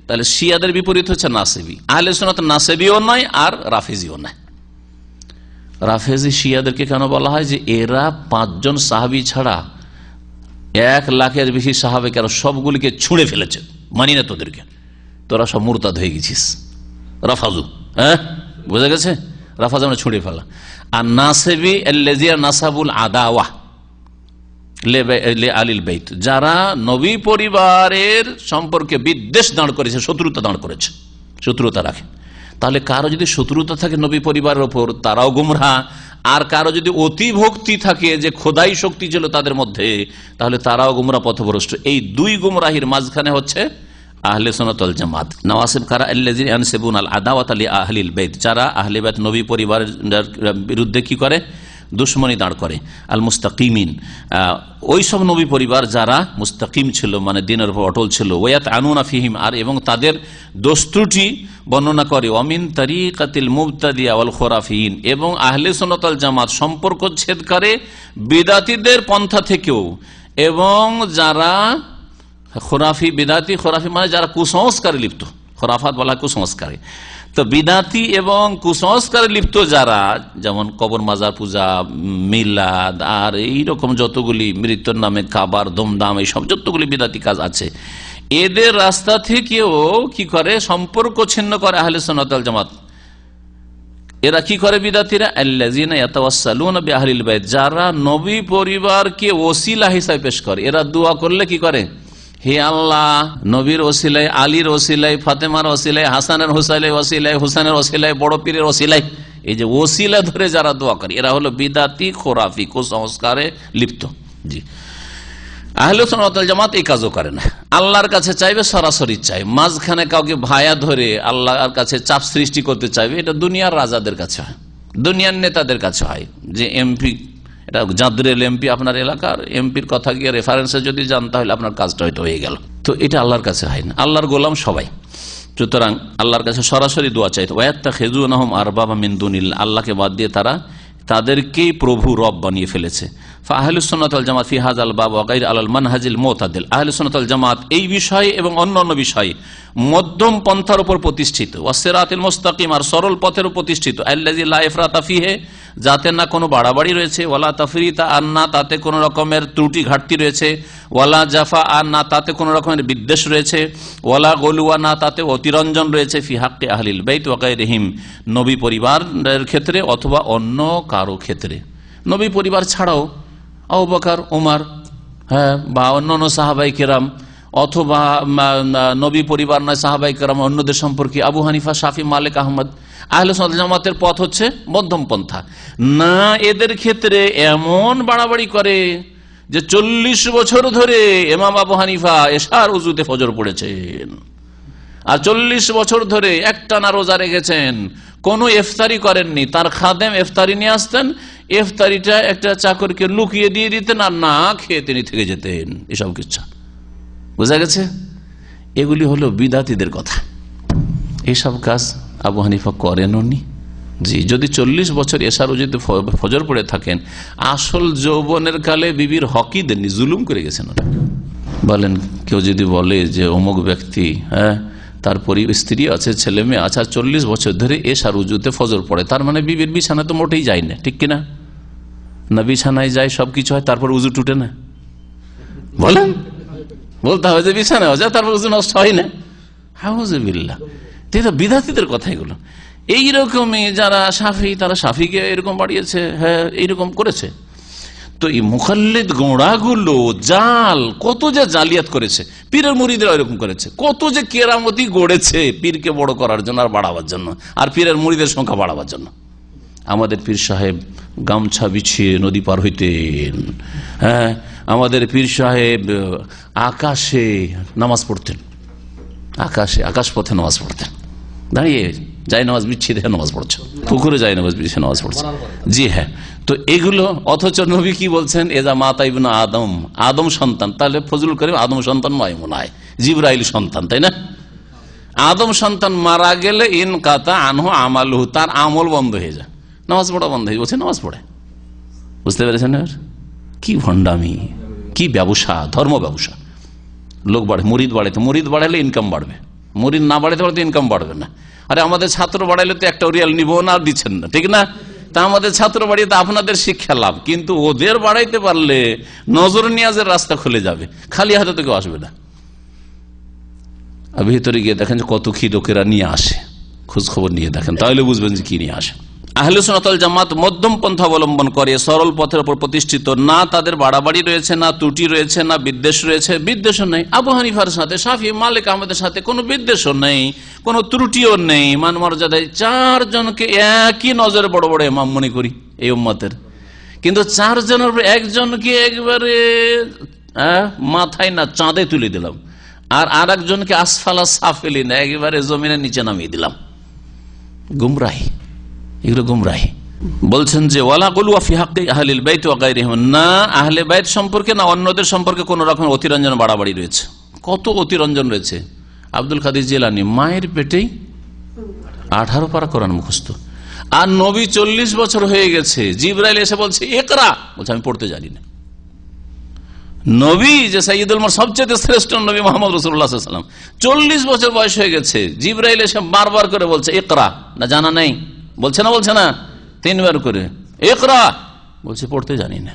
তাহলে শিয়াদের বিপরীত হচ্ছে নাসেবি। আহলে সুন্নাত নাসেবিও নয় আর রাফেজিও নয়। রাফেজি শিয়াদেরকে কেন বলা হয়? যে এরা 5 জন সাহাবী ছাড়া 1 লাখের বেশি সাহাবাকে আর সবগুলিকে ছুঁড়ে ফেলেছে, মানি না তোদেরকে, তোরা সব মুরতাদ হয়ে গেছিস। রাফাজু, হ্যাঁ বুঝা গেছে, রাফাজু মানে ছুঁড়ে ফেলা। আর নাসেবি আল্লাযিনা নাসাবুল আদাওয়া আলিল বাইত, যারা নবী পরিবারের সম্পর্কে বিদ্বেষ দাঁড় করেছে, শত্রুতা দাঁড় করেছে, শত্রুতা রাখে। তাহলে কারো যদি শত্রুতা থাকে নবী পরিবারের ওপর, তারাও গুমরাহ। আর কারো যদি অতি ভক্তি থাকে, যে খোদাই শক্তি ছিল তাদের মধ্যে, তাহলে তারাও গুমরাহ, পথভ্রষ্ট। এই 2 গুমরাহির মাঝখানে হচ্ছে আহলে সুন্নাত ওয়াল জামাত। নওয়াসিব কারা আল্লাযিনা ইয়ানসিবুনা আল আদাওয়াতা লি আহলিল বাইত, যারা আহলে বাইত নবী পরিবারের বিরুদ্ধে কি করে, দুশ্মনী দাঁড় করে। আল মুস্তাকিমিন, ওই সব নবী পরিবার যারা মুস্তাকিম ছিল, মানে দিনের উপর অটল ছিল। ওয়াত আনুনা ফিহিম, আর এবং তাদের দোষ ত্রুটি বর্ণনা করে। অমিন তারিকাতিল মুবতাদিয়া ওয়াল খুরাফিন, এবং আহলে সুন্নাত ওয়াল জামাত সম্পর্ক ছেদ করে বিদাতীদের পন্থা থেকেও। এবং যারা খুরাফি, বিদাতি খুরাফি মানে যারা কুসংস্কারে লিপ্ত, খুরাফাত বলা কুসংস্কারে। তো বিদাতি এবং কুসংস্কারে লিপ্ত যারা, যেমন কবর মাজার পূজা, মিলাদ, আর এইরকম যতগুলি মৃত্যুর নামে কাবার, দমদাম, এইসব যতগুলি বিদাতি কাজ আছে, এদের রাস্তা থেকেও কি করে, সম্পর্ক ছিন্ন করে আহলে সুন্নাত ওয়াল জামাত। এরা কি করে বিদাতিরা? আল্লাযিনা ইয়াতাওয়াসসালুনা বিআহলিল বাইত, যারা নবী পরিবারকে ওসিলা হিসাবে পেশ করে। এরা দোয়া করলে কি করে, হে আল্লাহ, নবীর ওসিলায়, আলীর ওসিলায়, ফাতেমার ওসিলায়, হাসানের ওসিলায়, হুসাইনের ওসিলায়, বড় পীরের ওসিলায়, এই যে ওসিলা ধরে যারা দোয়া করে, এরা হলো বিদাতি, খোরাফি, কুসংস্কারে লিপ্ত। জি, আহলে সুন্নাত ওয়াল জামাত এই কাজও করে না। আল্লাহর কাছে চাইবে, সরাসরি চাই। মাঝখানে কাউকে ভায়া ধরে আল্লাহর কাছে চাপ সৃষ্টি করতে চাইবে, এটা দুনিয়ার রাজাদের কাছে হয়, দুনিয়ার নেতাদের কাছে হয়। যে এমপি, এটা জাদরেল এমপি, আপনার এলাকার এমপির কথা গিয়ে রেফারেন্সে যদি যান, তাহলে আপনার কাজটা হয়তো হয়ে গেল। তো এটা আল্লাহর কাছে হয় না, আল্লাহর গোলাম সবাই। সুতরাং আল্লাহর কাছে সরাসরি দোয়া চাইতো। ওয়াত্তাখিযুনাহুম আরবাবা মিন দুনিল্লাহ, আল্লাহকে বাদ দিয়ে তারা তাদেরকেই প্রভু, রব বানিয়ে ফেলেছে। আহলুস সুন্নাত ওয়াল জামাত ফি হাযাল বাব ওয়া গায়র আলাল মানহাজিল মুতাদিল, আহলুস সুন্নাত ওয়াল জামাত এই বিষয়ে এবং অন্যান্য বিষয়ে মধ্যম পন্থার উপর প্রতিষ্ঠিত। ওয়া সিরাতিল মুস্তাকিম, আর সরল পথের উপর প্রতিষ্ঠিত। আল্লাযী লা ইফরাতা ফিহি, যাতে না কোনো বাড়াবাড়ি রয়েছে। ওয়ালা তাফরিতা, আর না তাতে কোনো রকমের ত্রুটি ঘাটতি রয়েছে। ওয়ালা জাফা, আর না তাতে কোনো রকমের বিদ্বেষ রয়েছে। ওয়ালা গলুয়া, না তাতে অতিরঞ্জন রয়েছে। ফি হাক্কি আহলিল বাইত ওয়া গায়রিহিম, নবী পরিবারের ক্ষেত্রে অথবা অন্য কারো ক্ষেত্রে। নবী পরিবার ছাড়াও আবু বকর, ওমর, হ্যাঁ, বা অন্যান্য সাহাবাই কেরাম, অথবা নবী পরিবার নয় সাহাবাই কেরাম অন্যদের সম্পর্কে আবু হানিফা, শাফি, মালিক, আহমদ। আহলে সুন্নাত জামাতের পথ হচ্ছে মধ্যম পন্থা। না এদের ক্ষেত্রে এমন বাড়াবাড়ি করে যে 40 বছর ধরে ইমাম আবু হানিফা এশার উজুতে ফজর পড়েছেন, আর 40 বছর ধরে একটানা রোজা রেখেছেন, কোনো ইফতারি করেননি। তার খাদেম ইফতারি নিয়ে আসতেন, ইফতারিটা একটা চাকরকে লুকিয়ে দিয়ে দিতেন, আর না খেয়ে তিনি থেকে যেতেন। এসব কিছু বোঝা গেছে। এগুলি হলো বিদাতীদের কথা। এইসব কাজ আবু হানিফা করেননি। জি, যদি 40 বছর এশার যদি ফজর পড়ে থাকেন, আসল যৌবনের কালে বিবির হকই দেননি, জুলুম করে গেছেন। বলেন কেউ যদি বলে যে অমুক ব্যক্তি, হ্যাঁ, তার স্ত্রী আছে, ছেলে মেয়ে আছে, 40 বছর ধরে এশার উজুতে ফজর পড়ে, তার মানে বিবির বিছানা তো মোটেই যায় না, ঠিক কিনা? না বিছানায় যায়, সবকিছু হয়, তারপর উজু টুটে না? বলেন, বলতে হবে যে বিছানায় যায়, তারপর উজু নষ্ট হয় না? হাউজুবিল্লাহ, বিধাতীদের কথা এগুলো। এইরকমই যারা শাফি, তারা শাফিকে এরকম বাড়িয়েছে, হ্যাঁ, এইরকম করেছে। তো এই মুখাল্লিদ গোড়াগুলো জাল, কত যে জালিয়াত করেছে, পীরের মুরিদরা এরকম করেছে, কত যে কেরামতি গড়েছে পীরকে বড় করার জন্য আর বাড়াবার জন্য, আর পীরের মুরিদের সংখ্যা বাড়াবার জন্য। আমাদের পীর সাহেব গামছা বিছিয়ে নদী পার হইতেন, হ্যাঁ, আমাদের পীর সাহেব আকাশে নামাজ পড়তেন, আকাশ পথে নামাজ পড়তেন, দাঁড়িয়ে যাই নামাজ বিছিয়ে দেখে নামাজ পড়ছে, পুকুরে যাই নামাজ বিছিয়ে নামাজ পড়ছে। জি হ্যাঁ, তো এগুলো, অথচ নবী কি বলছেন, এজা মাতা ইবনে আদম সন্তান, তাহলে ফজলুল করিম আদম সন্তান নয়, মনে হয় জিবরাইল সন্তান, তাই না? আদম সন্তান মারা গেলে ইন কাতা আনহু আমালহু, তার আমল বন্ধ হয়ে যায়, নামাজ পড়া বন্ধ হয়ে বলছে নামাজ পড়ে। বুঝতে পেরেছেন কি ভণ্ডামি, কি ব্যবসা, ধর্ম ব্যবসা। লোক বাড়ে, মুরিদ বাড়ে, তো মুরিদ বাড়ালে ইনকাম বাড়বে, মুরিদ না বাড়াতে পারলে ইনকাম বাড়বে না। আরে আমাদের ছাত্র বাড়াইলে তো একটা রিয়াল নিব না, দিচ্ছেন না, ঠিক না? তা আমাদের ছাত্র বাড়িয়ে তো আপনাদের শিক্ষা লাভ, কিন্তু ওদের বাড়াইতে পারলে নজর নিয়াজের রাস্তা খুলে যাবে, খালি হাতে তো কেউ আসবে না। আর ভিতরে গিয়ে দেখেন যে কত কি লোকেরা নিয়ে আসে, খোঁজ খবর নিয়ে দেখেন, তাহলে বুঝবেন যে কি নিয়ে আসে। আহলে সুন্নাত ওয়াল জামাত মধ্যম পন্থা অবলম্বন করে, সরল পথের উপর প্রতিষ্ঠিত, না তাদের বাড়াবাড়ি রয়েছে, না ত্রুটি রয়েছে, না বিদ্বেষ রয়েছে, বিদ্বেষও নেই। আবু হানিফার সাথে, শাফি, মালিক আহমদের সাথে কোনো বিদ্বেষও নেই, কোনো ত্রুটিও নেই। মান মর্যাদায় 4 জনকে একই নজরে বড় বড় ইমাম মনে করি এই উম্মতের, কিন্তু 4 জনের একজনকে একবারে মাথায় না চাঁদে তুলে দিলাম, আর একজনকে আসফালা সাফেলি না, একেবারে জমিনের নিচে নামিয়ে দিলাম। গুমরাহি, এগুলো গুমরাহি। বলছেন যে ওয়ালা গুলওয়া ফি হাক্কি আহলিল বাইত ওয়া গায়রিহিম, না আহলে বাইত সম্পর্কে না অন্যদের সম্পর্কে কোন রকম অতিরঞ্জন বাড়াবাড়ি রয়েছে। কত অতিরঞ্জন রয়েছে। আব্দুল কাদের জিলানী মায়ের পেটেই 18 পারা কোরআন মুখস্থ, আর নবী 40 বছর হয়ে গেছে, জিবরাইল এসে বলছে ইকরা, বলছে আমি পড়তে জানি না। নবী যে সাইয়্যিদুল মুরসালিন, সবচেয়ে শ্রেষ্ঠ নবী মুহাম্মদ রাসূলুল্লাহ সাল্লাল্লাহু আলাইহি ওয়াসাল্লাম, 40 বছর বয়স হয়ে গেছে, জিবরাইল এসে বারবার করে বলছে ইকরা, না জানা নেই, বলছে না 3 বার করে ইকরা, বলছে পড়তে জানি না।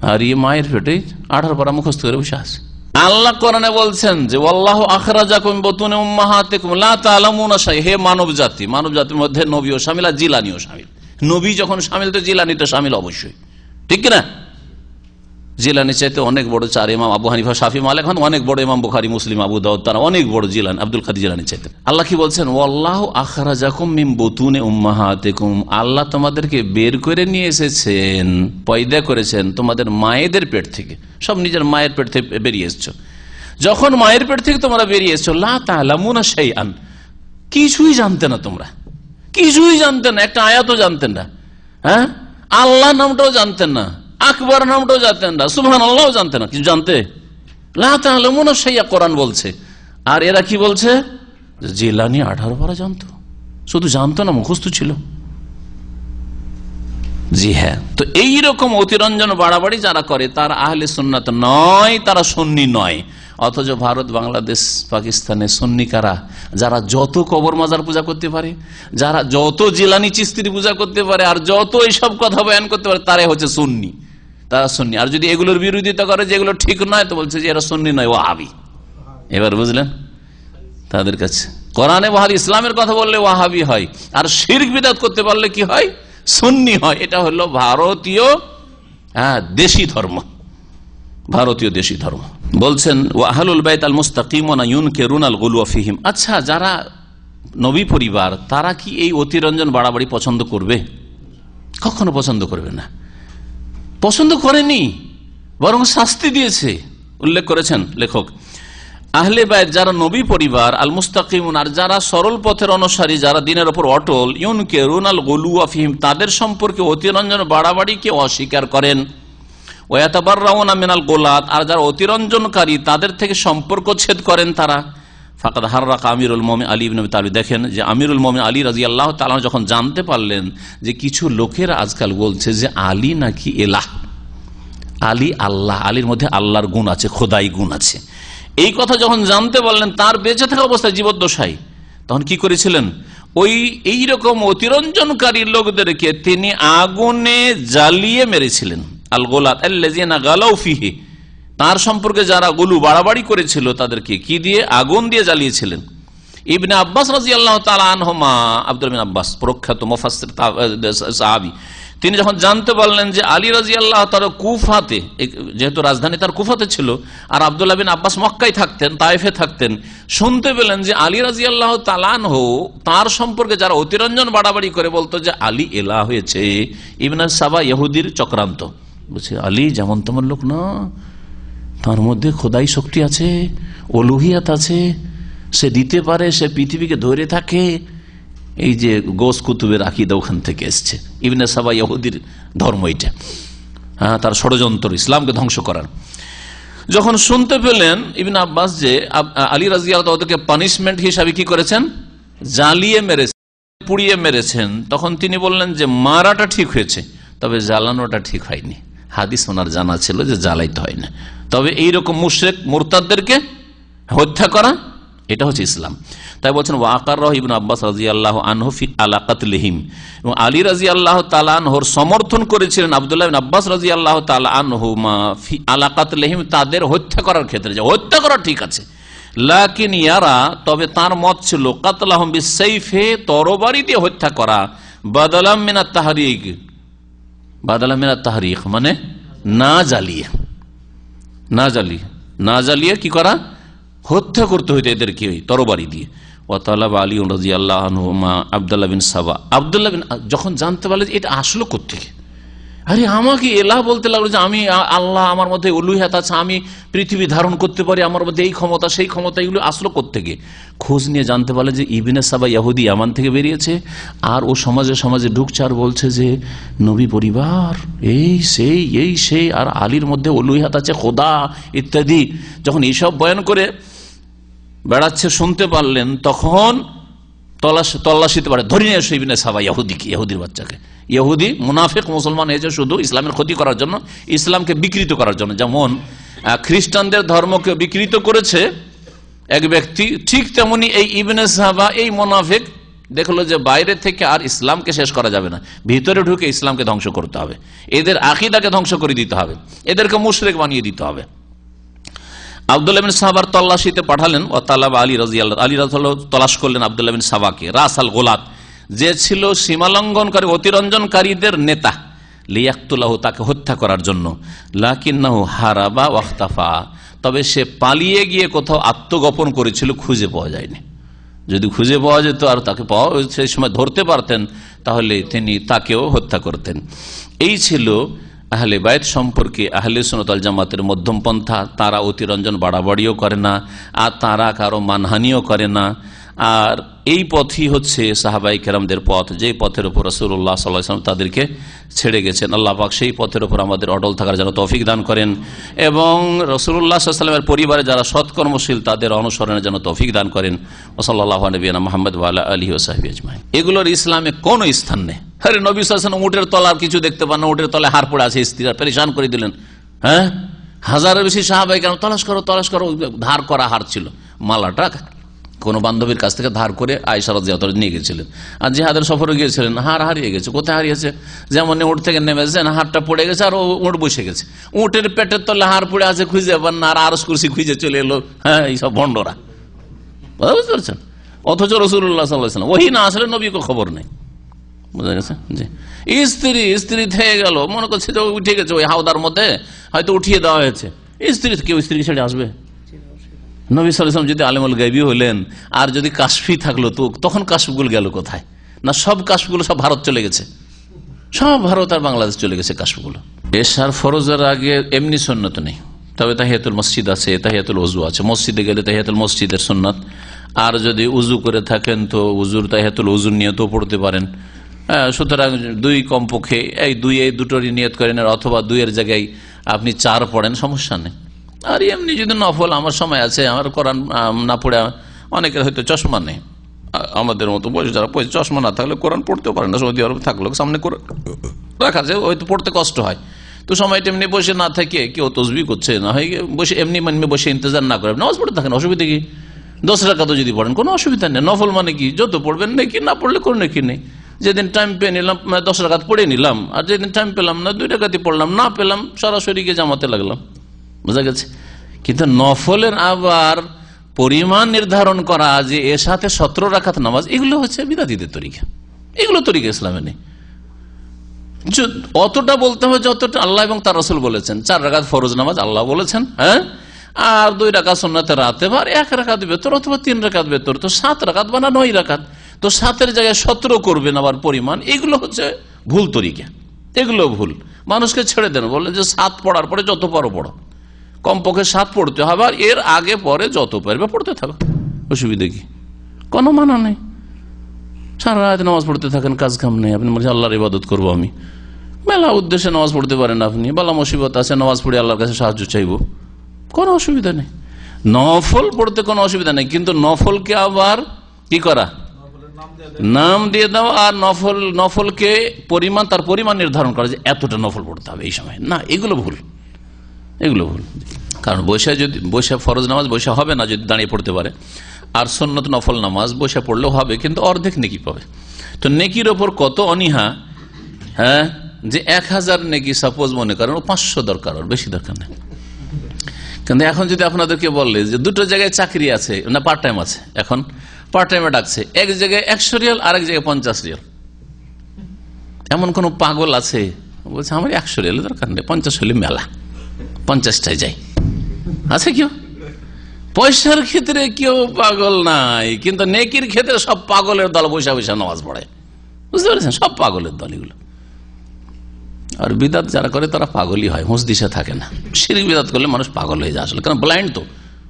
আর এই মায়ের পেটে 18 পারা মুখস্থ করে বসে আছে। আল্লাহ কোরআনে বলছেন যে ওয়াল্লাহু আখরাজাকুম মিন বুতুনি উম্মাহাতিকুম লা তা'লামুনা শাইআ, হে মানব জাতির মধ্যে নবীও শামিল আর জিলানীও শামিল। নবী যখন শামিল তো জিলানী তো শামিল অবশ্যই, ঠিক না? জিলানী চাইতে অনেক বড় 4 ইমাম, আবু হানিফা, শাফি, মালিক অনেক বড় ইমাম, বুখারী, মুসলিম, আবু দাউদ, তারা অনেক বড় জিলানী, আব্দুল কাদের জিলানী চাইতে। আল্লাহ কি বলছেন, ওয়াল্লাহু আখরাজাকুম মিন বুতুনি উম্মাহাতিকুম, আল্লাহ তোমাদেরকে বের করে নিয়ে এসেছেন, পয়দা করেছেন তোমাদের মায়েদের পেট থেকে। সব নিজের মায়ের পেট থেকে বেরিয়ে এসেছো। যখন মায়ের পেট থেকে তোমরা বেরিয়ে এসেছো, লা তা'লামুনা শাইআন, কিছুই জানতে না, তোমরা কিছুই জানতে না, একটা আয়াতও জানতেন না, হ্যাঁ, আল্লাহ নামটাও জানতেন না, আকবর নামটাও জানতেন না, সুবহানাল্লাহ জানতেন না, কিছু জানতে লা তা'লামুনা শাইআ কোরআন বলছে। আর এরা কি বলছে, জিলানী 18 পারা জানতো, শুধু জানতো না, মুখস্থ ছিল। জি হ্যাঁ, তো এইরকম অতিরঞ্জন বাড়াবাড়ি যারা করে তারা আহলে সুন্নাত নয়, তারা সুন্নি নয়। অথচ ভারত, বাংলাদেশ, পাকিস্তানে সুন্নি কারা? যারা যত কবর মাজার পূজা করতে পারে, যারা যত জিলানী চিস্তির পূজা করতে পারে, আর যত এইসব কথা বয়ান করতে পারে, তারাই হচ্ছে সুন্নি, তারা সুন্নি। আর যদি এগুলোর বিরোধিতা করে, যেগুলো ঠিক নয়, তো বলছে যে এরা সুন্নি নয়, ওয়াহাবি। এবার বুঝলেন তাদের কাছে কোরআনে ওয়াহাবি, ইসলামের কথা বললে ওয়াহাবি হয়, আর শিরক বিদআত করতে পারলে কি হয়, সুন্নি হয়। এটা হলো ভারতীয় দেশি ধর্ম, ভারতীয় দেশি ধর্ম। বলছেন ওয়া আহলুল বাইত আল মুস্তাকিমুনা ইউনকিরুনা আল গুলওয়া ফিহিম, আচ্ছা যারা নবী পরিবার, তারা কি এই অতিরঞ্জন বাড়াবাড়ি পছন্দ করবে? কখনো পছন্দ করবে না, পছন্দ করেনি, বরং শাস্তি দিয়েছে। উল্লেখ করেছেন লেখক, আহলে বাইত যারা নবী পরিবার, আল মুস্তাকিমুন, আর যারা সরল পথের অনুসারী, যারা দিনের উপর অটল, ইউনকিরুনা আল গুলওয়া ফিহিম, তাদের সম্পর্কে অতিরঞ্জন বাড়াবাড়িকে অস্বীকার করেন। ওয়াতাবাররাউনা মিনাল গুলাত, আর যারা অতিরঞ্জনকারী, তাদের থেকে সম্পর্ক ছেদ করেন তারা। ফাকাদ হাররাকা আমিরুল মুমিনিন আলী ইবনে আবি তালিব, দেখেন যে আমিরুল মুমিনিন আলী রাদিয়াল্লাহু তাআলা যখন জানতে পারলেন যে কিছু লোকেরা আজকাল বলছে যে আলী নাকি এলাহ, আলী আল্লাহ, আলীর মধ্যে আল্লাহর গুণ আছে, খোদাই গুণ আছে। এই কথা যখন জানতে পারলেন তার বেঁচে থাকা অবস্থায় জীবদ্দশায়, তখন কি করেছিলেন? ওই এইরকম অতিরঞ্জনকারী লোকদেরকে তিনি আগুনে জ্বালিয়ে মেরেছিলেন। আল গোলাত আল্লাযিনা গালাউ ফিহি, তার সম্পর্কে যারা গুলু বাড়াবাড়ি করেছিল তাদেরকে কি দিয়ে? আগুন দিয়ে জ্বালিয়েছিলেন। ইবনে আব্বাস রাদিয়াল্লাহু তাআলা আনহুমা, আব্দুল্লাহ বিন আব্বাস প্রখ্যাত মুফাসসির সাহাবী, তিনি যখন জানতে পারলেন যে আলী রাদিয়াল্লাহু তাআলা কুফাতে, যেহেতু রাজধানী তার কুফাতে ছিল, আর আব্দুল্লাহ বিন আব্বাস মক্কায় থাকতেন, তায়েফে থাকতেন, শুনতে পেলেন যে আলী রাদিয়াল্লাহু তাআলা আনহু তার সম্পর্কে যারা অতিরঞ্জন বাড়াবাড়ি করে বলতো যে আলী এলাহ হয়েছে, ইবনে সাবা ইহুদির চক্রান্ত। বলছে আলী যেমন তেমন লোক না, তার মধ্যে খোদাই শক্তি আছে, উলুহিয়াত আছে, সে দিতে পারে, সে পৃথিবীকে ধরে থাকে। এই যে গোস কুতুবের আকীদা ওখান থেকে এসছে, ইবনে সাবা ইহুদির ধর্ম এটা, হ্যাঁ, তার ষড়যন্ত্র ইসলামকে ধ্বংস করার। যখন শুনতে পেলেন ইবনে আব্বাস যে আলী রাদিয়াল্লাহু তাআলা ওদেরকে পানিশমেন্ট হিসাবে কি করেছেন? জ্বালিয়ে মেরেছেন, পুড়িয়ে মেরেছেন, তখন তিনি বললেন যে মারাটা ঠিক হয়েছে, তবে জ্বালানোটা ঠিক হয়নি। হাদিস ওনার জানা ছিল যে জ্বালাইতে হয় না, তবে এইরকম মুশরিক মুরতাদদেরকে হত্যা করা এটা হচ্ছে ইসলাম। তাই বলছেন ওয়াকাররাহু ইবনে আব্বাস রাদিয়াল্লাহু আনহু ফি আলা কাতলিহিম, এবং আলী রাদিয়াল্লাহু তাআলা আনহুর সমর্থন করেছিলেন আব্দুল্লাহ ইবনে আব্বাস রাদিয়াল্লাহু তাআলা আনহুমা ফি আলা কাতলিহিম, তাদের হত্যা করার ক্ষেত্রে, যে হত্যা করা ঠিক আছে, লাকিন ইয়ারা, তবে তার মত ছিল কাতলাহুম বিসাইফে, তরবারি দিয়ে হত্যা করা, বাদালাম মিনাত তাহরিক, বাদালাম মিনাত তাহরিক মানে না জ্বালিয়ে, না জ্বালিয়ে কি করা? হত্যা করতে হইতো এদেরকে ওই তরবারি দিয়ে। ওয়াতালাব আলী রাদিয়াল্লাহু আনহু মা আব্দুল্লাহ বিন সাবা, আব্দুল্লাহ বিন যখন জানতে পারলে এটা আসলো কোত্থেকে, আরে আমাকে এলাহ বলতে লাগলো যে আমি আল্লাহ, আমার মধ্যে উলুহিয়াত আছে, আমি পৃথিবী ধারণ করতে পারি, আমার মধ্যে এই ক্ষমতা সেই ক্ষমতা, এগুলো আসলো কোত্থেকে? খোঁজ নিয়ে জানতে পারলে যে ইবনে সাবা ইহুদি ইয়ামান থেকে বেরিয়েছে, আর ও সমাজে ঢুকছে আর বলছে যে নবী পরিবার এই সেই, আর আলীর মধ্যে উলুহিয়াত আছে, খোদা ইত্যাদি। যখন এইসব বয়ান করে বেড়াচ্ছে শুনতে পারলেন, তখন তল্লাশিতে পারে ধরে নিয়ে এসে ইবনে সাবা ইহুদিকে, ইহুদির বাচ্চাকে। ইহুদি মুনাফিক মুসলমান হয়েছে শুধু ইসলামের ক্ষতি করার জন্য, ইসলামকে বিকৃত করার জন্য। যেমন খ্রিস্টানদের ধর্মকে বিকৃত করেছে এক ব্যক্তি, ঠিক তেমনি এই ইবনে সাবা এই মুনাফিক দেখলো যে বাইরে থেকে আর ইসলামকে শেষ করা যাবে না, ভিতরে ঢুকে ইসলামকে ধ্বংস করতে হবে, এদের আকীদাকে ধ্বংস করে দিতে হবে, এদেরকে মুশরিক বানিয়ে দিতে হবে। আব্দুল্লাহ বিন সাবার তল্লাশিতে পাঠালেন, ও তালাব আলী রাদিয়াল্লাহু, আলী রাদিয়াল্লাহু তলাশ করলেন আব্দুল্লাহ বিন সাবাকে, রাস আল গোলাত, যে ছিল সীমালঙ্ঘনকারী অতিরঞ্জনকারীদের নেতা, লিয়াকতুলাহু, তাকে হত্যা করার জন্য। লাকিন্নাহু হারাবা ওয়াখতাফা, তবে সে পালিয়ে গিয়ে কোথাও আত্মগোপন করেছিল, খুঁজে পাওয়া যায়নি। যদি খুঁজে পাওয়া যেত আর তাকে সেই সময় ধরতে পারতেন, তাহলে তিনি তাকেও হত্যা করতেন। এই ছিল আহলে বাইত সম্পর্কে আহলে সুন্নাত ওয়াল জামাতের মধ্যম পন্থা। তারা অতিরঞ্জন বাড়াবাড়িও করে না, আর তারা কারো মানহানিও করে না। আর এই পথই হচ্ছে সাহাবাই কেরামদের পথ, যে পথের উপর রাসূলুল্লাহ সাল্লাল্লাহু আলাইহি ওয়াসাল্লাম তাদেরকে ছেড়ে গেছেন। আল্লাহ পাক সেই পথের উপর আমাদের অটল থাকার জন্য তৌফিক দান করেন, এবং রাসূলুল্লাহ সাল্লাল্লাহু আলাইহি ওয়াসাল্লামের পরিবারে যারা সৎকর্মশীল তাদের অনুসরণের জন্য তৌফিক দান করেন। সাল্লাল্লাহু আলাইহি ওয়া মুহাম্মদ ওয়া আলা আলিহি ওয়া সাহবিহি আজমাইন। এগুলোর ইসলামে কোনো স্থান নেই। আরে নবী সাল্লাল্লাহু আলাইহি ওয়াসাল্লাম উটের তলার কিছু দেখতে পান না, উটের তলায় হাড় পড়ে আছে, স্ত্রীরা পেরেশান করে দিলেন। হ্যাঁ, হাজারের বেশি সাহাবায়ে কেরাম তলাশ করো, ধার করা হাড় ছিল, মালাটা কোন বান্ধবীর কাছ থেকে ধার করে আয়েশা রাদিয়াল্লাহু তাআলা নিয়ে গেছিলেন। আর জিহাদের সফরে গিয়েছিলেন, হাড় হারিয়ে গেছে। কোথায় হারিয়েছে? যেমন উট থেকে নেমেছেন, হাড়টা পড়ে গেছে, আর উট বসে গেছে, উটের পেটের তলে হাড় পড়ে আছে, খুঁজে পান না, আর আরশ কুরসি খুঁজে চলে এলো। হ্যাঁ, এইসব ভণ্ডরা, বুঝতে পারছেন? অথচ রাসূলুল্লাহ সাল্লাল্লাহু আলাইহি ওয়াসাল্লাম ওহী না আসলে নবীকে খবর নেই। বুঝা গেছে? জি, স্ত্রী থেকে গেল, মনে করছে যে উঠে গেছে ওই হাওদার মধ্যে, হয়তো উঠিয়ে দেওয়া হয়েছে। কেউ স্ত্রীকে ছেড়ে আসবে? নবী সাল্লাল্লাহু আলাইহি ওয়াসাল্লাম যদি আলেমুল গায়বী হলেন, আর যদি কাশফি থাকলো, তো তখন কাশফগুলো গেল কোথায়? না, সব কাশফগুলো সব ভারত চলে গেছে, সব ভারত আর বাংলাদেশ চলে গেছে কাশফগুলো। এশার ফরজের আগে এমনি সুন্নত নেই, তবে তাহিয়াতুল মসজিদ আছে, তাহিয়াতুল ওযু আছে। মসজিদে গেলে তাহিয়াতুল মসজিদের সুন্নাত, আর যদি উযু করে থাকেন তো উযুর তাহিয়াতুল ওযুর নিয়তও পড়তে পারেন। সুতরাং দুই কমপক্ষে এই দুটোরই নিয়ত করেন, অথবা দুইয়ের জায়গায় আপনি 4 পড়েন, সমস্যা নেই। আর এমনি যদি নফল, আমার সময় আছে, আমার কোরআন না পড়ে, অনেকের হয়তো চশমা নেই, আমাদের মতো বয়স যারা চশমা না থাকলে কোরআন পড়তেও পারে না, সৌদি আরব থাকলেও সামনে করে রাখা যায়, হয়তো পড়তে কষ্ট হয়, তো সময়টা এমনি বসে না থাকে, কেউ তসবি করছে না হয় বসে এমনি বসে ইন্তজার না করে নামাজ পড়তে থাকেন, অসুবিধা কি? 10 রাকাতও যদি পড়েন কোনো অসুবিধা নেই। নফল মানে কি, যত পড়বেন নাকি, না পড়লে কোনো নাকি নেই। যেদিন টাইম পেয়ে নিলাম 10 রাকাত পড়ে নিলাম, আর যেদিন টাইম পেলাম না 2 রাকাতই পড়লাম, না পেলাম সরাসরি গিয়ে জামাতে লাগলাম, বোঝা গেছে। কিন্তু নফলের আবার পরিমাণ নির্ধারণ করা যে এর সাথে 17 রাকাত নামাজ, এগুলো হচ্ছে বিদাতীদের তরিকা, এগুলো তরিকা ইসলামে নেই। অতটা বলতে হবে যতটা আল্লাহ এবং তার রাসূল বলেছেন। 4 রাকাত ফরজ নামাজ আল্লাহ বলেছেন, হ্যাঁ, আর 2 রাকাত সুন্নাতে রাতে, আর 1 রাকাত বেতর অথবা 3 রাকাত বেতর, তো 7 রাকাত বা 9 রাকাত, তো 7-এর জায়গায় 17 করবেন আবার পরিমাণ, এগুলো হচ্ছে ভুল তরিকা, এগুলো ভুল। মানুষকে ছেড়ে দেন, বলে যে 7 পড়ার পরে যত পারো পড়ো, কমপক্ষে 7 পড়তে হবে, আর এর আগে পরে যত পারবে পড়তে থাকো, অসুবিধা কি? কোনো মানা নেই। সারা রাত নামাজ পড়তে থাকেন, কাজ কাম নেই, আপনি বলছেন আল্লাহর ইবাদত করবো আমি, মেলা উদ্দেশ্যে নামাজ পড়তে পারেন আপনি, বালা মুসিবত আছে, নামাজ পড়ে আল্লাহর কাছে সাহায্য চাইবো, কোনো অসুবিধা নেই। নফল পড়তে কোনো অসুবিধা নেই, কিন্তু নফলকে আবার কি করা, নাম দিয়ে দেওয়া, আর নফলকে পরিমাণ, তার পরিমাণ নির্ধারণ করা যে এতটা নফল পড়তে হবে এই সময়, না, এগুলো ভুল, এগুলো ভুল। কারণ বৈশা ফরজ নামাজ বৈশা হবে না যদি দাঁড়িয়ে পড়তে পারে, আর সুন্নত নফল নামাজ বৈশা পড়লেও হবে, কিন্তু অর্ধেক নেকি পাবে। তো নেকির ওপর কত অনীহা, হ্যাঁ, যে 1000 নেকি সাপোজ মনে করেন, 500 দরকার, আর বেশি দরকার নেই। কিন্তু এখন যদি আপনাদেরকে বললে যে 2টো জায়গায় চাকরি আছে না, পার্ট টাইম আছে, এখন পার্ট টাইমে ডাকছে, এক জায়গায় 100 রিয়াল, আর এক জায়গায় 50 রিয়াল, এমন কোন পাগল আছে? বলছে আমার 100 রিয়াল দরকার নেই, 50 হলে মেলা, 50টায় যাই, আছে কেউ? পয়সার ক্ষেত্রে কেউ পাগল নাই, কিন্তু নেকির ক্ষেত্রে সব পাগলের দল বৈশা বৈশা নামাজ পড়ে, বুঝতে পেরেছেন? সব পাগলের দল এগুলো। আর বিদাত যারা করে তারা পাগলই হয়, হুঁশ দিশা থাকে না। শিরক বিদাত করলে মানুষ পাগল হয়ে যায় আসলে, কারণ ব্লাইন্ড, তো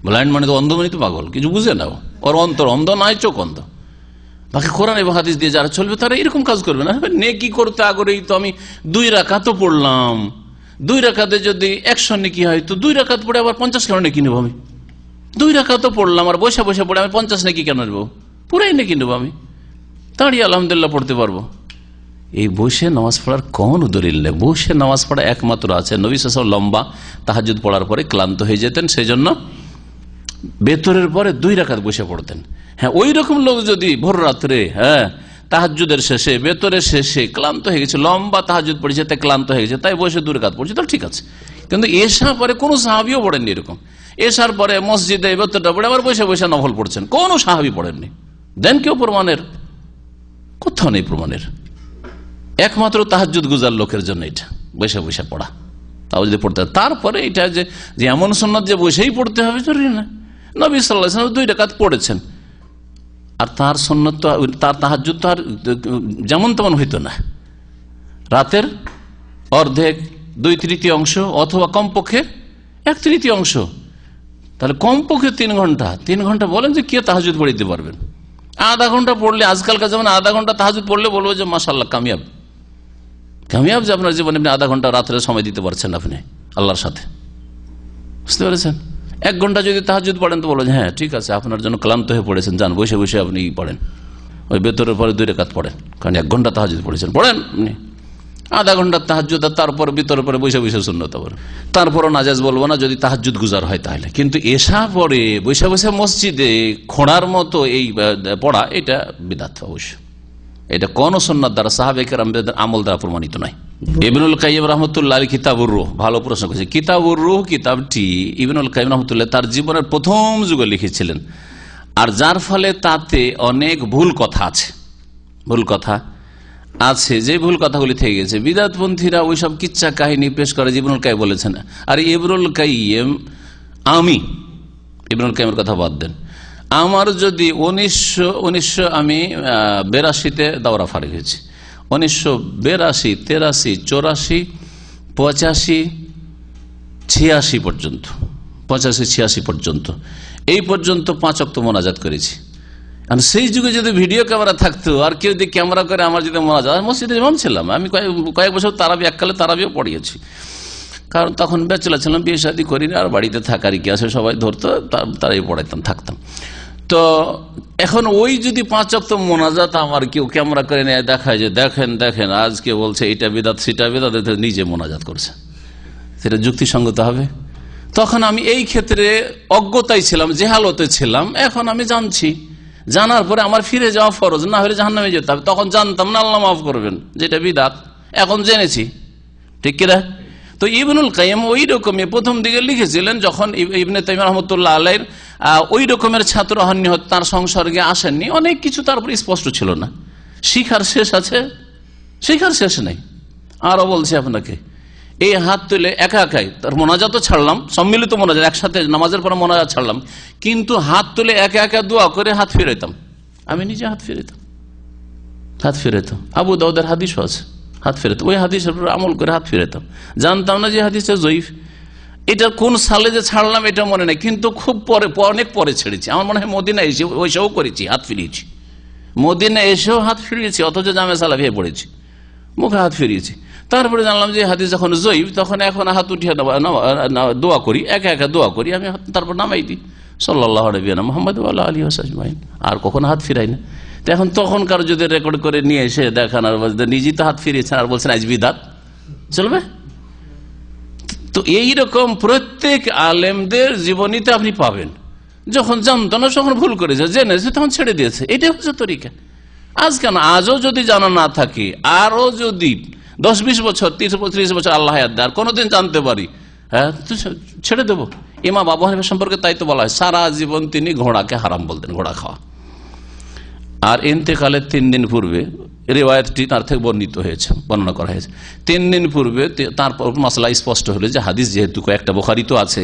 ব্লাইন্ড মানে তো অন্ধ, মানে তো পাগল, কিছু বুঝে না, ওর অন্তর অন্ধ নয়, চোখ অন্ধ। বাকি কোরআন এবং হাদিস দিয়ে যারা চলবে তারা এরকম কাজ করবে না। নেকি করতে আগ্রহী, তো আমি 2 রাকাতও পড়লাম, 2 রাকাতে যদি 100 নেকি হয়, তো 2 রাকাত পড়ে আবার 50 কেন নেকি নেবো আমি? 2 রাকাতও পড়লাম, আর বসে বসে পড়ে আমি 50 নেকি কেন নেবো? পুরাই নেকি নেবো আমি, দাঁড়িয়ে আলহামদুলিল্লাহ পড়তে পারবো। এই বসে নামাজ পড়ার কোন দলিল নেই। বসে নামাজ পড়া একমাত্র আছে, নবী সাল্লাল্লাহু আলাইহি ওয়াসাল্লাম লম্বা তাহাজ্জুদ পড়ার পরে ক্লান্ত হয়ে যেতেন, সেই জন্য বেতরের পরে 2 রাকাত বসে পড়তেন। হ্যাঁ, ওই রকম লোক যদি ভোর রাত্রে, হ্যাঁ, তাহাজ্জুদের শেষে, বেতরের শেষে ক্লান্ত হয়ে গেছে, লম্বা তাহাজ্জুদ পড়েছে তাই ক্লান্ত হয়ে গেছে, তাই বসে 2 রাকাত পড়ছে, তাহলে ঠিক আছে। কিন্তু এশার পরে কোনো সাহাবীও পড়েননি এরকম। এশার পরে মসজিদে বেতরটা পড়ে আবার বসে বসে নফল পড়ছেন, কোনো সাহাবী পড়েননি। দেন কেউ প্রমাণের? কোথাও নেই প্রমাণের। একমাত্র তাহাজ্জুদ গুজার লোকের জন্য এটা বসে বসে পড়া, তাও যদি পড়তে হয়। তারপরে এটা যে এমন সুন্নাত যে বসেই পড়তে হবে জরুরি না। নবী সাল্লাল্লাহু আলাইহি ওয়াসাল্লাম 2 রাকাত পড়েছেন, আর তার সুন্নাত তো, তার তাহাজ্জুদ তো আর যেমন তেমন হইতো না। রাতের অর্ধেক, 2/3 অংশ, অথবা কমপক্ষে 1/3 অংশ, তাহলে কমপক্ষে 3 ঘন্টা। 3 ঘন্টা বলেন যে কে তাহাজ্জুদ পড়িতে পারবেন? আধা ঘন্টা পড়লে, আজকালকার যেমন আধা ঘন্টা তাহাজ্জুদ পড়লে বলবো যে মাশাআল্লাহ, কামিয়াব, কামিয়াব যে আপনার জীবনে আপনি আধা ঘন্টা রাত্রে সময় দিতে পারছেন আপনি আল্লাহর সাথে, বুঝতে পেরেছেন? 1 ঘন্টা যদি তাহাজ্জুদ পড়েন তো বলবো যে হ্যাঁ ঠিক আছে, আপনার জন্য ক্লান্ত হয়ে পড়েছেন, যান বসে বসে আপনি পড়েন, ওই বেতরের পরে 2 রাকাত পড়েন, কারণ 1 ঘন্টা তাহাজ্জুদ পড়েছেন, পড়েন আপনি আধা ঘন্টা তাহাজ্জুদ, আর তারপর বেতরের পরে বসে বসে সুন্নত পড়েন। তারপরও নাজায়েজ বলবো না যদি তাহাজ্জুদ গুজার হয় তাহলে। কিন্তু এশা পরে বসে বসে মসজিদে খোঁড়ার মতো এই পড়া, এটা বিদআত অবশ্য। এটা কোন সুন্নাত দ্বারা, সাহাবায়ে কেরামদের আমল দ্বারা প্রমাণিত নয়। ইবনুল কাইয়িম রাহমাতুল্লাহ আলাইহি কিতাবুর রূহ, ভালো প্রশ্ন করেছে। কিতাবুর রূহ কিতাবটি ইবনুল কাইয়িম রাহমাতুল্লাহ তার জীবনের প্রথম যুগে লিখেছিলেন, আর যার ফলে তাতে অনেক ভুল কথা আছে, ভুল কথা আছে, যে ভুল কথাগুলি থেকে গেছে। বিদআতপন্থীরা ওইসব কিচ্ছা কাহিনী পেশ করে, ইবনুল কাইয়িম বলেছেন। আর ইবনুল কাইয়িম, আমি ইবনুল কাইয়িমের কথা বাদ দেন, আমার যদি 1982 আমি 82-তে দাওরা ফারিগ হয়েছি, 1982, 83, 84, 85, 86 পর্যন্ত, 85-86 পর্যন্ত, এই পর্যন্ত 5 ওয়াক্ত মোনাজাত করেছি। আর সেই যুগে যদি ভিডিও ক্যামেরা থাকতো, আর কেউ যদি ক্যামেরা করে আমার যদি মোনাজাত, মসজিদে ইমাম ছিলাম আমি, কয়েক বছর তারাবি, এককালে তারাবিও পড়িয়েছি, কারণ তখন ব্যাচেলর ছিলাম, বিয়ে শাদী করিনি, আর বাড়িতে থাকার কি আছে, সবাই ধরতো, তারাই পড়াইতাম, থাকতাম। তো এখন ওই যদি 5 ওয়াক্ত মোনাজাত আমার কেউ ক্যামেরা করে নেয়, দেখায় যে দেখেন দেখেন আজকে বলছে এটা বিদআত সেটা বিদআত, নিজে মোনাজাত করছে, সেটা যুক্তিসঙ্গত হবে? তখন আমি এই ক্ষেত্রে অজ্ঞতায় ছিলাম, জেহালতে ছিলাম। এখন আমি জানছি, জানার পরে আমার ফিরে যাওয়া ফরজ, না হলে জাহান্নামে যেতে হবে। তখন জানতাম না, আল্লাহ মাফ করবেন, যেটা বিদআত। এখন জেনেছি, ঠিক কিনা? তো ইবনুল কাইয়িম ওই রকমই প্রথম দিকে লিখেছিলেন, যখন ইবনে তাইমিয়া রাহমাতুল্লাহ আলাইহির ওই রকমের ছাত্র হননি, তার সংসর্গে আসেননি, অনেক কিছু তার উপর স্পষ্ট ছিল না। শিখার শেষ আছে, শিখার শেষ নেই। আরো বলছি আপনাকে, এই হাত তুলে একা একাই, তার মোনাজাত ছাড়লাম, সম্মিলিত মোনাজাত, একসাথে নামাজের পর মোনাজাত ছাড়লাম, কিন্তু হাত তুলে একা একা দোয়া করে হাত ফিরাইতাম। আমি নিজে হাত ফিরাইতাম। আবু দাউদের হাদিসও আছে, হাত ফেরাতাম। ওই হাদিসের উপর আমল করে হাত ফিরাতাম। জানতাম না যে হাদিসটা জয়ীফ। এটা কোন সালে যে ছাড়লাম এটা মনে নেই, কিন্তু খুব পরে, অনেক পরে ছেড়েছি। আমার মনে হয় মদিনা এসে ওইসব করেছি, হাত ফিরিয়েছি। মদিনা এসেও হাত ফিরিয়েছি, অথচ জামে সালাফিয়ে পড়েছি, মুখে হাত ফিরিয়েছি। তারপরে জানলাম যে হাদিস যখন জয়ীফ, তখন এখন হাত উঠিয়ে দোয়া করি, একা একা দোয়া করি আমি, তারপর নামাই দিই সাল্লাল্লাহু আলাইহি মুহাম্মদ ওয়া আলা আলিহি ওয়া সাহবিহি, আর কখনো হাত ফিরাই না। এখন তখনকার যদি রেকর্ড করে নিয়ে এসে দেখান, আর নিজেই তো হাত ফিরিয়েছেন আর বলছেন আজ বিদআত, চলবে? তো এইরকম প্রত্যেক আলেমদের জীবনীতে আপনি পাবেন, যখন জানতো না তখন ভুল করেছে, জেনেছে তখন ছেড়ে দিয়েছে। এটাই হচ্ছে তরিকা। আজ কেন, আজও যদি জানা না থাকে, আরো যদি 10-20 বছর 30 বছর আল্লাহ আর কোনোদিন জানতে পারি, হ্যাঁ ছেড়ে দেবো। ইমাম আবু হানিফা সম্পর্কে তাই তো বলা হয়, সারা জীবন তিনি ঘোড়াকে হারাম বলতেন, ঘোড়া খাওয়া। আর ইন্তেকালের 3 দিন পূর্বে, রিওয়ায়াতটি তার থেকে বর্ণনা করা হয়েছে, 3 দিন পূর্বে তারপর মাসলা স্পষ্ট হলো যে হাদিস যেহেতু কয়েকটা, বুখারী তো আছে,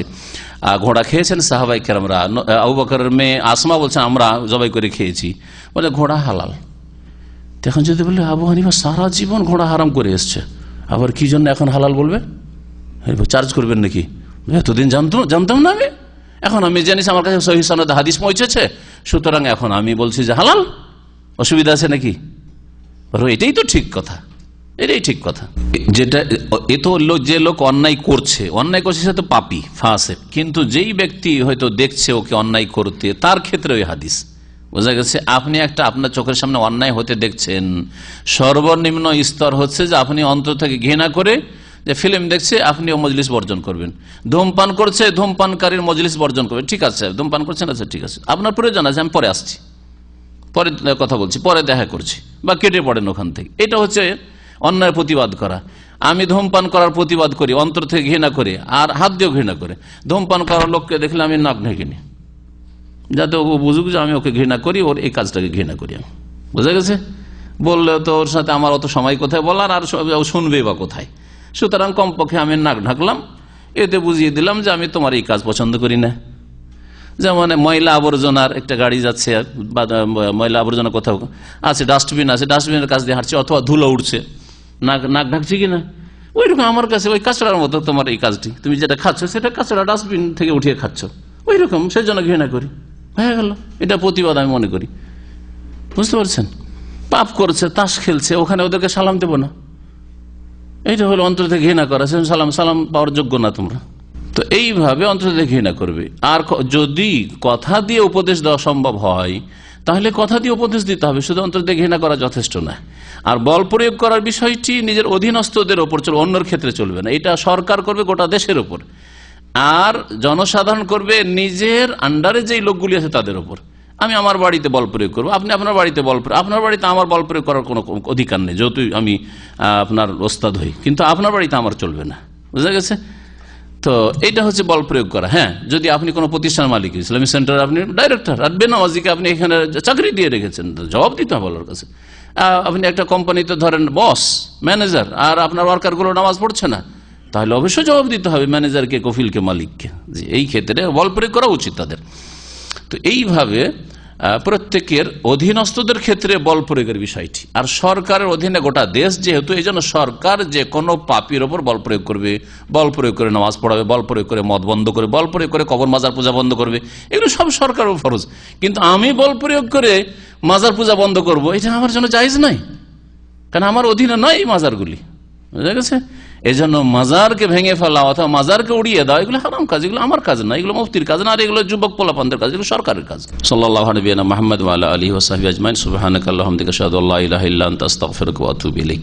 ঘোড়া খেয়েছেন সাহাবায়ে কেরামরা। আবু বকরের মেয়ে আসমা বলছেন আমরা জবাই করে খেয়েছি, বলে ঘোড়া হালাল। এখন যদি বলে আবু হানিফা সারা জীবন ঘোড়া হারাম করে এসছে, আবার কি জন্য এখন হালাল বলবে? চার্জ করবেন নাকি? এতদিন জানতাম না আমি, এখন আমি জানিস, আমার কাছে সহিহ সনদে হাদিস পৌঁছেছে, সুতরাং এখন আমি বলছি যে হালাল, অসুবিধা আছে নাকি? এটাই তো ঠিক কথা, এটাই ঠিক কথা। যেটা এ তো যে লোক অন্যায় করছে সে তো পাপী, ফাসিক, কিন্তু যেই ব্যক্তি হয়তো দেখছে ওকে অন্যায় করতে, তার ক্ষেত্রে ওই হাদিস বোঝা গেছে। আপনি একটা আপনার চোখের সামনে অন্যায় হতে দেখছেন, সর্বনিম্ন স্তর হচ্ছে যে আপনি অন্তর থেকে ঘৃণা করে, যে ফিল্ম দেখছে আপনিও মজলিস বর্জন করবেন, ধূমপান করছে ধূমপানকারীর মজলিস বর্জন করবেন, ঠিক আছে ধূমপান করছেন, আচ্ছা ঠিক আছে, আপনার প্রয়োজন আছে, আমি পরে আসছি, পরে কথা বলছি, পরে দেখা করছি, বা কেটে পড়েন ওখান থেকে। এটা হচ্ছে অন্যায়ের প্রতিবাদ করা। আমি ধূমপান করার প্রতিবাদ করি অন্তর থেকে ঘৃণা করে, আর হাত দিয়েও ঘৃণা করে। ধূমপান করার লোককে দেখলে আমি নাক ঢেকে নি, যাতে ও বুঝুক যে আমি ওকে ঘৃণা করি, ওর এই কাজটাকে ঘৃণা করি আমি। বোঝা গেছে? বললে তো ওর সাথে আমার অত সময় কোথায় বলার, আর শুনবে বা কোথায়। সুতরাং কমপক্ষে আমি নাক ঢাকলাম, এতে বুঝিয়ে দিলাম যে আমি তোমার এই কাজ পছন্দ করি না। যেমন ময়লা আবর্জনার একটা গাড়ি যাচ্ছে, বা ময়লা আবর্জনা কোথাও আছে, ডাস্টবিন আছে, ডাস্টবিনের কাছ দিয়ে হাঁটছে, অথবা ধুলো উঠছে, নাক ঢাকছে কিনা, ওইরকম আমার কাছে ওই কাঁচড়ার মতো তোমার এই কাজটি, তুমি যেটা খাচ্ছ সেটা কাঁচড়া ডাস্টবিন থেকে উঠিয়ে খাচ্ছ, ওই রকম, সেই জন্য ঘৃণা করি, হয়ে গেল। এটা প্রতিবাদ আমি মনে করি, বুঝতে পারছেন? পাপ করছে, তাস খেলছে, ওখানে ওদেরকে সালাম দেবো না, এইটা হলো অন্তর থেকে ঘৃণা করা। সালাম পাওয়ার যোগ্য না তোমরা। তো এইভাবে অন্তর থেকে ঘৃণা করবে। আর যদি কথা দিয়ে উপদেশ দেওয়া সম্ভব হয়, তাহলে কথা দিয়ে উপদেশ দিতে হবে, শুধু অন্তর থেকে ঘৃণা করা যথেষ্ট না। আর বল প্রয়োগ করার বিষয়টি নিজের অধীনস্থদের ওপর চলবে, অন্যের ক্ষেত্রে চলবে না। এটা সরকার করবে গোটা দেশের ওপর, আর জনসাধারণ করবে নিজের আন্ডারে যেই লোকগুলি আছে তাদের ওপর। আমি আমার বাড়িতে বল প্রয়োগ করবো, আপনি আপনার বাড়িতে বল প্রয়োগ, আপনার বাড়িতে আমার বল প্রয়োগ করার কোনো অধিকার নেই, যেহেতু আমি আপনার ওস্তাদ হই, কিন্তু আপনার বাড়িতে আমার চলবে না। বুঝা গেছে? তো এটা হচ্ছে বল প্রয়োগ করা। হ্যাঁ, যদি আপনি কোনো প্রতিষ্ঠান মালিক, ইসলামিক সেন্টার আপনি ডাইরেক্টর, আর বেনামাজিকে আপনি এখানে চাকরি দিয়ে রেখেছেন, জবাব দিতে হবে আল্লাহর কাছে। আপনি একটা কোম্পানিতে ধরেন বস, ম্যানেজার, আর আপনার ওয়ার্কারগুলো নামাজ পড়ছে না, তাহলে অবশ্যই জবাব দিতে হবে ম্যানেজারকে, কফিলকে, মালিককে। এই ক্ষেত্রে বল প্রয়োগ করা উচিত তাদের। তো এইভাবে প্রত্যেকের অধীনস্থদের ক্ষেত্রে বল প্রয়োগের বিষয়টি। আর সরকারের অধীনে গোটা দেশ যেহেতু, এই জন্য সরকার যে কোনো পাপীর ওপর বল প্রয়োগ করবে, বল প্রয়োগ করে নামাজ পড়াবে, বল প্রয়োগ করে মদ বন্ধ করবে, বল প্রয়োগ করে কবর মাজার পূজা বন্ধ করবে, এগুলো সব সরকারের ফরজ। কিন্তু আমি বল প্রয়োগ করে মাজার পূজা বন্ধ করব, এটা আমার জন্য জায়েজ নাই, কারণ আমার অধীনে নয় এই মাজারগুলি। বুঝা গেছে? এই জন্য মাজারকে ভেঙে ফেলা অথবা মাজারকে উড়িয়ে দেওয়া, এগুলো হারাম কাজ, এগুলো আমার কাজ না, এগুলো মুফতির কাজ না, আর এগুলো যুবক পোলাপানদের কাজ, এগুলো সরকারের কাজ। সাল্লাল্লাহু আলাইহি ওয়া সাল্লাম মুহাম্মদ ওয়া আলা আলিহি ওয়া সাহবিহি আজমাইন। সুবহানাকাল্লাহুম্মা ওয়া বিহামদিকা আশহাদু আল্লা ইলাহা ইল্লা আনতা আস্তাগফিরুকা ওয়া আতুবু ইলাইক।